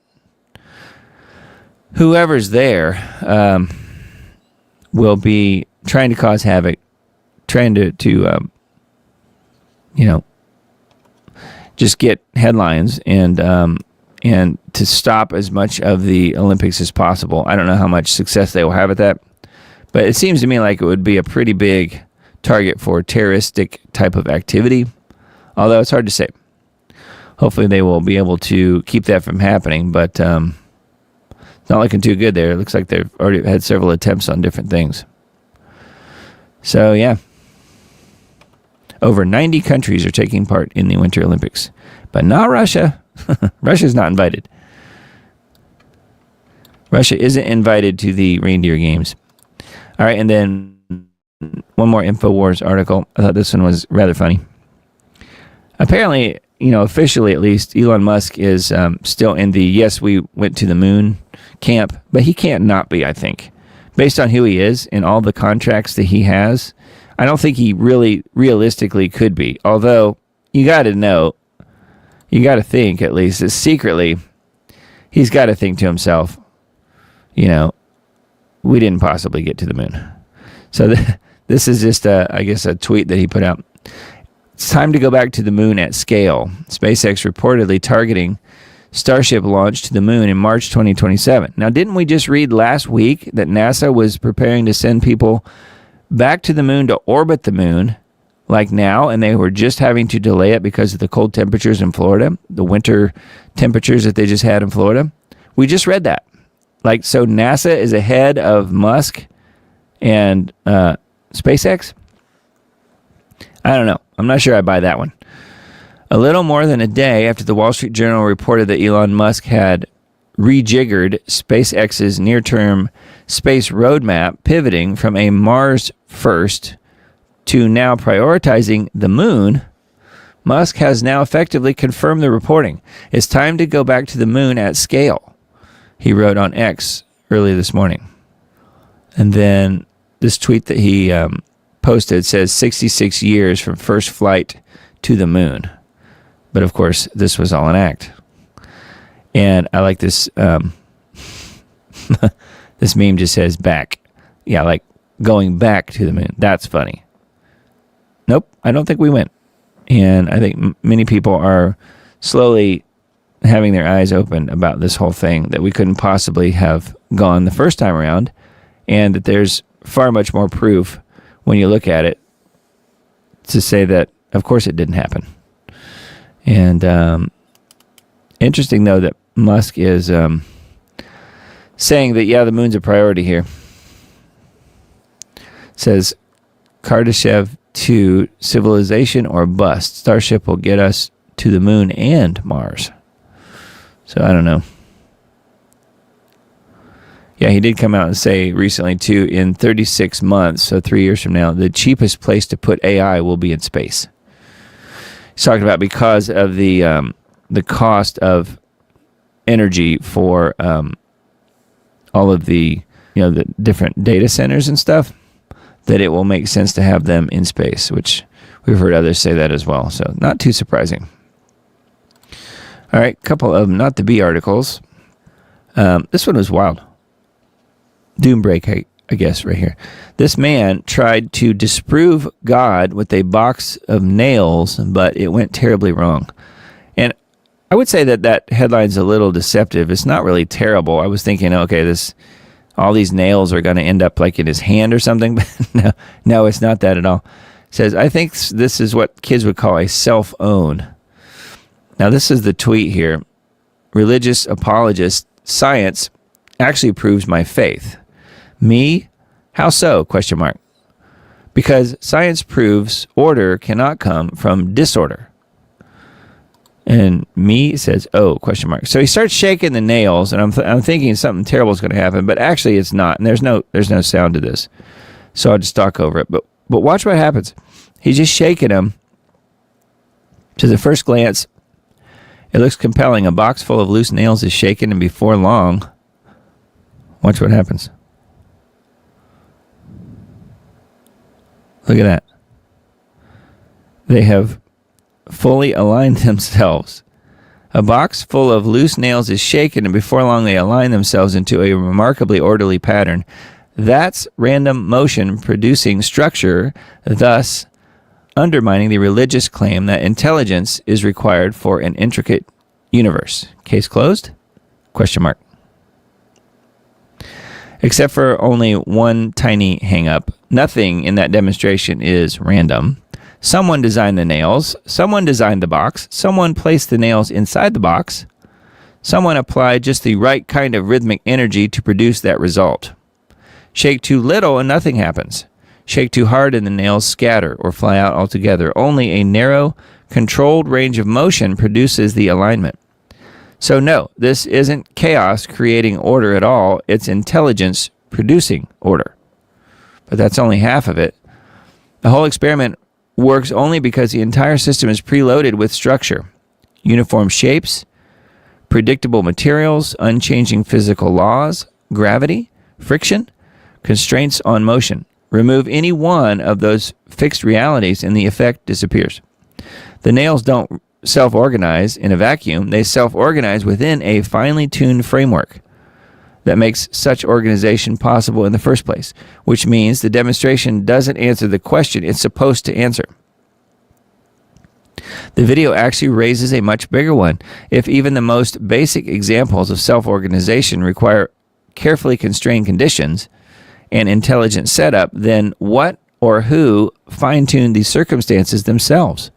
whoever's there will be trying to cause havoc, trying to just get headlines and to stop as much of the Olympics as possible. I don't know how much success they will have at that, but it seems to me like it would be a pretty big target for terroristic type of activity, although it's hard to say. Hopefully they will be able to keep that from happening, but it's not looking too good there. It looks like they've already had several attempts on different things. So, yeah. Over 90 countries are taking part in the Winter Olympics, but not Russia. Russia's not invited. Russia isn't invited to the reindeer games. All right, and then one more InfoWars article. I thought this one was rather funny. Apparently, officially at least, Elon Musk is still in the yes, we went to the moon camp, but he can't not be, I think. Based on who he is and all the contracts that he has, I don't think he really realistically could be. Although, you got to think at least that secretly, he's got to think to himself, we didn't possibly get to the moon. So this is just, I guess, a tweet that he put out. It's time to go back to the moon at scale. SpaceX reportedly targeting Starship launch to the moon in March 2027. Now, didn't we just read last week that NASA was preparing to send people back to the moon to orbit the moon like now, and they were just having to delay it because of the cold temperatures in Florida, the winter temperatures that they just had in Florida? We just read that. So NASA is ahead of Musk and SpaceX? I don't know. I'm not sure I buy that one. A little more than a day after the Wall Street Journal reported that Elon Musk had rejiggered SpaceX's near-term space roadmap, pivoting from a Mars first to now prioritizing the moon, Musk has now effectively confirmed the reporting. It's time to go back to the moon at scale, he wrote on X early this morning. And then this tweet that he posted says 66 years from first flight to the moon. But of course, this was all an act. And I like this. This meme just says back. Yeah, like going back to the moon. That's funny. Nope, I don't think we went. And I think many people are slowly having their eyes opened about this whole thing, that we couldn't possibly have gone the first time around, and that there's far much more proof when you look at it to say that, of course, it didn't happen. And interesting, though, that Musk is saying that, yeah, the moon's a priority here. It says, Kardashev 2, civilization or bust. Starship will get us to the moon and Mars. So I don't know. Yeah, he did come out and say recently, too, in 36 months, so 3 years from now, the cheapest place to put AI will be in space. He's talking about because of the cost of energy for all of the the different data centers and stuff, that it will make sense to have them in space, which we've heard others say that as well. So not too surprising. All right, couple of not to be articles. This one was wild. Doom break, I guess, right here. This man tried to disprove God with a box of nails, but it went terribly wrong. And I would say that headline's a little deceptive. It's not really terrible. I was thinking, okay, all these nails are going to end up like in his hand or something. But no, it's not that at all. It says, I think this is what kids would call a self-own. Now, this is the tweet here. Religious apologist, science actually proves my faith. Me? How so? ? Because science proves order cannot come from disorder. And me says, oh, ? So he starts shaking the nails, and I'm thinking something terrible is going to happen, but actually it's not. And there's no sound to this. So I'll just talk over it. But watch what happens. He's just shaking them. To the first glance, it looks compelling. A box full of loose nails is shaken, and before long, watch what happens. Look at that. They have fully aligned themselves. A box full of loose nails is shaken, and before long they align themselves into a remarkably orderly pattern. That's random motion producing structure, thus undermining the religious claim that intelligence is required for an intricate universe. Case closed? ? Except for only one tiny hang-up. Nothing in that demonstration is random. Someone designed the nails. Someone designed the box. Someone placed the nails inside the box. Someone applied just the right kind of rhythmic energy to produce that result. Shake too little and nothing happens. Shake too hard and the nails scatter or fly out altogether. Only a narrow, controlled range of motion produces the alignment. So no, this isn't chaos creating order at all. It's intelligence producing order. But that's only half of it. The whole experiment works only because the entire system is preloaded with structure, uniform shapes, predictable materials, unchanging physical laws, gravity, friction, constraints on motion. Remove any one of those fixed realities and the effect disappears. The nails don't self-organize in a vacuum. They self-organize within a finely tuned framework that makes such organization possible in the first place, which means the demonstration doesn't answer the question it's supposed to answer. The video actually raises a much bigger one. If even the most basic examples of self-organization require carefully constrained conditions and intelligent setup, then what or who fine-tuned these circumstances themselves?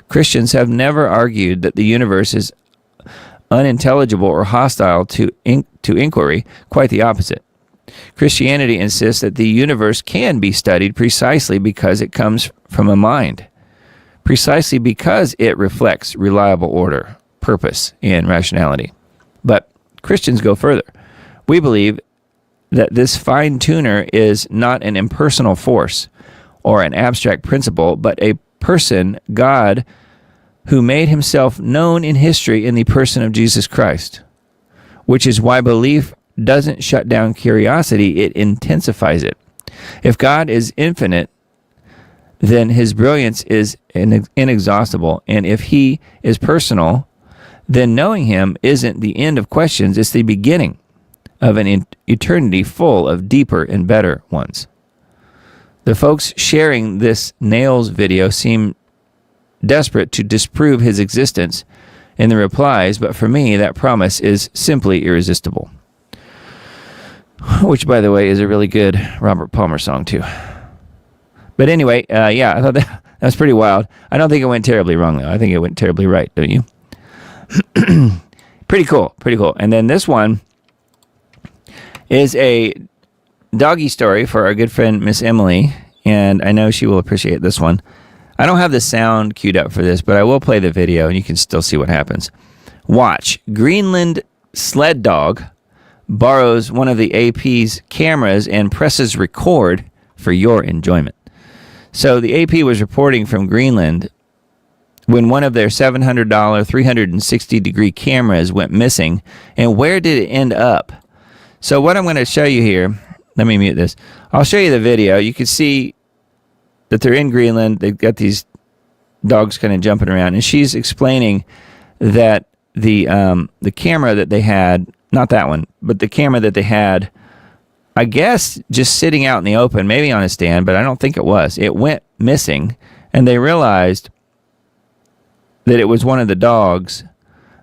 Christians have never argued that the universe is unintelligible or hostile to inquiry, quite the opposite. Christianity insists that the universe can be studied precisely because it comes from a mind, precisely because it reflects reliable order, purpose, and rationality. But Christians go further. We believe that this fine-tuner is not an impersonal force or an abstract principle, but a person, God, who made himself known in history in the person of Jesus Christ, which is why belief doesn't shut down curiosity, it intensifies it. If God is infinite, then his brilliance is inexhaustible, and if he is personal, then knowing him isn't the end of questions, it's the beginning of an eternity full of deeper and better ones. The folks sharing this nails video seem desperate to disprove his existence in the replies, but for me, that promise is simply irresistible. Which, by the way, is a really good Robert Palmer song, too. But anyway, yeah, I thought that was pretty wild. I don't think it went terribly wrong, though. I think it went terribly right, don't you? Pretty cool, pretty cool. And then this one is a doggy story for our good friend, Miss Emily, and I know she will appreciate this one. I don't have the sound queued up for this, but I will play the video, and you can still see what happens. Watch. Greenland sled dog borrows one of the AP's cameras and presses record for your enjoyment. So the AP was reporting from Greenland when one of their $700 360-degree cameras went missing. And where did it end up? So what I'm going to show you here, let me mute this. I'll show you the video. You can see that they're in Greenland. They've got these dogs kind of jumping around. And she's explaining that the camera that they had, not that one, but the camera that they had, I guess just sitting out in the open, maybe on a stand, but I don't think it was. It went missing, and they realized that it was one of the dogs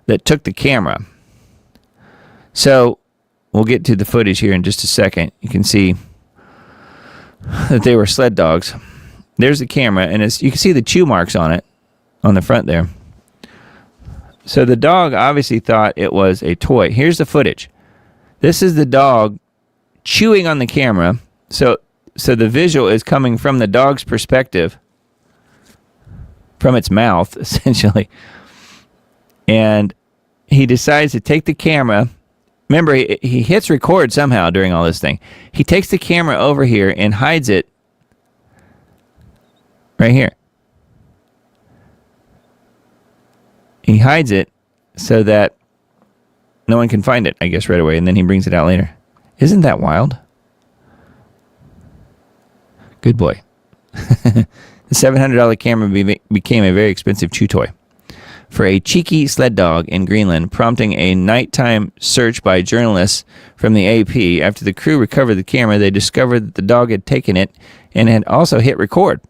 that took the camera. So we'll get to the footage here in just a second. You can see that they were sled dogs. There's the camera, and you can see the chew marks on it, on the front there. So the dog obviously thought it was a toy. Here's the footage. This is the dog chewing on the camera. So the visual is coming from the dog's perspective, from its mouth, essentially. And he decides to take the camera. Remember, he hits record somehow during all this thing. He takes the camera over here and hides it right here. He hides it so that no one can find it, I guess, right away. And then he brings it out later. Isn't that wild? Good boy. The $700 camera became a very expensive chew toy for a cheeky sled dog in Greenland, prompting a nighttime search by journalists from the AP. After the crew recovered the camera, they discovered that the dog had taken it and had also hit record.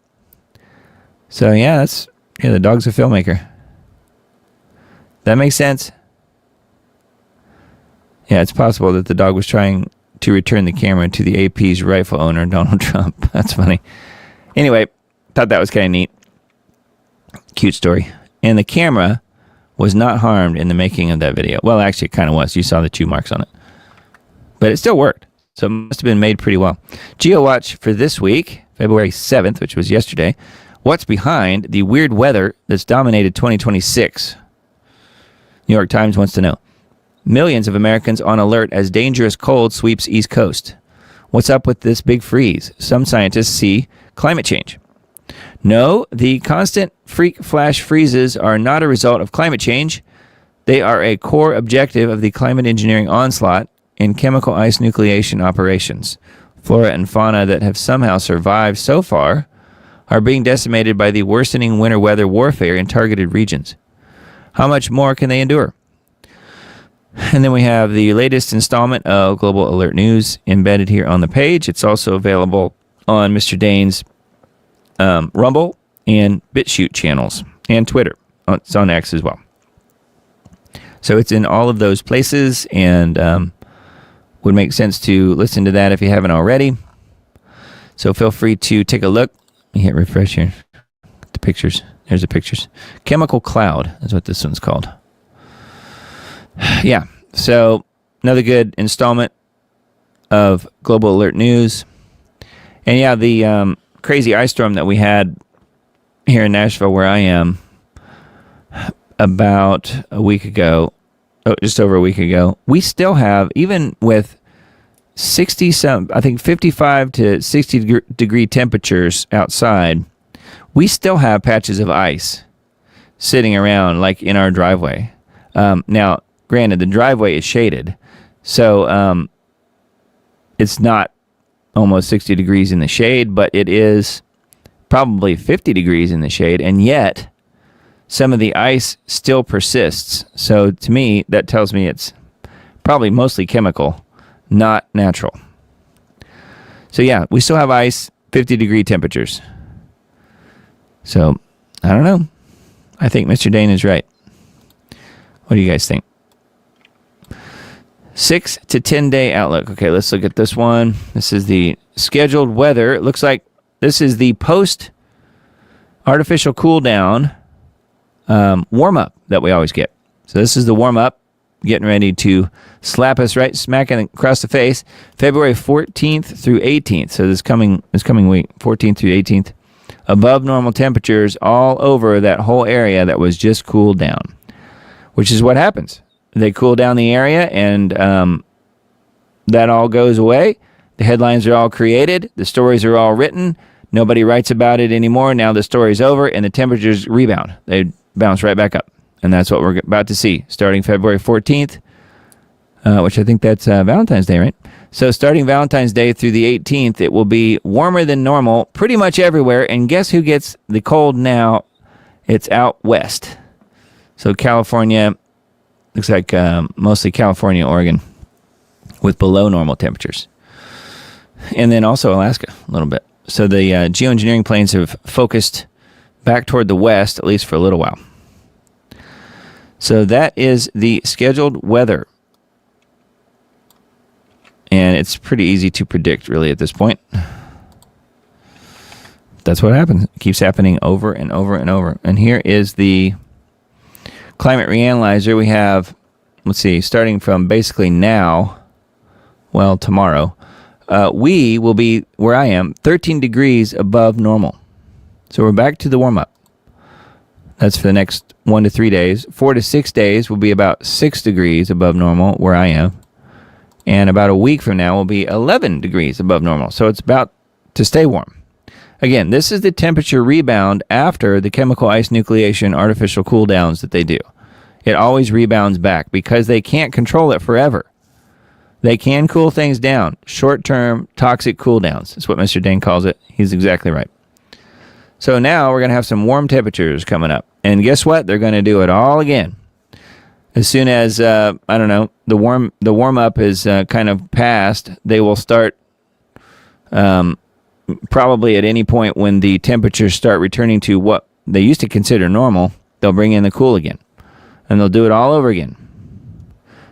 So yeah, the dog's a filmmaker. That makes sense. Yeah, it's possible that the dog was trying to return the camera to the AP's rightful owner, Donald Trump. That's funny. Anyway, thought that was kind of neat. Cute story. And the camera was not harmed in the making of that video. Well, actually, it kind of was. You saw the chew marks on it. But it still worked. So it must have been made pretty well. GeoWatch for this week, February 7th, which was yesterday. What's behind the weird weather that's dominated 2026? New York Times wants to know. Millions of Americans on alert as dangerous cold sweeps East Coast. What's up with this big freeze? Some scientists see climate change. No, the constant freak flash freezes are not a result of climate change. They are a core objective of the climate engineering onslaught in chemical ice nucleation operations. Flora and fauna that have somehow survived so far are being decimated by the worsening winter weather warfare in targeted regions. How much more can they endure? And then we have the latest installment of Global Alert News embedded here on the page. It's also available on Mr. Dane's Rumble and BitChute channels and Twitter. It's on X as well. So it's in all of those places, and would make sense to listen to that if you haven't already. So feel free to take a look. Let me hit refresh here. The pictures. There's the pictures. Chemical Cloud is what this one's called. Yeah, so another good installment of Global Alert News. And yeah, the crazy ice storm that we had here in Nashville, where I am, about a week ago, just over a week ago, we still have, even with 55 to 60 degree temperatures outside, we still have patches of ice sitting around, like in our driveway. Now, granted, the driveway is shaded, so it's not almost 60 degrees in the shade, but it is probably 50 degrees in the shade, and yet some of the ice still persists. So to me, that tells me it's probably mostly chemical, not natural. So yeah, we still have ice, 50 degree temperatures. So, I don't know. I think Mr. Dane is right. What do you guys think? 6 to 10 day outlook. Okay, let's look at this one. This is the scheduled weather. It looks like this is the post artificial cool down warm up that we always get. So this is the warm up, getting ready to slap us right smack across the face. February 14th through 18th. So this coming week, 14th through 18th. Above normal temperatures all over that whole area that was just cooled down, which is what happens. They cool down the area, and that all goes away. The headlines are all created. The stories are all written. Nobody writes about it anymore. Now the story's over and the temperatures rebound. They bounce right back up. And that's what we're about to see starting February 14th, which I think that's Valentine's Day, right? So starting Valentine's Day through the 18th, it will be warmer than normal pretty much everywhere. And guess who gets the cold now? It's out west. So California, looks like mostly California, Oregon, with below normal temperatures. And then also Alaska a little bit. So the geoengineering planes have focused back toward the west, at least for a little while. So that is the scheduled weather. And it's pretty easy to predict, really, at this point. That's what happens. It keeps happening over and over and over. And here is the climate reanalyzer. We have, let's see, starting from basically now, well, tomorrow, we will be, where I am, 13 degrees above normal. So we're back to the warm-up. That's for the next 1 to 3 days. 4 to 6 days will be about 6 degrees above normal, where I am. And about a week from now will be 11 degrees above normal. So it's about to stay warm. Again, this is the temperature rebound after the chemical ice nucleation artificial cool downs that they do. It always rebounds back because they can't control it forever. They can cool things down. Short-term toxic cool downs. That's what Mr. Dane calls it. He's exactly right. So now we're going to have some warm temperatures coming up. And guess what? They're going to do it all again. As soon as, I don't know, the warm-up is kind of passed, they will start probably at any point when the temperatures start returning to what they used to consider normal, they'll bring in the cool again. And they'll do it all over again.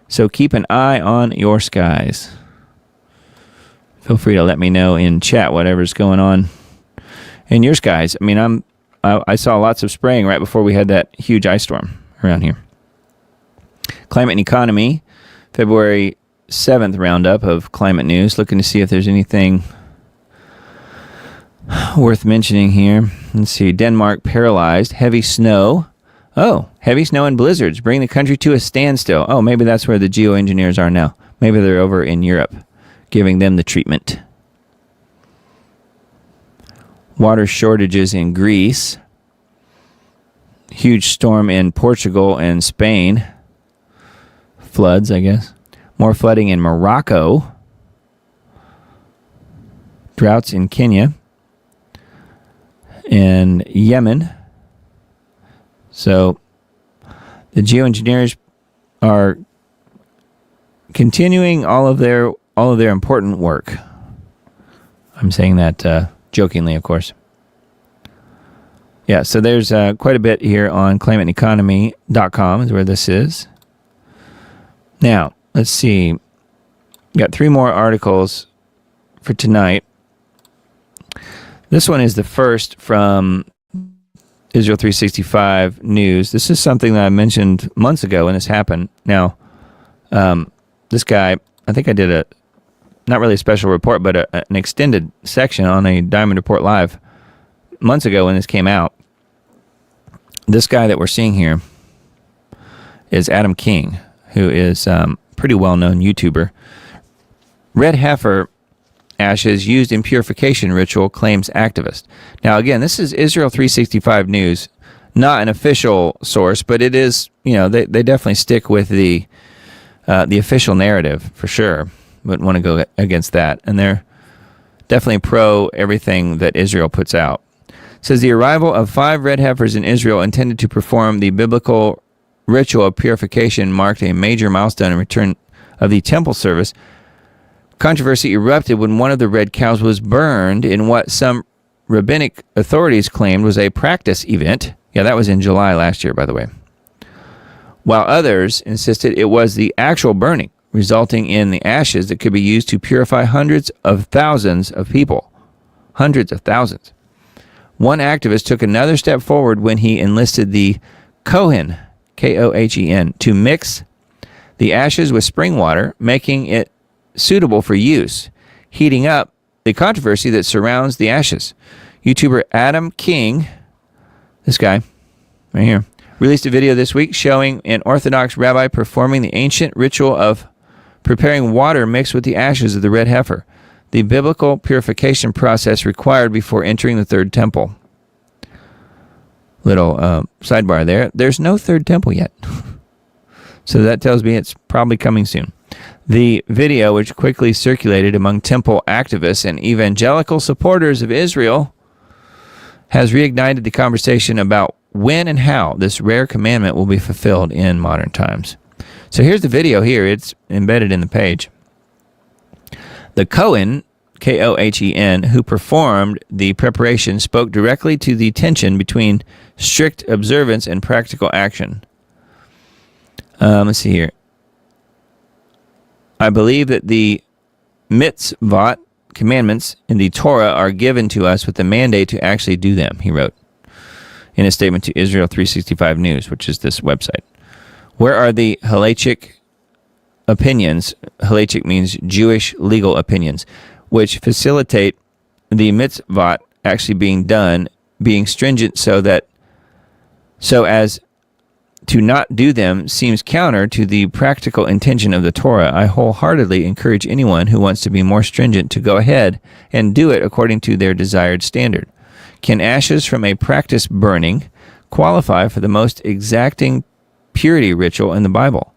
So keep an eye on your skies. Feel free to let me know in chat whatever's going on in your skies. I mean, I saw lots of spraying right before we had that huge ice storm around here. Climate and Economy, February 7th roundup of climate news. Looking to see if there's anything worth mentioning here. Let's see. Denmark paralyzed. Heavy snow. Oh, heavy snow and blizzards bring the country to a standstill. Oh, maybe that's where the geoengineers are now. Maybe they're over in Europe, giving them the treatment. Water shortages in Greece. Huge storm in Portugal and Spain. Floods, I guess. More flooding in Morocco. Droughts in Kenya. And Yemen. So the geoengineers are continuing all of their important work. I'm saying that jokingly, of course. Yeah, so there's quite a bit here on climateandeconomy.com is where this is. Now, let's see. Got 3 more articles for tonight. This one is the first from Israel 365 News. This is something that I mentioned months ago when this happened. Now, this guy, I think I did not really a special report, but an extended section on a Diamond Report Live months ago when this came out. This guy that we're seeing here is Adam King, who is pretty well-known YouTuber. Red heifer ashes used in purification ritual, claims activist. Now, again, this is Israel 365 News, not an official source, but it is, they definitely stick with the official narrative for sure. Wouldn't want to go against that. And they're definitely pro everything that Israel puts out. It says the arrival of 5 red heifers in Israel intended to perform the biblical ritual of purification marked a major milestone in return of the temple service. Controversy erupted when one of the red cows was burned in what some rabbinic authorities claimed was a practice event. Yeah, that was in July last year, by the way. While others insisted it was the actual burning, resulting in the ashes that could be used to purify hundreds of thousands of people. Hundreds of thousands. One activist took another step forward when he enlisted the Kohen, K-O-H-E-N, to mix the ashes with spring water, making it suitable for use, heating up the controversy that surrounds the ashes. YouTuber Adam King, this guy right here, released a video this week showing an Orthodox rabbi performing the ancient ritual of preparing water mixed with the ashes of the red heifer, the biblical purification process required before entering the third temple. Little sidebar there. There's no third temple yet. So that tells me it's probably coming soon. The video, which quickly circulated among temple activists and evangelical supporters of Israel, has reignited the conversation about when and how this rare commandment will be fulfilled in modern times. So here's the video here. It's embedded in the page. The Kohen, Kohen, who performed the preparation, spoke directly to the tension between strict observance and practical action. Let's see here. I believe that the mitzvot, commandments in the Torah, are given to us with the mandate to actually do them, he wrote in a statement to Israel 365 News, which is this website. Where are the halachic opinions? Halachic means Jewish legal opinions, which facilitate the mitzvot actually being done, being stringent so as to not do them seems counter to the practical intention of the Torah. I wholeheartedly encourage anyone who wants to be more stringent to go ahead and do it according to their desired standard. Can ashes from a practice burning qualify for the most exacting purity ritual in the Bible?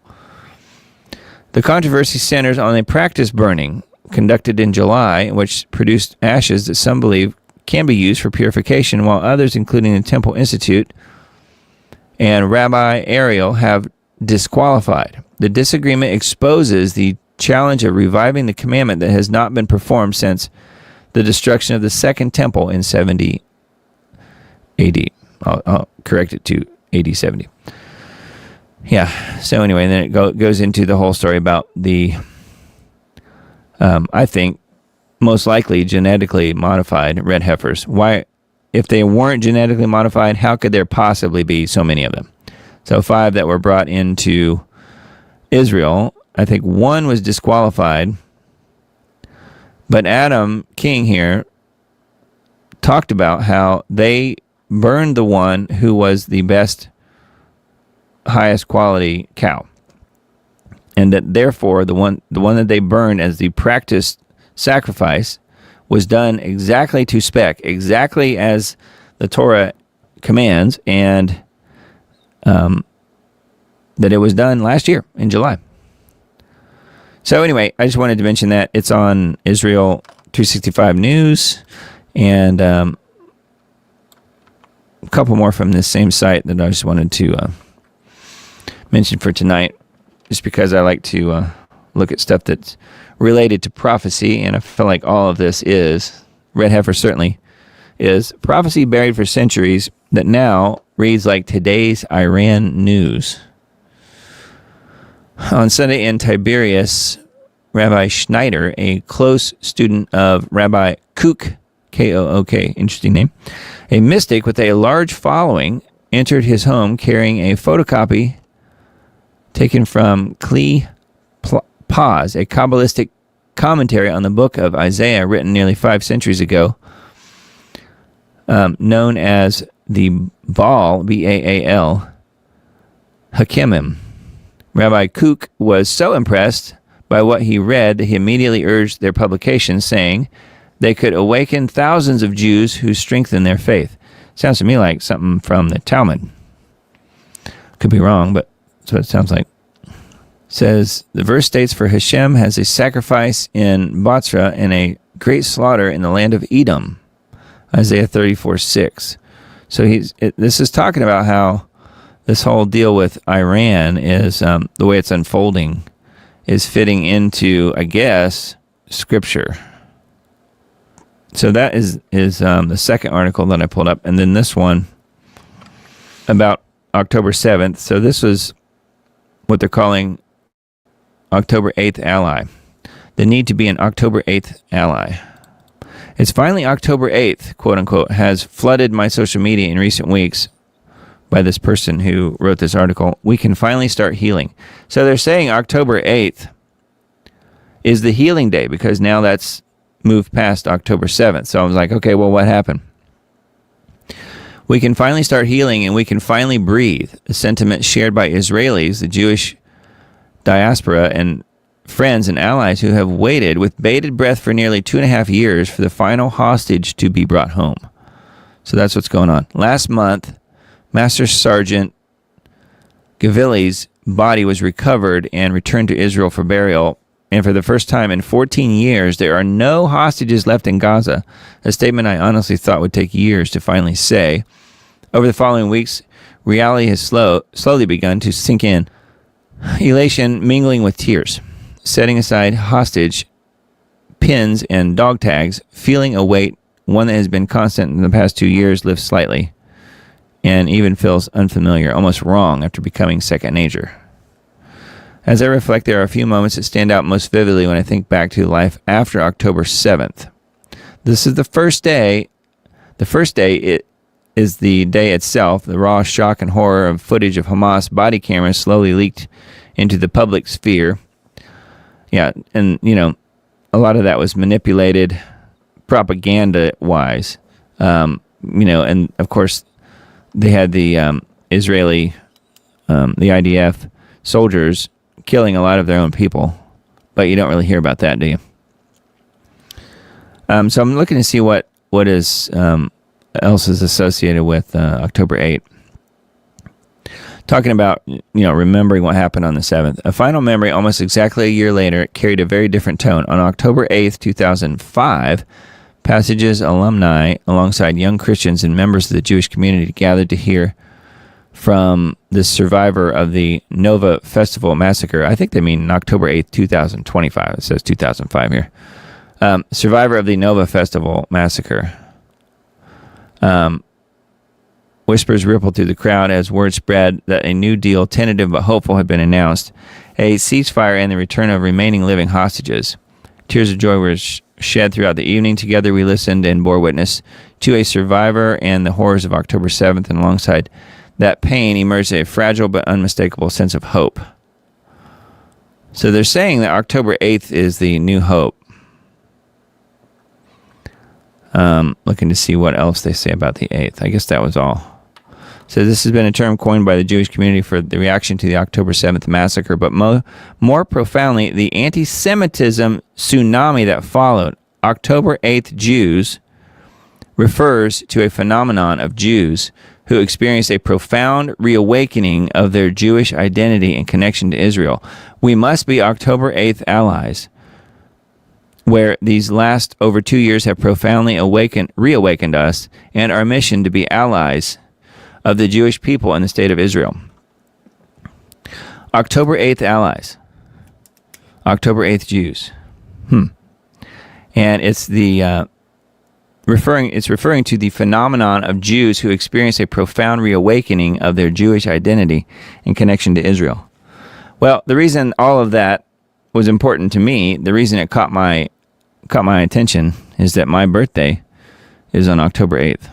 The controversy centers on a practice burning conducted in July, which produced ashes that some believe can be used for purification, while others, including the Temple Institute and Rabbi Ariel, have disqualified. The disagreement exposes the challenge of reviving the commandment that has not been performed since the destruction of the Second Temple in 70 AD. I'll correct it to AD 70. Yeah, so anyway, then it goes into the whole story about the, I think, most likely genetically modified red heifers. Why, if they weren't genetically modified, how could there possibly be so many of them? So 5 that were brought into Israel. I think 1 was disqualified. But Adam King here talked about how they burned the one who was the best, highest quality cow. And that therefore the one that they burned as the practiced sacrifice was done exactly to spec, exactly as the Torah commands, and that it was done last year in July. So anyway, I just wanted to mention that. It's on Israel 365 News, and a couple more from this same site that I just wanted to mention for tonight, just because I like to look at stuff that's related to prophecy, and I feel like all of this is, red heifer certainly is, prophecy buried for centuries that now reads like today's Iran news. On Sunday in Tiberias, Rabbi Schneider, a close student of Rabbi Kook, K-O-O-K, interesting name, a mystic with a large following, entered his home carrying a photocopy taken from Kli Paz, a Kabbalistic commentary on the book of Isaiah written nearly 5 centuries ago, known as the Baal, B-A-A-L, Hakemim. Rabbi Kook was so impressed by what he read that he immediately urged their publication, saying they could awaken thousands of Jews who strengthen their faith. Sounds to me like something from the Talmud. Could be wrong, but that's what it sounds like. Says the verse states, for Hashem has a sacrifice in Botzra and a great slaughter in the land of Edom. Isaiah 34:6. So this is talking about how this whole deal with Iran is, the way it's unfolding, is fitting into, I guess, Scripture. So that is the second article that I pulled up. And then this one about October 7th. So this was what they're calling October 8th ally. The need to be an October 8th ally. It's finally October 8th, quote unquote, has flooded my social media in recent weeks by this person who wrote this article. We can finally start healing. So they're saying October 8th is the healing day because now that's moved past October 7th. So I was like, okay, well, what happened? We can finally start healing and we can finally breathe. A sentiment shared by Israelis, the Jewish diaspora, and friends and allies who have waited with bated breath for nearly 2.5 years for the final hostage to be brought home. So that's what's going on. Last month, Master Sergeant Gavili's body was recovered and returned to Israel for burial. And for the first time in 14 years, there are no hostages left in Gaza, a statement I honestly thought would take years to finally say. Over the following weeks, reality has slowly begun to sink in, elation mingling with tears. Setting aside hostage pins and dog tags, feeling a weight, one that has been constant in the past 2 years, lifts slightly and even feels unfamiliar, almost wrong after becoming second nature. As I reflect, there are a few moments that stand out most vividly when I think back to life after October 7th. This is the first day. The first day it is the day itself. The raw shock and horror of footage of Hamas body cameras slowly leaked into the public sphere. Yeah, and, a lot of that was manipulated propaganda-wise. And, of course, they had the Israeli, the IDF soldiers killing a lot of their own people. But you don't really hear about that, do you? So I'm looking to see what is else is associated with October 8th. Talking about, remembering what happened on the 7th. A final memory almost exactly a year later, it carried a very different tone. On October 8th, 2005, Passages alumni, alongside young Christians and members of the Jewish community, gathered to hear from the survivor of the Nova Festival massacre. I think they mean October 8th, 2025. It says 2005 here. Survivor of the Nova Festival massacre. Whispers rippled through the crowd as word spread that a new deal, tentative but hopeful, had been announced. A ceasefire and the return of remaining living hostages. Tears of joy were shed throughout the evening. Together we listened and bore witness to a survivor and the horrors of October 7th, and alongside that pain emerged a fragile but unmistakable sense of hope. So they're saying that October 8th is the new hope. Looking to see what else they say about the 8th. I guess that was all. So this has been a term coined by the Jewish community for the reaction to the October 7th massacre, but more profoundly, the anti-Semitism tsunami that followed. October 8th Jews refers to a phenomenon of Jews who experienced a profound reawakening of their Jewish identity and connection to Israel. We must be October 8th allies, where these last over 2 years have profoundly reawakened us and our mission to be allies of the Jewish people in the state of Israel. October 8th allies. October 8th Jews. And it's the referring to the phenomenon of Jews who experience a profound reawakening of their Jewish identity and connection to Israel. Well, the reason all of that was important to me, the reason it caught my attention, is that my birthday is on October 8th.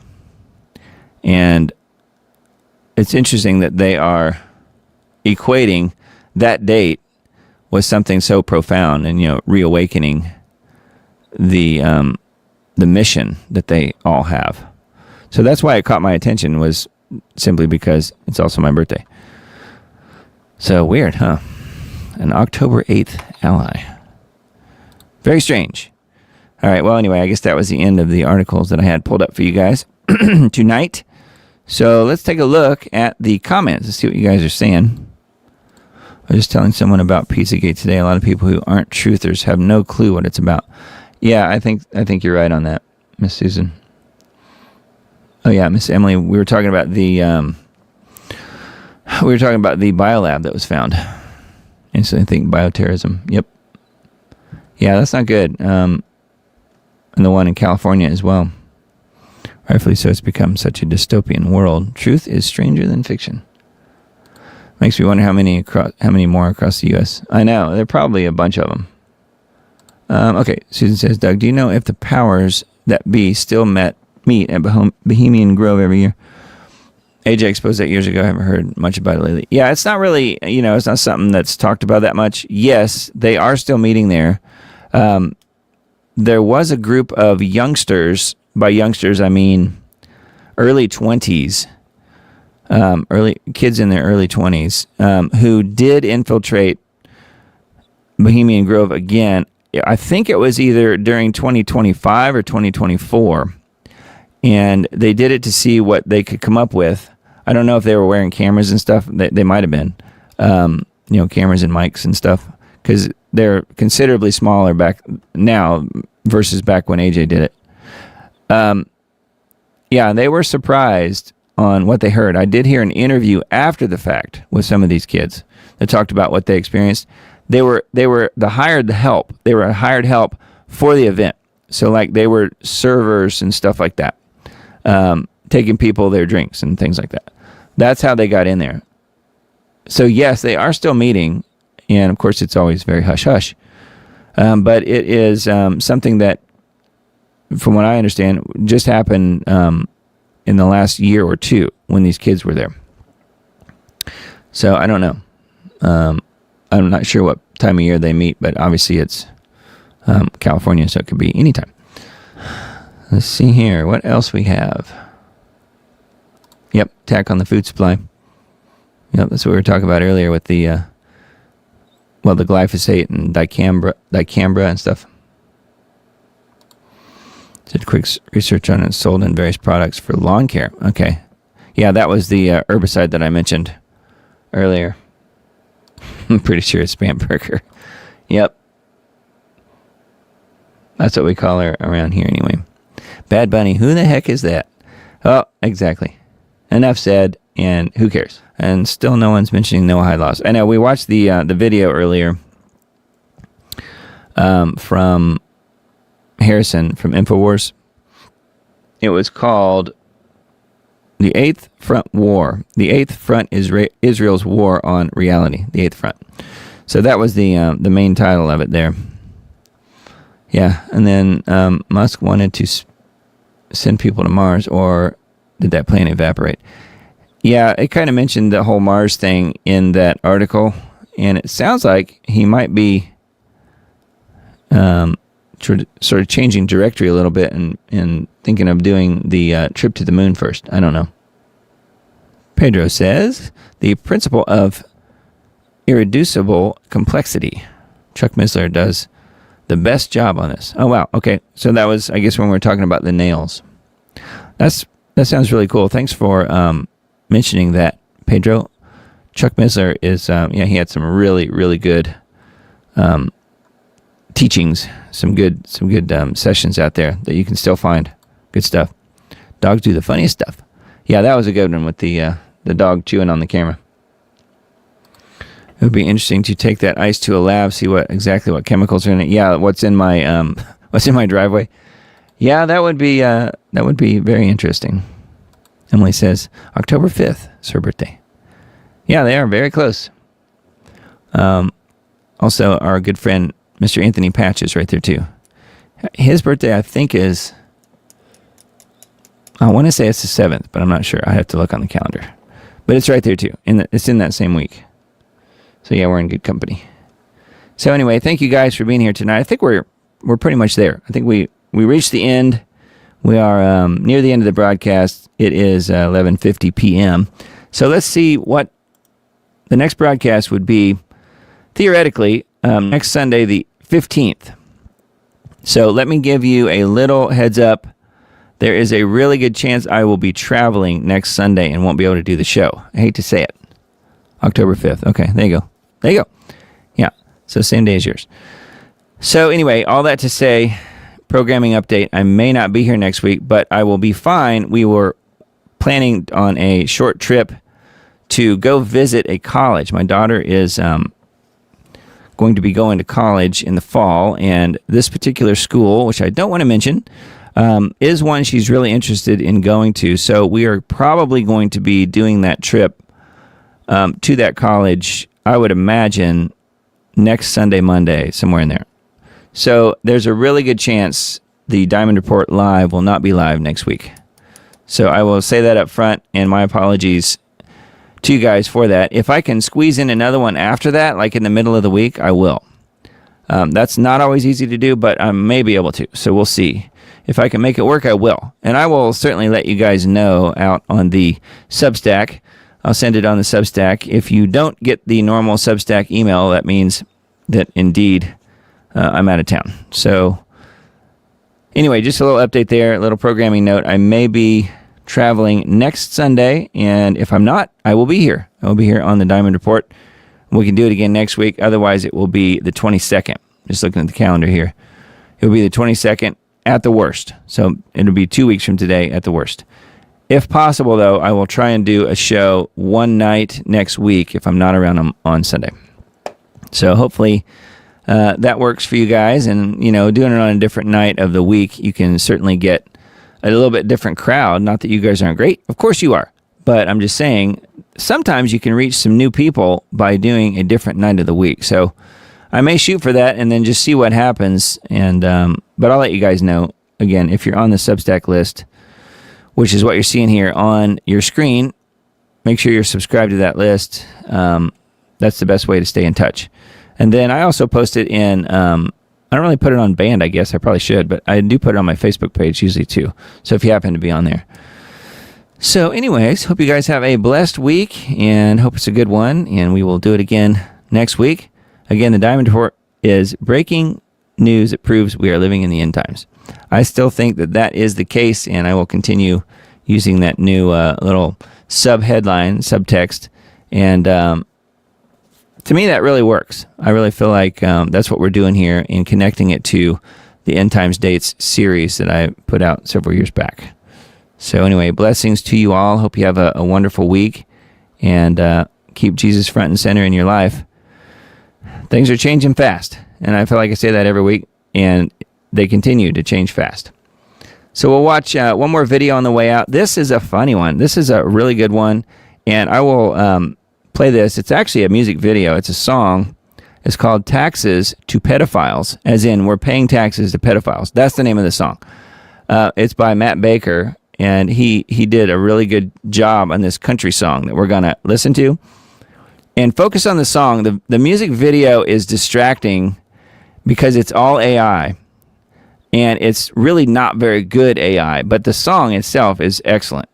And it's interesting that they are equating that date with something so profound and, reawakening the mission that they all have. So that's why it caught my attention, was simply because it's also my birthday. So weird, huh? An October 8th ally. Very strange. All right, well, anyway, I guess that was the end of the articles that I had pulled up for you guys tonight. So let's take a look at the comments and see what you guys are saying. I was just telling someone about Pizzagate today. A lot of people who aren't truthers have no clue what it's about. Yeah, I think you're right on that, Miss Susan. Oh yeah, Miss Emily, we were talking about the biolab that was found. Instantly think bioterrorism. Yep. Yeah, that's not good. And the one in California as well. Rightfully so, it's become such a dystopian world. Truth is stranger than fiction. Makes me wonder how many more across the U.S. I know, there are probably a bunch of them. Okay, Susan says, Doug, do you know if the powers that be still meet at Bohemian Grove every year? AJ exposed that years ago. I haven't heard much about it lately. Yeah, it's not really, it's not something that's talked about that much. Yes, they are still meeting there. There was a group of youngsters. By youngsters, I mean early 20s, early kids in their early 20s, who did infiltrate Bohemian Grove again. I think it was either during 2025 or 2024. And they did it to see what they could come up with. I don't know if they were wearing cameras and stuff. They might have been, cameras and mics and stuff, because they're considerably smaller back now versus back when AJ did it. They were surprised on what they heard. I did hear an interview after the fact with some of these kids that talked about what they experienced. They were the hired help. They were a hired help for the event. So like they were servers and stuff like that, taking people their drinks and things like that. That's how they got in there. So yes, they are still meeting, and of course it's always very hush hush. But it is something that, from what I understand, just happened in the last year or two when these kids were there. So I don't know. I'm not sure what time of year they meet, but obviously it's California, so it could be anytime. Let's see here. What else we have? Yep, attack on the food supply. Yep, that's what we were talking about earlier with the the glyphosate and dicambra and stuff. Did quick research on it, sold in various products for lawn care. Okay. Yeah, that was the herbicide that I mentioned earlier. I'm pretty sure it's Spam Burger. Yep. That's what we call her around here anyway. Bad Bunny, who the heck is that? Oh, exactly. Enough said, and who cares? And still no one's mentioning no high loss. I know, we watched the video earlier from Harrison from InfoWars. It was called The Eighth Front War. The Eighth Front is Israel's War on Reality. The Eighth Front. So that was the main title of it there. Yeah, and then Musk wanted to send people to Mars, or did that plan evaporate? Yeah, it kind of mentioned the whole Mars thing in that article, and it sounds like he might be sort of changing directory a little bit and thinking of doing the trip to the moon first. I don't know. Pedro says, the principle of irreducible complexity. Chuck Missler does the best job on this. Oh, wow. Okay. So that was, I guess, when we were talking about the nails. That sounds really cool. Thanks for mentioning that, Pedro. Chuck Missler is, he had some really, really good teachings, some good sessions out there that you can still find. Good stuff. Dogs do the funniest stuff. Yeah, that was a good one with the dog chewing on the camera. It would be interesting to take that ice to a lab, see exactly what chemicals are in it. Yeah, what's in my driveway. Yeah, that would be very interesting. Emily says October 5th is her birthday. Yeah, they are very close. Also, our good friend Mr. Anthony Patch is right there too. His birthday, I think, is, I want to say it's the 7th, but I'm not sure. I have to look on the calendar. But it's right there too. It's in that same week. So yeah, we're in good company. So anyway, thank you guys for being here tonight. I think we're pretty much there. I think we reached the end. We are near the end of the broadcast. It is 11:50 p.m. So let's see what the next broadcast would be. Theoretically, next Sunday, the 15th. So let me give you a little heads up. There is a really good chance I will be traveling next Sunday and won't be able to do the show. I hate to say it. October 5th. Okay, there you go. There you go. Yeah, so same day as yours. So anyway, all that to say, programming update. I may not be here next week, but I will be fine. We were planning on a short trip to go visit a college. My daughter is going to be going to college in the fall, and this particular school, which I don't want to mention, is one she's really interested in going to. So we are probably going to be doing that trip to that college, I would imagine, next Sunday, Monday, somewhere in there. So there's a really good chance the Diamond Report Live will not be live next week. So I will say that up front, and my apologies to you guys for that. If I can squeeze in another one after that, like in the middle of the week, I will. That's not always easy to do, but I may be able to. So we'll see. If I can make it work, I will. And I will certainly let you guys know out on the Substack. I'll send it on the Substack. If you don't get the normal Substack email, that means that indeed I'm out of town. So anyway, just a little update there, a little programming note. I may be traveling next Sunday, and if I'm not, I will be here. I will be here on the Diamond Report. We can do it again next week. Otherwise, it will be the 22nd. Just looking at the calendar here. It will be the 22nd at the worst. So it'll be 2 weeks from today at the worst. If possible, though, I will try and do a show one night next week if I'm not around on Sunday. So hopefully that works for you guys. And, you know, doing it on a different night of the week, you can certainly get a little bit different crowd. Not that you guys aren't great. Of course you are. But I'm just saying, sometimes you can reach some new people by doing a different night of the week. So I may shoot for that and then just see what happens. And but I'll let you guys know. Again, if you're on the Substack list, which is what you're seeing here on your screen, make sure you're subscribed to that list. That's the best way to stay in touch. And then I also post it in, I don't really put it on Band, I guess. I probably should, but I do put it on my Facebook page usually too. So if you happen to be on there. So anyways, hope you guys have a blessed week and hope it's a good one. And we will do it again next week. Again, the Diamond Report is breaking news that proves we are living in the end times. I still think that that is the case, and I will continue using that new little sub-headline, subtext, and to me that really works. I really feel like that's what we're doing here in connecting it to the End Times Dates series that I put out several years back. So anyway, blessings to you all. Hope you have a wonderful week, and keep Jesus front and center in your life. Things are changing fast, and I feel like I say that every week, and they continue to change fast. So we'll watch one more video on the way out. This is a funny one. This is a really good one, and I will play this. It's actually a music video. It's a song. It's called Taxes to Pedophiles, as in we're paying taxes to pedophiles. That's the name of the song. It's by Matt Baker, and he did a really good job on this country song that we're going to listen to. And focus on the song. The music video is distracting because it's all AI. And it's really not very good AI, but the song itself is excellent.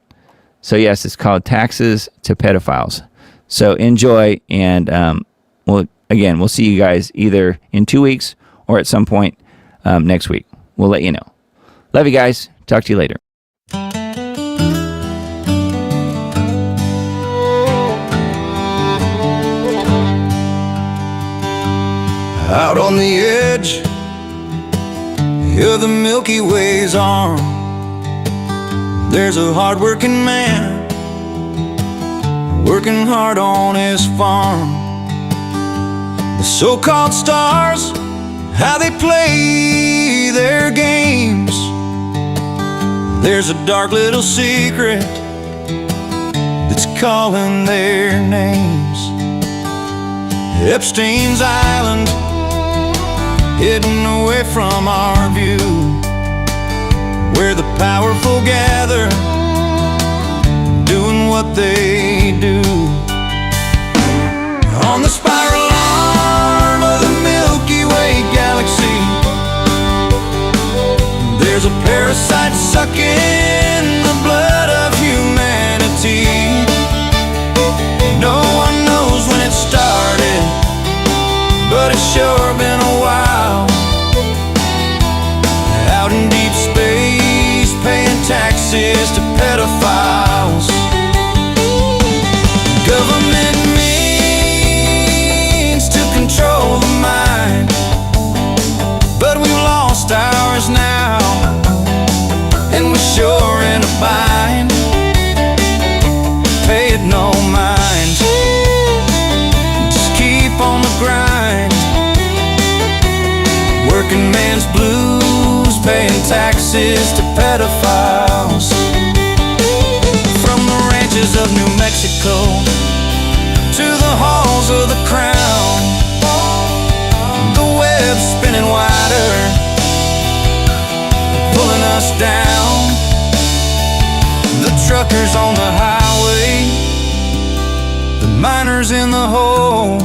So yes, it's called Taxes to Pedophiles. So enjoy, and we'll see you guys either in 2 weeks or at some point next week. We'll let you know. Love you guys. Talk to you later. Out on the edge of the Milky Way's arm, there's a hard-working man working hard on his farm. The so-called stars, how they play their games. There's a dark little secret that's calling their names. Epstein's Island, hidden away from our view, where the powerful gather, doing what they do. On the spiral arm of the Milky Way galaxy, there's a parasite sucking the blood of humanity. No one knows when it started, but it's sure been a while. Out in deep space, paying taxes to pedophiles. Government means to control the mind, but we've lost ours now, and we're sure in a bind. Pay it no mind, just keep on the grind. Working man's blues, paying taxes to pedophiles. From the ranches of New Mexico to the halls of the crown, the web's spinning wider, pulling us down. The truckers on the highway, the miners in the hole,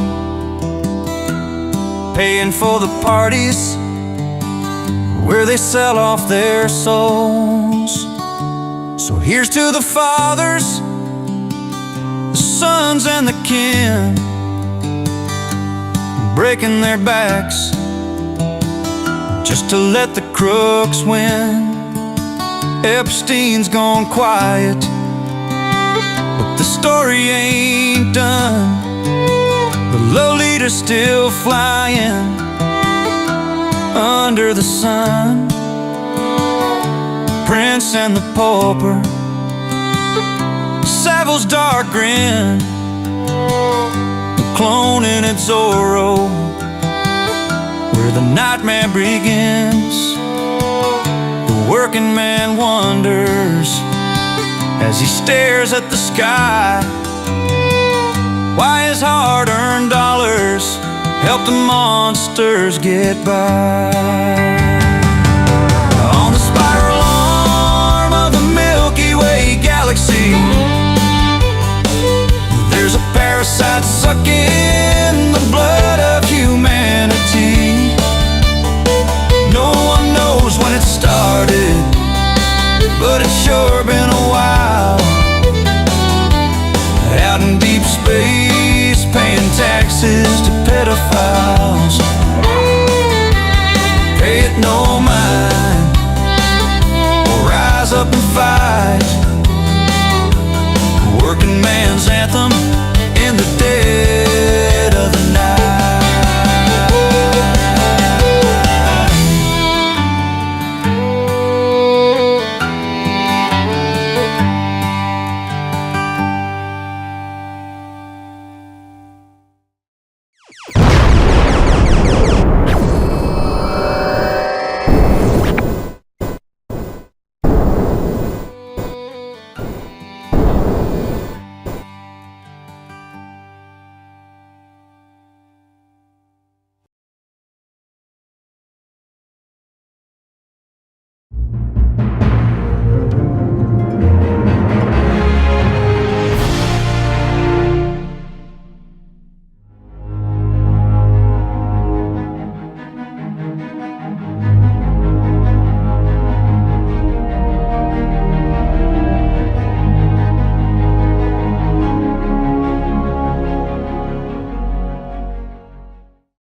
paying for the parties where they sell off their souls. So here's to the fathers, the sons and the kin, breaking their backs just to let the crooks win. Epstein's gone quiet, but the story ain't done. The Lolita's still flying under the sun. Prince and the Pauper, Savile's dark grin, cloning at Zorro, where the nightmare begins. The working man wonders as he stares at the sky why his hard-earned dollars help the monsters get by. On the spiral arm of the Milky Way galaxy, there's a parasite sucking the blood of humanity. No one knows when it started, but it's sure been